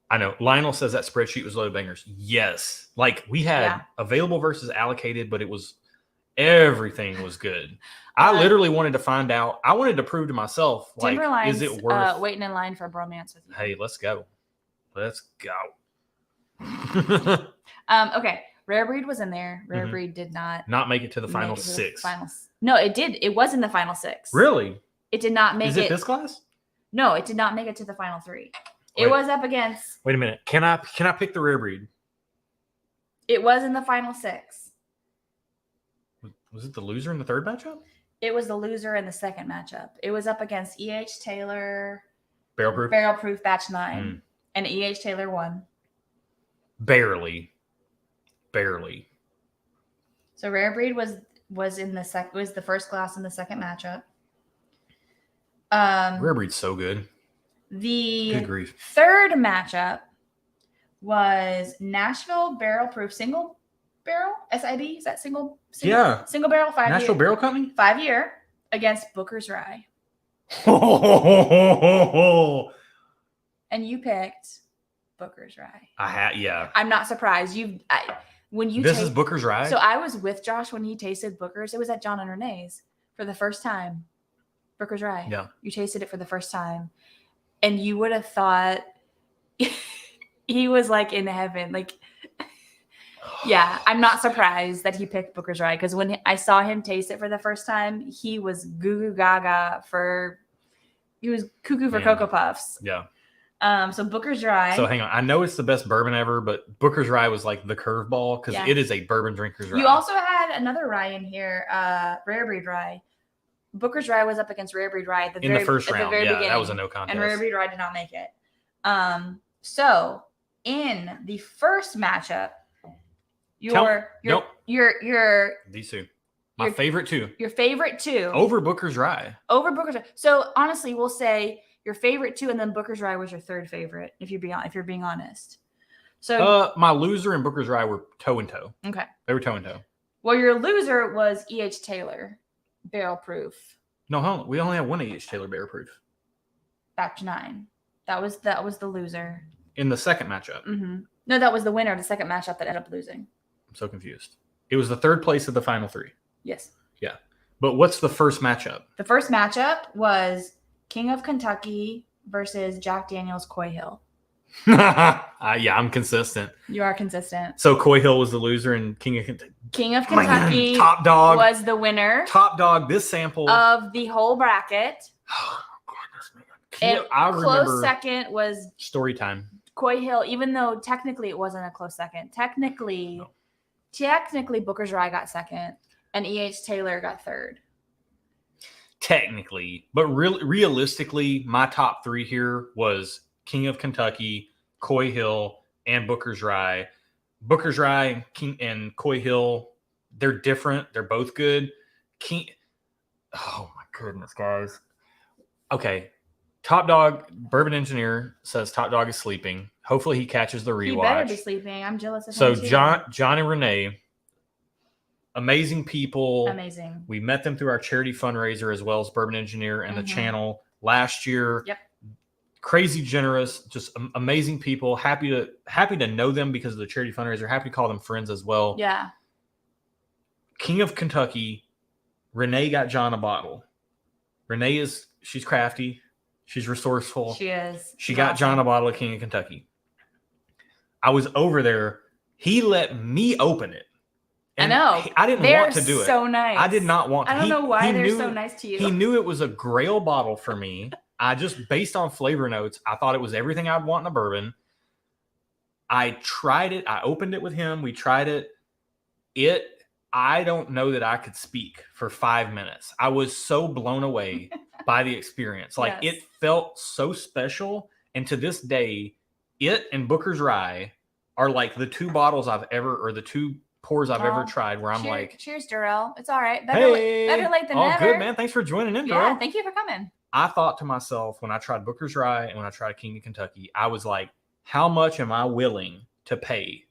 I know. Lionel says that spreadsheet was loaded bangers. Yes. Like we had available versus allocated, but everything was good. I literally wanted to find out. I wanted to prove to myself, like, is it worth waiting in line for a bromance with you? Hey, let's go. Let's go. Okay. Rare Breed was in there. Rare Breed did not make it to the final 6. No, it did. It was in the final 6. Really? It did not make it. Is it this class? No, it did not make it to the final 3. It was up against. Wait a minute. Can I pick the Rare Breed? It was in the final 6. Was it the loser in the third matchup? It was the loser in the second matchup. It was up against E.H. Taylor. Barrel Proof batch 9. And E.H. Taylor won. Barely. So Rare Breed was in the was the first class in the second matchup. Rare Breed's so good. The good grief. Third matchup was Nashville Barrel Proof Single Barrel SIB. Is that single barrel 5 year? Nashville Barrel Company 5 year against Booker's Rye. And you picked Booker's Rye. I'm not surprised. This is Booker's Rye. So I was with Josh when he tasted Booker's. It was at John and Renee's for the first time. Booker's Rye. Yeah. You tasted it for the first time, and you would have thought he was like in heaven. Like, yeah, I'm not surprised that he picked Booker's Rye because when I saw him taste it for the first time, he was goo gaga he was cuckoo for Cocoa Puffs. Yeah. So Booker's Rye. So hang on. I know it's the best bourbon ever, but Booker's Rye was like the curveball because it is a bourbon drinker's rye. You also had another rye in here, Rare Breed Rye. Booker's Rye was up against Rare Breed Rye in the first round. Beginning, that was a no contest. And Rare Breed Rye did not make it. So in the first matchup, these two. My favorite two. Your favorite two. Over Booker's Rye. So honestly, we'll say your favorite two, and then Booker's Rye was your third favorite, if you're being honest. So my loser and Booker's Rye were toe and toe. Okay. They were toe and toe. Well, your loser was E.H. Taylor Barrel Proof. No, hold on. We only have one E.H. Taylor Barrel Proof. Batch 9. That was the loser. In the second matchup. Mm-hmm. No, that was the winner of the second matchup that ended up losing. I'm so confused. It was the third place of the final 3. Yes. Yeah. But what's the first matchup? The first matchup was King of Kentucky versus Jack Daniel's Coy Hill. I'm consistent. You are consistent. So Coy Hill was the loser and King of Kentucky top dog was the winner. Top dog, this sample of the whole bracket. Oh, goodness, man. I remember close second was story time. Coy Hill, even though technically it wasn't a close second. Technically Booker's Rye got second and E.H. Taylor got third. Technically, but realistically, my top 3 here was King of Kentucky, Coy Hill, and Booker's Rye. Booker's Rye and Coy Hill, they're different. They're both good. Oh my goodness, guys. Okay. Top Dog, Bourbon Engineer says Top Dog is sleeping. Hopefully he catches the rewatch. He better be sleeping. I'm jealous of him. So John and Renee, amazing people. Amazing. We met them through our charity fundraiser as well as Bourbon Engineer and the channel last year. Yep. Crazy generous, just amazing people. Happy to know them because of the charity fundraiser. Happy to call them friends as well. Yeah. King of Kentucky, Renee got John a bottle. Renee she's crafty. She's resourceful. She is. She got John a bottle of King of Kentucky. I was over there. He let me open it. And I know. I didn't want to do it. So nice. I did not want to. I don't know why they're so nice to you. He knew it was a grail bottle for me. I just, based on flavor notes, I thought it was everything I'd want in a bourbon. I tried it. I opened it with him. We tried it. I don't know that I could speak for 5 minutes. I was so blown away by the experience. Like It felt so special. And to this day, it and Booker's Rye are like the 2 bottles the 2 pours I've ever tried where I'm like, cheers, Darrell. It's all right. Better late than never. Good, man. Thanks for joining in, Darrell. Yeah, thank you for coming. I thought to myself when I tried Booker's Rye and when I tried King of Kentucky, I was like, how much am I willing to pay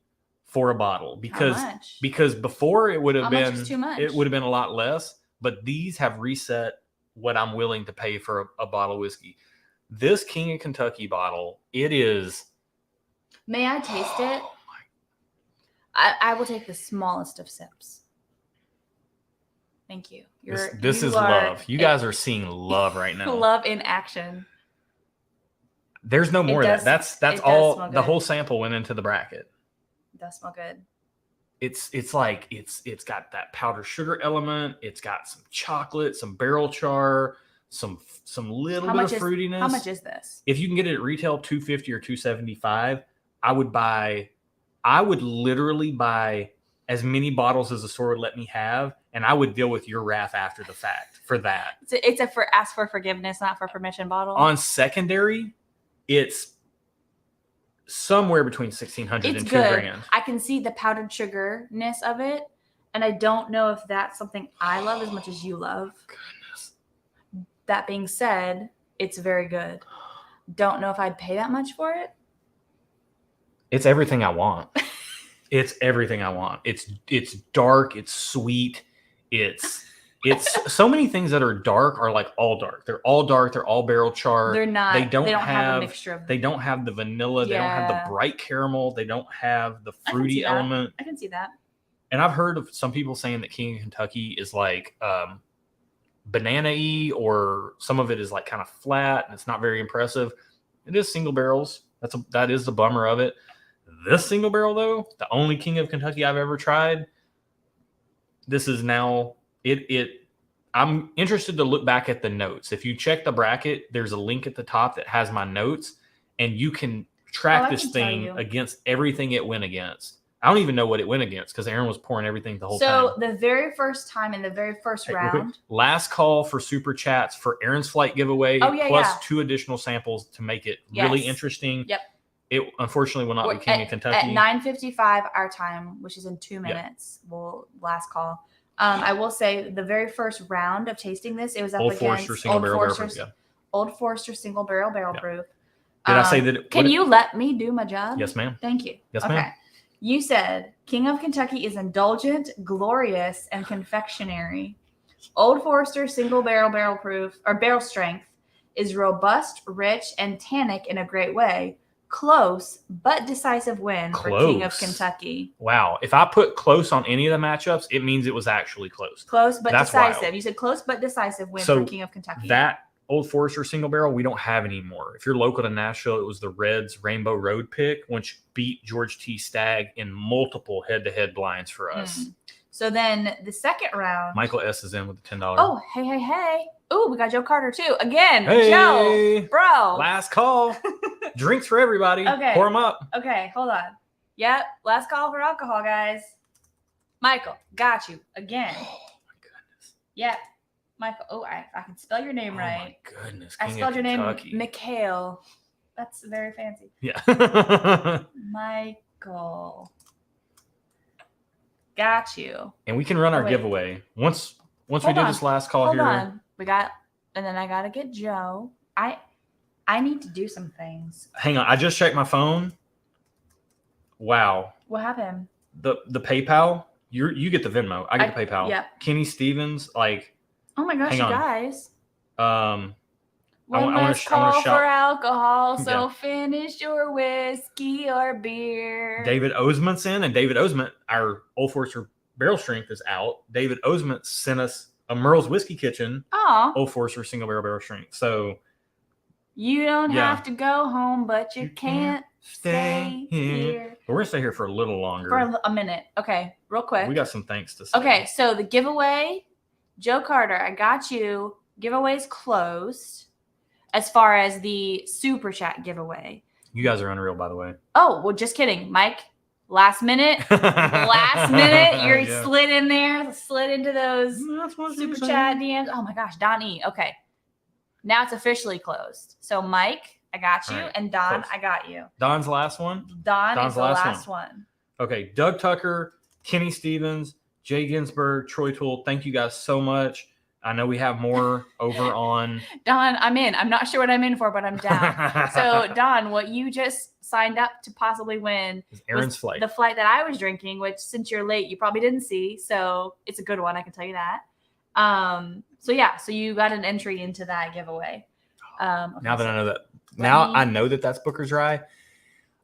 for a bottle? Because before it would have been too much. It would have been a lot less. but these have reset what I'm willing to pay for a bottle of whiskey. This King of Kentucky bottle, it is. May I taste it? I will take the smallest of sips. Thank you. This is love. You guys are seeing love right now. Love in action. There's no more of that. That's all. The whole sample went into the bracket. It does smell good. It's like it's got that powdered sugar element. It's got some chocolate, some barrel char, some little bit of fruitiness. How much is this? If you can get it at retail, $250 or $275, I would literally buy as many bottles as the store would let me have, and I would deal with your wrath after the fact for that. It's a ask for forgiveness, not for permission bottle. On secondary, it's somewhere between $1,600 and $2,000. I can see the powdered sugarness of it, and I don't know if that's something I love as much as you love. Goodness. That being said, it's very good. Don't know if I'd pay that much for it. It's everything I want. It's everything I want. It's dark. It's sweet. It's so many things that are dark are like all dark. They're all dark. They're all barrel char. They're not. They don't have a mixture of. They don't have the vanilla. They don't have the bright caramel. They don't have the fruity element. I can see that. And I've heard of some people saying that King of Kentucky is like banana-y, or some of it is like kind of flat and it's not very impressive. It is single barrels. That is the bummer of it. This single barrel, though, the only King of Kentucky I've ever tried, this is now I'm interested to look back at the notes. If you check the bracket, there's a link at the top that has my notes, and you can track this thing against everything it went against. I don't even know what it went against because Erin was pouring everything the whole time. So the very first time in the very first round. Last call for super chats for Erin's flight giveaway, plus 2 additional samples to make it really interesting. Yep. It unfortunately will not be King of Kentucky. At 9:55 our time, which is in 2 minutes, we'll last call. I will say the very first round of tasting this, it was up against Old Forester Single Barrel Proof. Did I say that? Can you let me do my job? Yes, ma'am. Thank you. Yes, ma'am. You said King of Kentucky is indulgent, glorious, and confectionery. Old Forester Single Barrel Proof or Barrel Strength is robust, rich, and tannic in a great way. Close but decisive win for King of Kentucky. Wow. If I put close on any of the matchups, it means it was actually close. Close but decisive. Wild. You said close but decisive win for King of Kentucky. That Old Forester single barrel, we don't have anymore. If you're local to Nashville, it was the Reds Rainbow Road pick, which beat George T. Stagg in multiple head-to-head blinds for us. So then the second round. Michael S. is in with the $10. Oh, hey. Oh, we got Joe Carter too. Again, Joe, bro. Last call. Drinks for everybody. Okay. Pour them up. Okay, hold on. Yep, last call for alcohol, guys. Michael, got you again. Oh, my goodness. Yep. Michael, I can spell your name right. Oh, my goodness. I spelled your name Mikhail. That's very fancy. Yeah. Michael. Got you. And we can run our giveaway. Once we do this last call here. Hold on. And then I got to get Joe. I need to do some things. Hang on. I just checked my phone. Wow. What happened? The PayPal. You get the Venmo. I get the PayPal. Yep. Kenny Stevens, like. Oh my gosh, you guys. One last call for alcohol, so finish your whiskey or beer. David Osmondson and David Osmond, our Old Forester Barrel Strength is out. David Osmond sent us a Merle's Whiskey Kitchen. Old Forester Single Barrel Strength. So you don't have to go home, but you can't stay here. But we're gonna stay here for a little longer. For a minute. Okay, real quick. We got some thanks to say. Okay, so the giveaway, Joe Carter, I got you. Giveaway's closed as far as the super chat giveaway. You guys are unreal, by the way. Oh, well, just kidding. Mike, last minute, you're slid in there, slid into those super chat DMs. Oh my gosh, Don E. Okay. Now it's officially closed. So Mike, I got you. Right. And Don, I got you. Don's the last one? Don's the last one. Okay. Doug Tucker, Kenny Stevens, Jay Ginsburg, Troy Toole. Thank you guys so much. I know we have more over on. Don, I'm in. I'm not sure what I'm in for, but I'm down. So, Don, what you just signed up to possibly win is Erin's flight. The flight that I was drinking, which since you're late, you probably didn't see. So, it's a good one. I can tell you that. So yeah, so you got an entry into that giveaway. Okay, now that I know that, I know that that's Booker's Rye.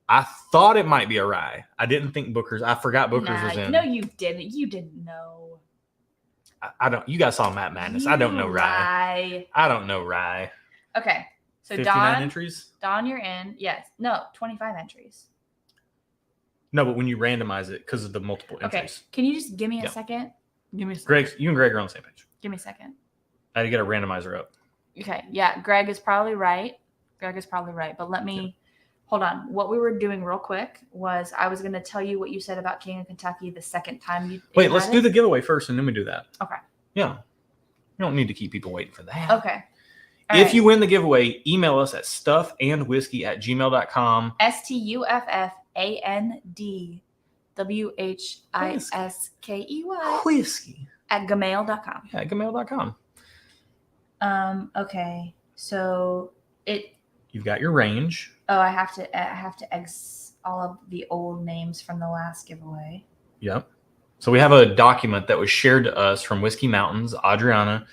I thought it might be a rye. I didn't think Booker's. I forgot Booker's was in. No, you didn't. You didn't know. I don't. You guys saw Matt Madness. I don't know rye. I don't know rye. Okay, so 59 entries. Don, you're in. Yes. No, 25 entries. No, but when you randomize it because of the multiple entries. Okay. Can you just give me a second? Give me a second. Greg, you and Greg are on the same page. Give me a second. I had to get a randomizer up. Okay. Yeah, Greg is probably right. But let me hold on. What we were doing real quick was I was going to tell you what you said about King of Kentucky the second time you. Wait, let's do the giveaway first and then we do that. Okay. Yeah. You don't need to keep people waiting for that. Okay. If you win the giveaway, email us at stuffandwhiskey@gmail.com. STUFFANDWHISKEY. Whiskey. At gmail.com. Yeah, at gmail.com. Okay. So you've got your range. Oh, I have to X all of the old names from the last giveaway. Yep. So we have a document that was shared to us from Whiskey Mountains, Adriana.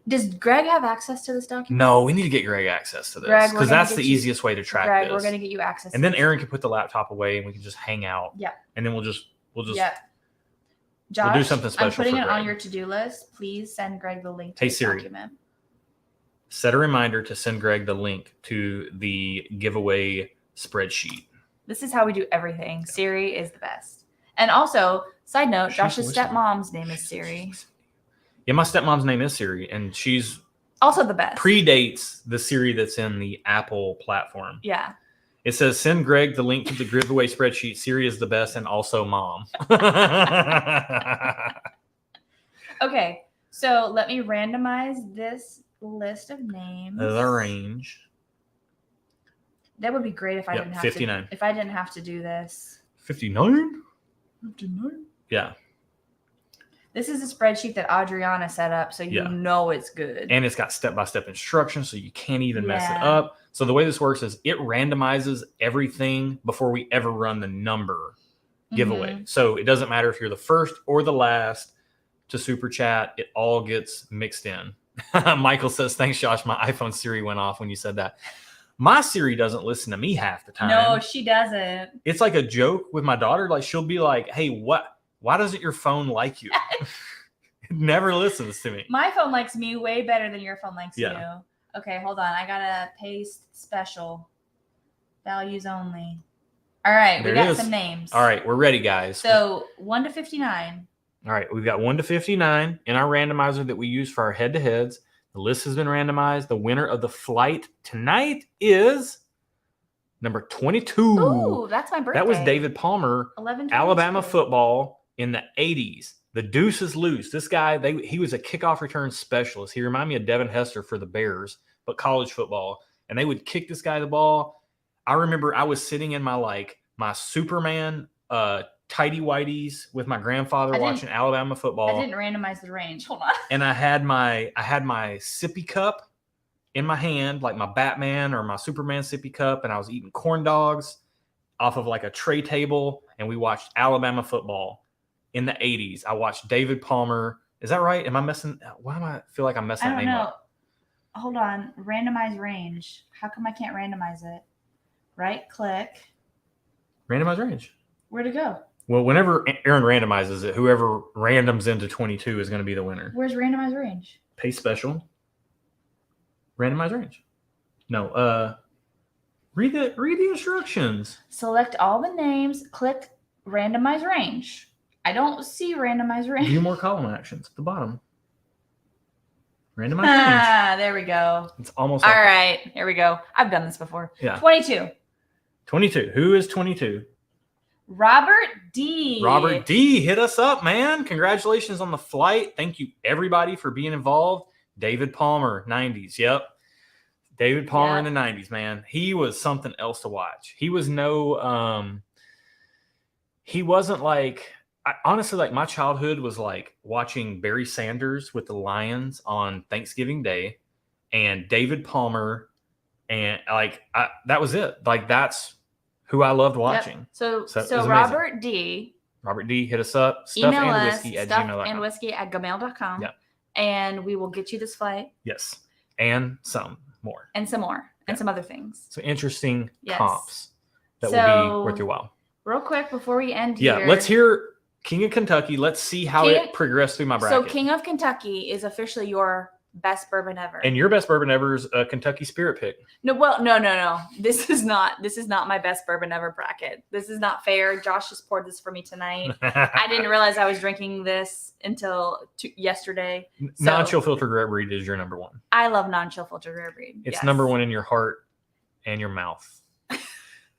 Does Greg have access to this document? No, we need to get Greg access to this because that's the easiest way to track Greg, this. we're going to get you access. And then Erin can put the laptop away and we can just hang out. Yeah. And then we'll just. Yeah. Josh, we'll do something special. I'm putting it on your to-do list. Please send Greg the link to the document. Set a reminder to send Greg the link to the giveaway spreadsheet. This is how we do everything. Siri is the best. And also, side note, Josh's stepmom's name is Siri. Yeah, my stepmom's name is Siri, and she's also the best. Predates the Siri that's in the Apple platform. Yeah. It says, send Greg the link to the giveaway spreadsheet. Siri is the best and also mom. Okay, so let me randomize this list of names. The range. That would be great if I didn't have 59. If I didn't have to do this. 59? 59? Yeah. This is a spreadsheet that Adriana set up, so you know it's good. And it's got step-by-step instructions, so you can't even mess it up. So the way this works is it randomizes everything before we ever run the number giveaway. Mm-hmm. So it doesn't matter if you're the first or the last to super chat. It all gets mixed in. Michael says, thanks, Josh. My iPhone Siri went off when you said that. My Siri doesn't listen to me half the time. No, she doesn't. It's like a joke with my daughter. Like she'll be like, hey, why doesn't your phone like you? It never listens to me. My phone likes me way better than your phone likes you. Okay, hold on. I got to paste special. Values only. All right, we got some names. All right, we're ready, guys. So 1 to 59. All right, we've got 1 to 59 in our randomizer that we use for our head-to-heads. The list has been randomized. The winner of the flight tonight is number 22. Ooh, that's my birthday. That was David Palmer, Alabama football in the 80s. The deuce is loose. This guy, he was a kickoff return specialist. He reminded me of Devin Hester for the Bears, but college football. And they would kick this guy the ball. I remember I was sitting in my Superman tighty whities with my grandfather watching Alabama football. I didn't randomize the range. Hold on. And I had my sippy cup in my hand, like my Batman or my Superman sippy cup, and I was eating corn dogs off of like a tray table, and we watched Alabama football in the 80s. I watched David Palmer. Is that right? Am I messing? Why do I feel like I'm messing that name up? Hold on. Randomize range. How come I can't randomize it? Right click. Randomize range. Where'd it go? Well, whenever Erin randomizes it, whoever randoms into 22 is going to be the winner. Where's randomize range? Pay special. Randomize range. No, read the instructions. Select all the names, click randomize range. I don't see randomize range. View more column actions at the bottom. Randomize range. There we go. It's almost all right. Here we go. I've done this before. Yeah. 22. 22. Who is 22? Robert D. Robert D. Hit us up, man. Congratulations on the flight. Thank you, everybody, for being involved. David Palmer, 90s. Yep. David Palmer in the 90s, man. He was something else to watch. He was he wasn't like, honestly, like my childhood was like watching Barry Sanders with the Lions on Thanksgiving Day and David Palmer. And that was it. Like that's who I loved watching. Yep. So Robert D. Robert D. Hit us up. Email us stuffandwhiskey@gmail.com. stuffandwhiskey@gmail.com. Yep. and we will get you this flight. Yes, and some more. And some more. And some other things. So interesting comps that will be worth your while. Real quick before we end here. Yeah, let's hear King of Kentucky. Let's see how it progressed through my bracket. So King of Kentucky is officially your best bourbon ever. And your best bourbon ever is a Kentucky Spirit pick. No. This is not my best bourbon ever bracket. This is not fair. Josh just poured this for me tonight. I didn't realize I was drinking this until yesterday. Non-chill filtered rare breed is your number one. I love non-chill filtered rare breed. It's number one in your heart and your mouth.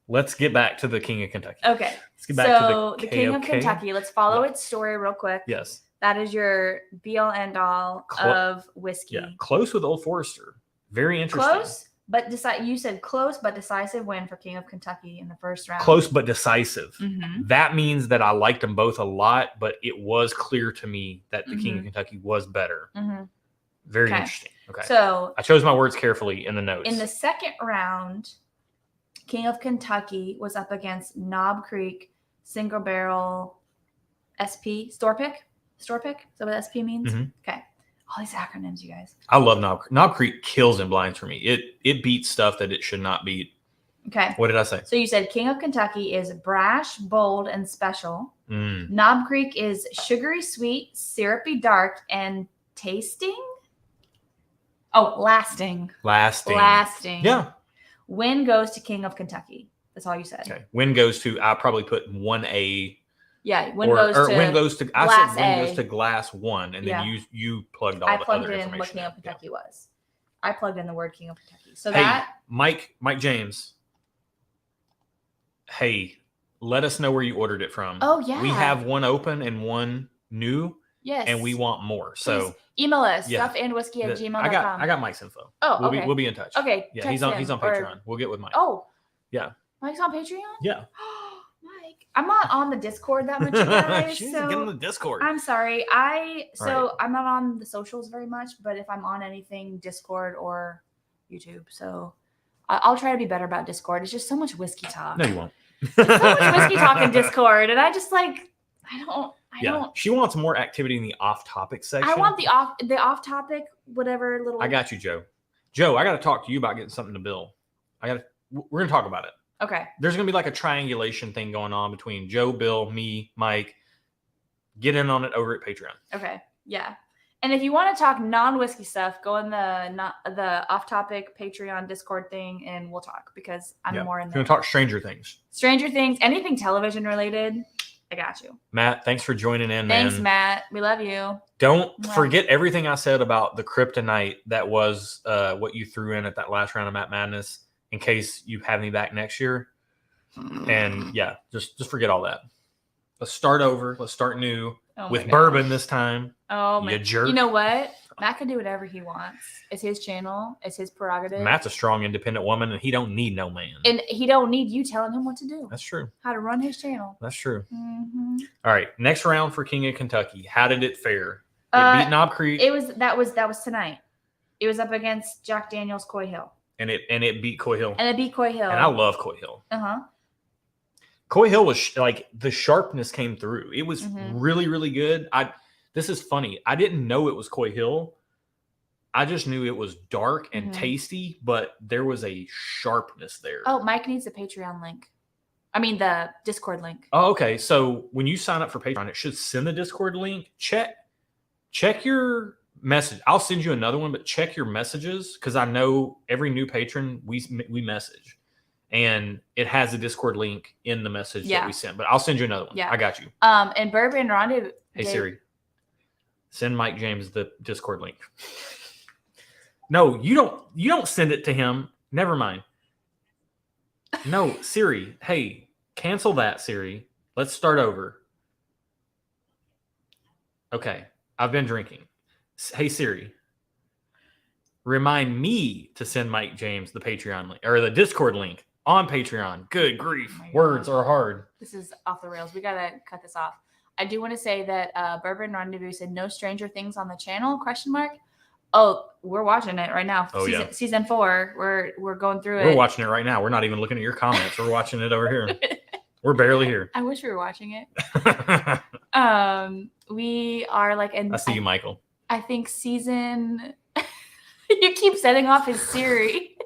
Let's get back to the King of Kentucky. Okay. Let's get back to the King of Kentucky. Let's follow its story real quick. Yes. That is your be-all, end-all of whiskey. Yeah, close with Old Forester. Very interesting. Close, but you said close but decisive win for King of Kentucky in the first round. Close but decisive. Mm-hmm. That means that I liked them both a lot, but it was clear to me that the King of Kentucky was better. Mm-hmm. Very interesting. Okay. So I chose my words carefully in the notes. In the second round, King of Kentucky was up against Knob Creek Single Barrel SP Store Pick. Store Pick? Is that what SP means? Mm-hmm. Okay. All these acronyms, you guys. I love Knob Creek. Knob Creek kills in blinds for me. It beats stuff that it should not beat. Okay. What did I say? So you said King of Kentucky is brash, bold, and special. Knob Creek is sugary sweet, syrupy dark, and tasting? Oh, lasting. Lasting. Yeah. Win goes to King of Kentucky. That's all you said. Okay. Win goes to, I probably put 1A. Yeah. Win goes to glass 1. And then you plugged all the other information. I plugged in what King of Kentucky was. I plugged in the word King of Kentucky. So Mike James. Hey, let us know where you ordered it from. Oh, yeah. We have one open and one new. Yes. And we want more. So please email us stuffandwhiskey@gmail.com. I got Mike's info. Oh, okay. We'll be in touch. Okay. Yeah, he's on Patreon. We'll get with Mike. Oh. Yeah. Mike's on Patreon? Yeah. Mike. I'm not on the Discord that much, guys. She needs to get on the Discord. I'm sorry. I'm not on the socials very much, but if I'm on anything, Discord or YouTube. So I'll try to be better about Discord. It's just so much whiskey talk. No, you won't. There's so much whiskey talk in Discord, and I just I don't. She wants more activity in the off-topic section. I want the off-topic, whatever little. I got you, Joe. Joe, I got to talk to you about getting something to Bill. We're gonna talk about it. Okay. There's gonna be like a triangulation thing going on between Joe, Bill, me, Mike. Get in on it over at Patreon. Okay. Yeah. And if you want to talk non-whiskey stuff, go in the off-topic Patreon Discord thing, and we'll talk because I'm more in there. We're gonna talk Stranger Things. Stranger Things, anything television related. I got you. Matt, thanks for joining in, Thanks, man. Matt. We love you. Don't forget everything I said about the kryptonite that was what you threw in at that last round of Matt Madness in case you have me back next year. And yeah, just forget all that. Let's start over. Let's start new with bourbon this time. Oh, my. You jerk. You know what? Matt can do whatever he wants. It's his channel. It's his prerogative. Matt's a strong, independent woman, and he don't need no man. And he don't need you telling him what to do. That's true. How to run his channel. That's true. Mm-hmm. All right, next round for King of Kentucky. How did it fare? It beat Knob Creek. That was tonight. It was up against Jack Daniel's Coy Hill. And it beat Coy Hill. And it beat Coy Hill. And I love Coy Hill. Uh-huh. Coy Hill was the sharpness came through. It was really, really good. This is funny. I didn't know it was Coy Hill. I just knew it was dark and tasty, but there was a sharpness there. Oh, Mike needs the Patreon link. I mean, the Discord link. Oh, okay. So when you sign up for Patreon, it should send the Discord link. Check your message. I'll send you another one, but check your messages because I know every new patron we message. And it has a Discord link in the message that we sent. But I'll send you another one. Yeah. I got you. And Bourbon Rendezvous. Hey, Siri. Send Mike James the Discord link. No, you don't send it to him. Never mind. No, Siri. Hey, cancel that, Siri. Let's start over. Okay. I've been drinking. Hey, Siri. Remind me to send Mike James the Patreon link or the Discord link on Patreon. Good grief. Words are hard. This is off the rails. We got to cut this off. I do want to say that Bourbon Rendezvous said no Stranger Things on the channel, ? Oh, we're watching it right now. Oh, season 4. We're going through it. We're watching it right now. We're not even looking at your comments. We're watching it over here. We're barely here. I wish we were watching it. We are like in. I see you, Michael. I think season. You keep setting off his Siri.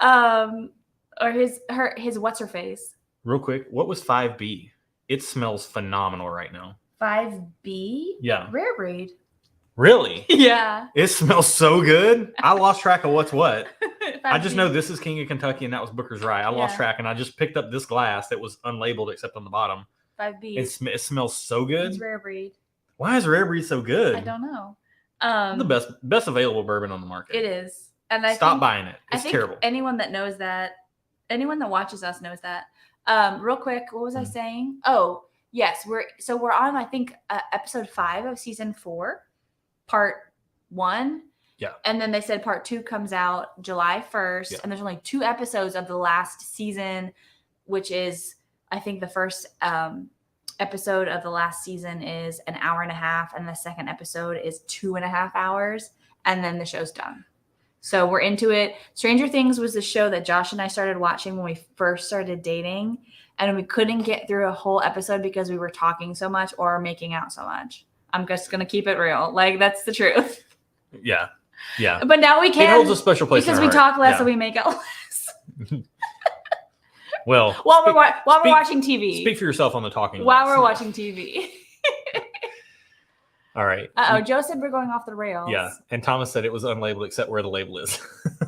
Or his what's her face. Real quick, what was 5B? It smells phenomenal right now. 5B? Yeah. Rare breed. Really? Yeah. It smells so good. I lost track of what's what. 5B. I just know this is King of Kentucky and that was Booker's Rye. I lost track and I just picked up this glass that was unlabeled except on the bottom. 5B. It smells so good. It's rare breed. Why is rare breed so good? I don't know. The best available bourbon on the market. It is. And I Stop think, buying it. It's I think terrible. Anyone that knows that, anyone that watches us knows that. Real quick, what was I saying? Oh, yes, we're on, I think, episode 5 of season 4, part 1. Yeah. And then they said part 2 comes out July 1st. Yeah. And there's only 2 episodes of the last season, which is, I think, the first episode of the last season is an hour and a half, and the second episode is 2.5 hours, and then the show's done. So we're into it. Stranger Things was the show that Josh and I started watching when we first started dating, and we couldn't get through a whole episode because we were talking so much or making out so much. I'm just going to keep it real. Like, that's the truth. Yeah. Yeah. But now we can. It holds a special place because we talk less and we make out less. Well, while we're watching TV. Speak for yourself on the talking. While we're watching TV. All right. Joe said we're going off the rails. Yeah. And Thomas said it was unlabeled except where the label is.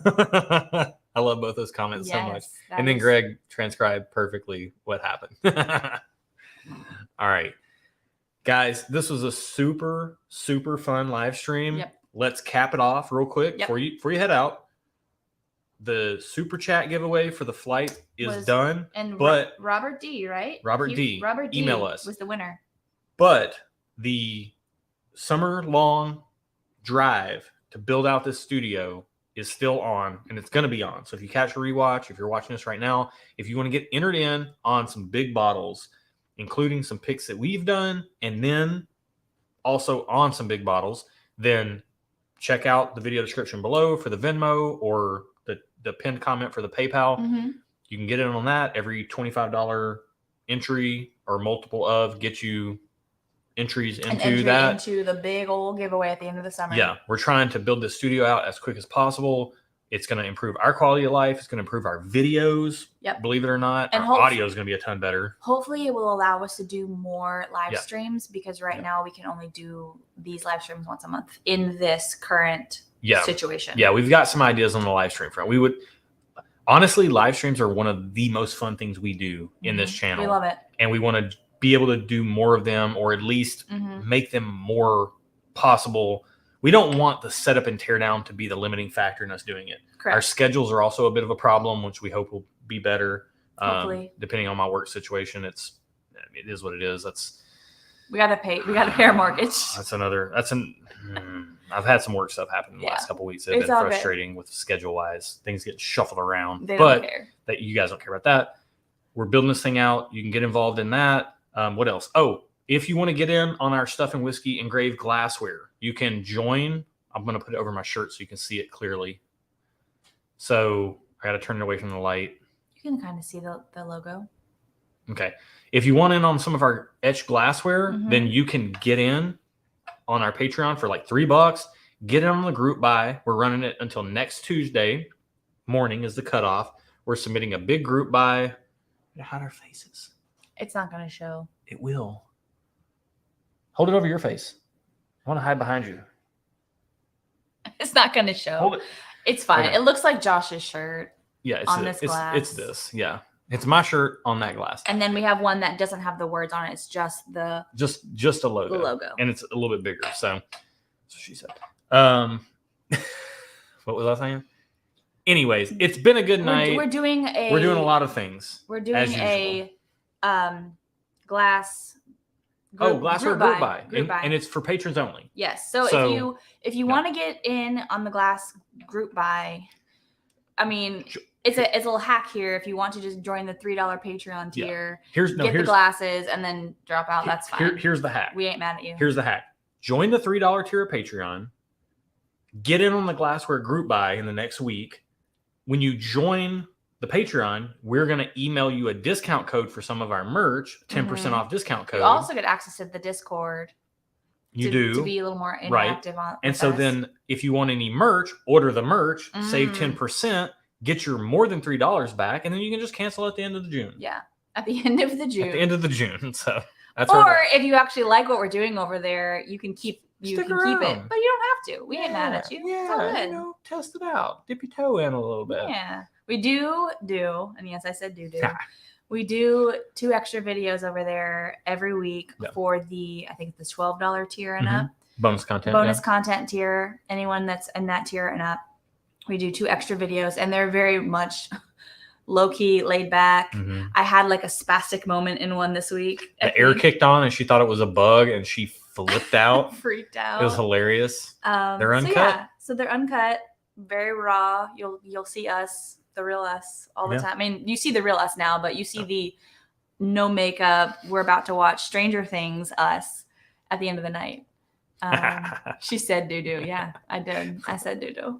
I love both those comments so much. And then Greg transcribed perfectly what happened. All right. Guys, this was a super, super fun live stream. Yep. Let's cap it off real quick before you head out. The super chat giveaway for the flight is done. And but Robert D, right? Robert D, email us. Was the winner. But the summer-long drive to build out this studio is still on, and it's going to be on. So if you catch a rewatch, if you're watching this right now, if you want to get entered in on some big bottles, including some picks that we've done, and then also on some big bottles, then check out the video description below for the Venmo or the pinned comment for the PayPal. Mm-hmm. You can get in on that. Every $25 entry or multiple of get you entries into that. Into the big old giveaway at the end of the summer. Yeah, we're trying to build this studio out as quick as possible. It's going to improve our quality of life. It's going to improve our videos. Yep. Believe it or not, and our audio is going to be a ton better. Hopefully, it will allow us to do more live streams because right now we can only do these live streams once a month in this current situation. Yeah, we've got some ideas on the live stream front. We would honestly, live streams are one of the most fun things we do in this channel. We love it, and we want to be able to do more of them, or at least make them more possible. We don't want the setup and tear down to be the limiting factor in us doing it. Correct. Our schedules are also a bit of a problem, which we hope will be better. Hopefully. Depending on my work situation, it is what it is. We gotta pay our mortgage. I've had some work stuff happen in the last couple of weeks. It's been frustrating with schedule wise. Things get shuffled around. They don't care. That you guys don't care about that. We're building this thing out. You can get involved in that. What else? Oh, if you want to get in on our Stuff and Whiskey engraved glassware, you can join. I'm going to put it over my shirt so you can see it clearly. So I got to turn it away from the light. You can kind of see the logo. Okay. If you want in on some of our etched glassware, then you can get in on our Patreon for like $3. Get in on the group buy. We're running it until next Tuesday morning is the cutoff. We're submitting a big group buy. Hide our faces. It's not going to show. It will. Hold it over your face. I want to hide behind you. It's not going to show. Hold it. It's fine. Okay. It looks like Josh's shirt. Yeah, this glass. It's this. Yeah. It's my shirt on that glass. And then we have one that doesn't have the words on it. It's just a logo. The logo. And it's a little bit bigger. So that's what she said. What was I saying? Anyways, it's been a good night. We're doing a lot of things. We're doing a glass group buy. And it's for patrons only. Yes. So if you want to get in on the glass group buy, I mean, it's a little hack here. If you want to just join the $3 Patreon tier, get the glasses and then drop out, that's fine. Here's the hack. We ain't mad at you. Here's the hack. Join the $3 tier of Patreon. Get in on the glassware group buy in the next week. When you join the Patreon, we're going to email you a discount code for some of our merch, 10% off discount code. You also get access to the Discord to be a little more interactive on. And so then if you want any merch, order the merch, save 10%, get your more than $3 back, and then you can just cancel at the end of the June. Yeah. At the end of the June. At the end of the June. So that's or if you actually like what we're doing over there, you can keep keep it. But you don't have to. We ain't mad at you. Yeah, it's all good. You know, test it out. Dip your toe in a little bit. Yeah. We do, and yes, I said do. We do 2 extra videos over there every week for the, I think it's the $12 tier and up. Bonus content. Content tier. Anyone that's in that tier and up. We do 2 extra videos, and they're very much low-key, laid back. I had like a spastic moment in one this week. The air kicked on, and she thought it was a bug, and she flipped out. Freaked out. It was hilarious. They're uncut. So they're uncut, very raw. You'll see us, the real us, all the time. I mean, you see the real us now, but you see the no makeup. We're about to watch Stranger Things us at the end of the night. She said doo-doo. Yeah, I did. I said doo-doo.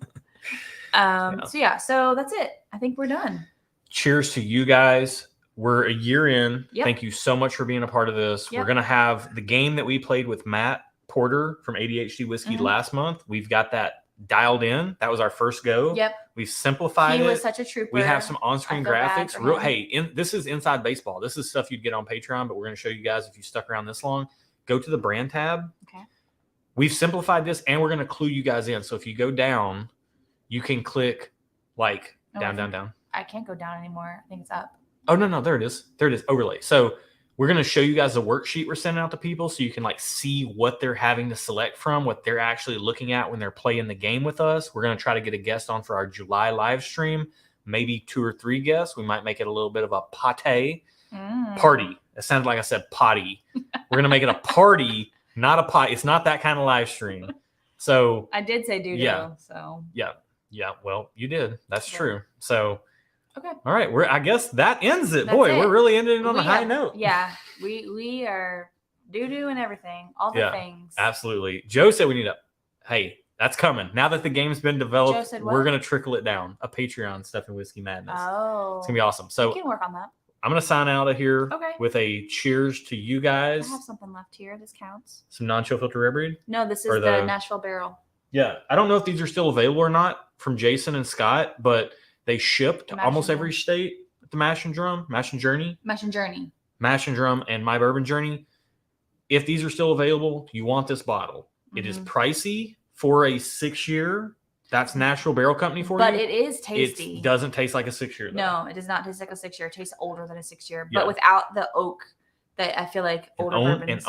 So that's it. I think we're done. Cheers to you guys. We're a year in. Thank you so much for being a part of this. We're going to have the game that we played with Matt Porter from ADHD Whiskey last month. We've got that dialed in. That was our first go. We've simplified it. He was such a trooper. We have some on-screen graphics. This is inside baseball. This is stuff you'd get on Patreon, but we're going to show you guys if you stuck around this long. Go to the brand tab. Okay. We've simplified this, and we're going to clue you guys in. So if you go down, you can click down. I can't go down anymore. I think it's up. Oh, no. There it is. Overlay. So we're going to show you guys a worksheet we're sending out to people so you can see what they're having to select from, what they're actually looking at when they're playing the game with us. We're going to try to get a guest on for our July live stream, maybe 2 or 3 guests. We might make it a little bit of a party. It sounded like I said potty. We're going to make it a party, not a pot. It's not that kind of live stream. So I did say doo-doo. So yeah. Well, you did. That's true. So. Okay. All right. I guess that ends it. We're really ending it on a high note. Yeah. We are doo-doo and everything. All the things. Absolutely. Joe said we need hey, that's coming. Now that the game's been developed, we're going to trickle it down. A Patreon Stuff and Whiskey Madness. Oh. It's going to be awesome. So we can work on that. I'm going to sign out of here with a cheers to you guys. I have something left here. This counts. Some non-chill filter red breed? No, this is the Nashville Barrel. Yeah. I don't know if these are still available or not from Jason and Scott, but they shipped to almost every state at the Mash and Drum, Mash and Journey, and My Bourbon Journey. If these are still available, you want this bottle. It is pricey for a 6-year. That's Nashville Barrel Company for you. But it is tasty. It doesn't taste like a 6-year, though. No, it does not taste like a 6-year. It tastes older than a 6-year, but without the oak that I feel like older bourbons.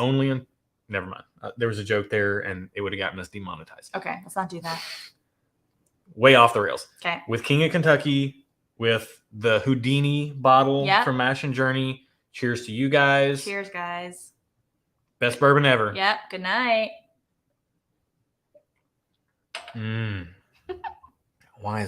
Never mind. There was a joke there, and it would have gotten us demonetized. Okay, let's not do that. Way off the rails. Okay. With King of Kentucky, with the Houdini bottle from Mash and Journey. Cheers to you guys. Cheers, guys. Best bourbon ever. Yep. Good night. Why is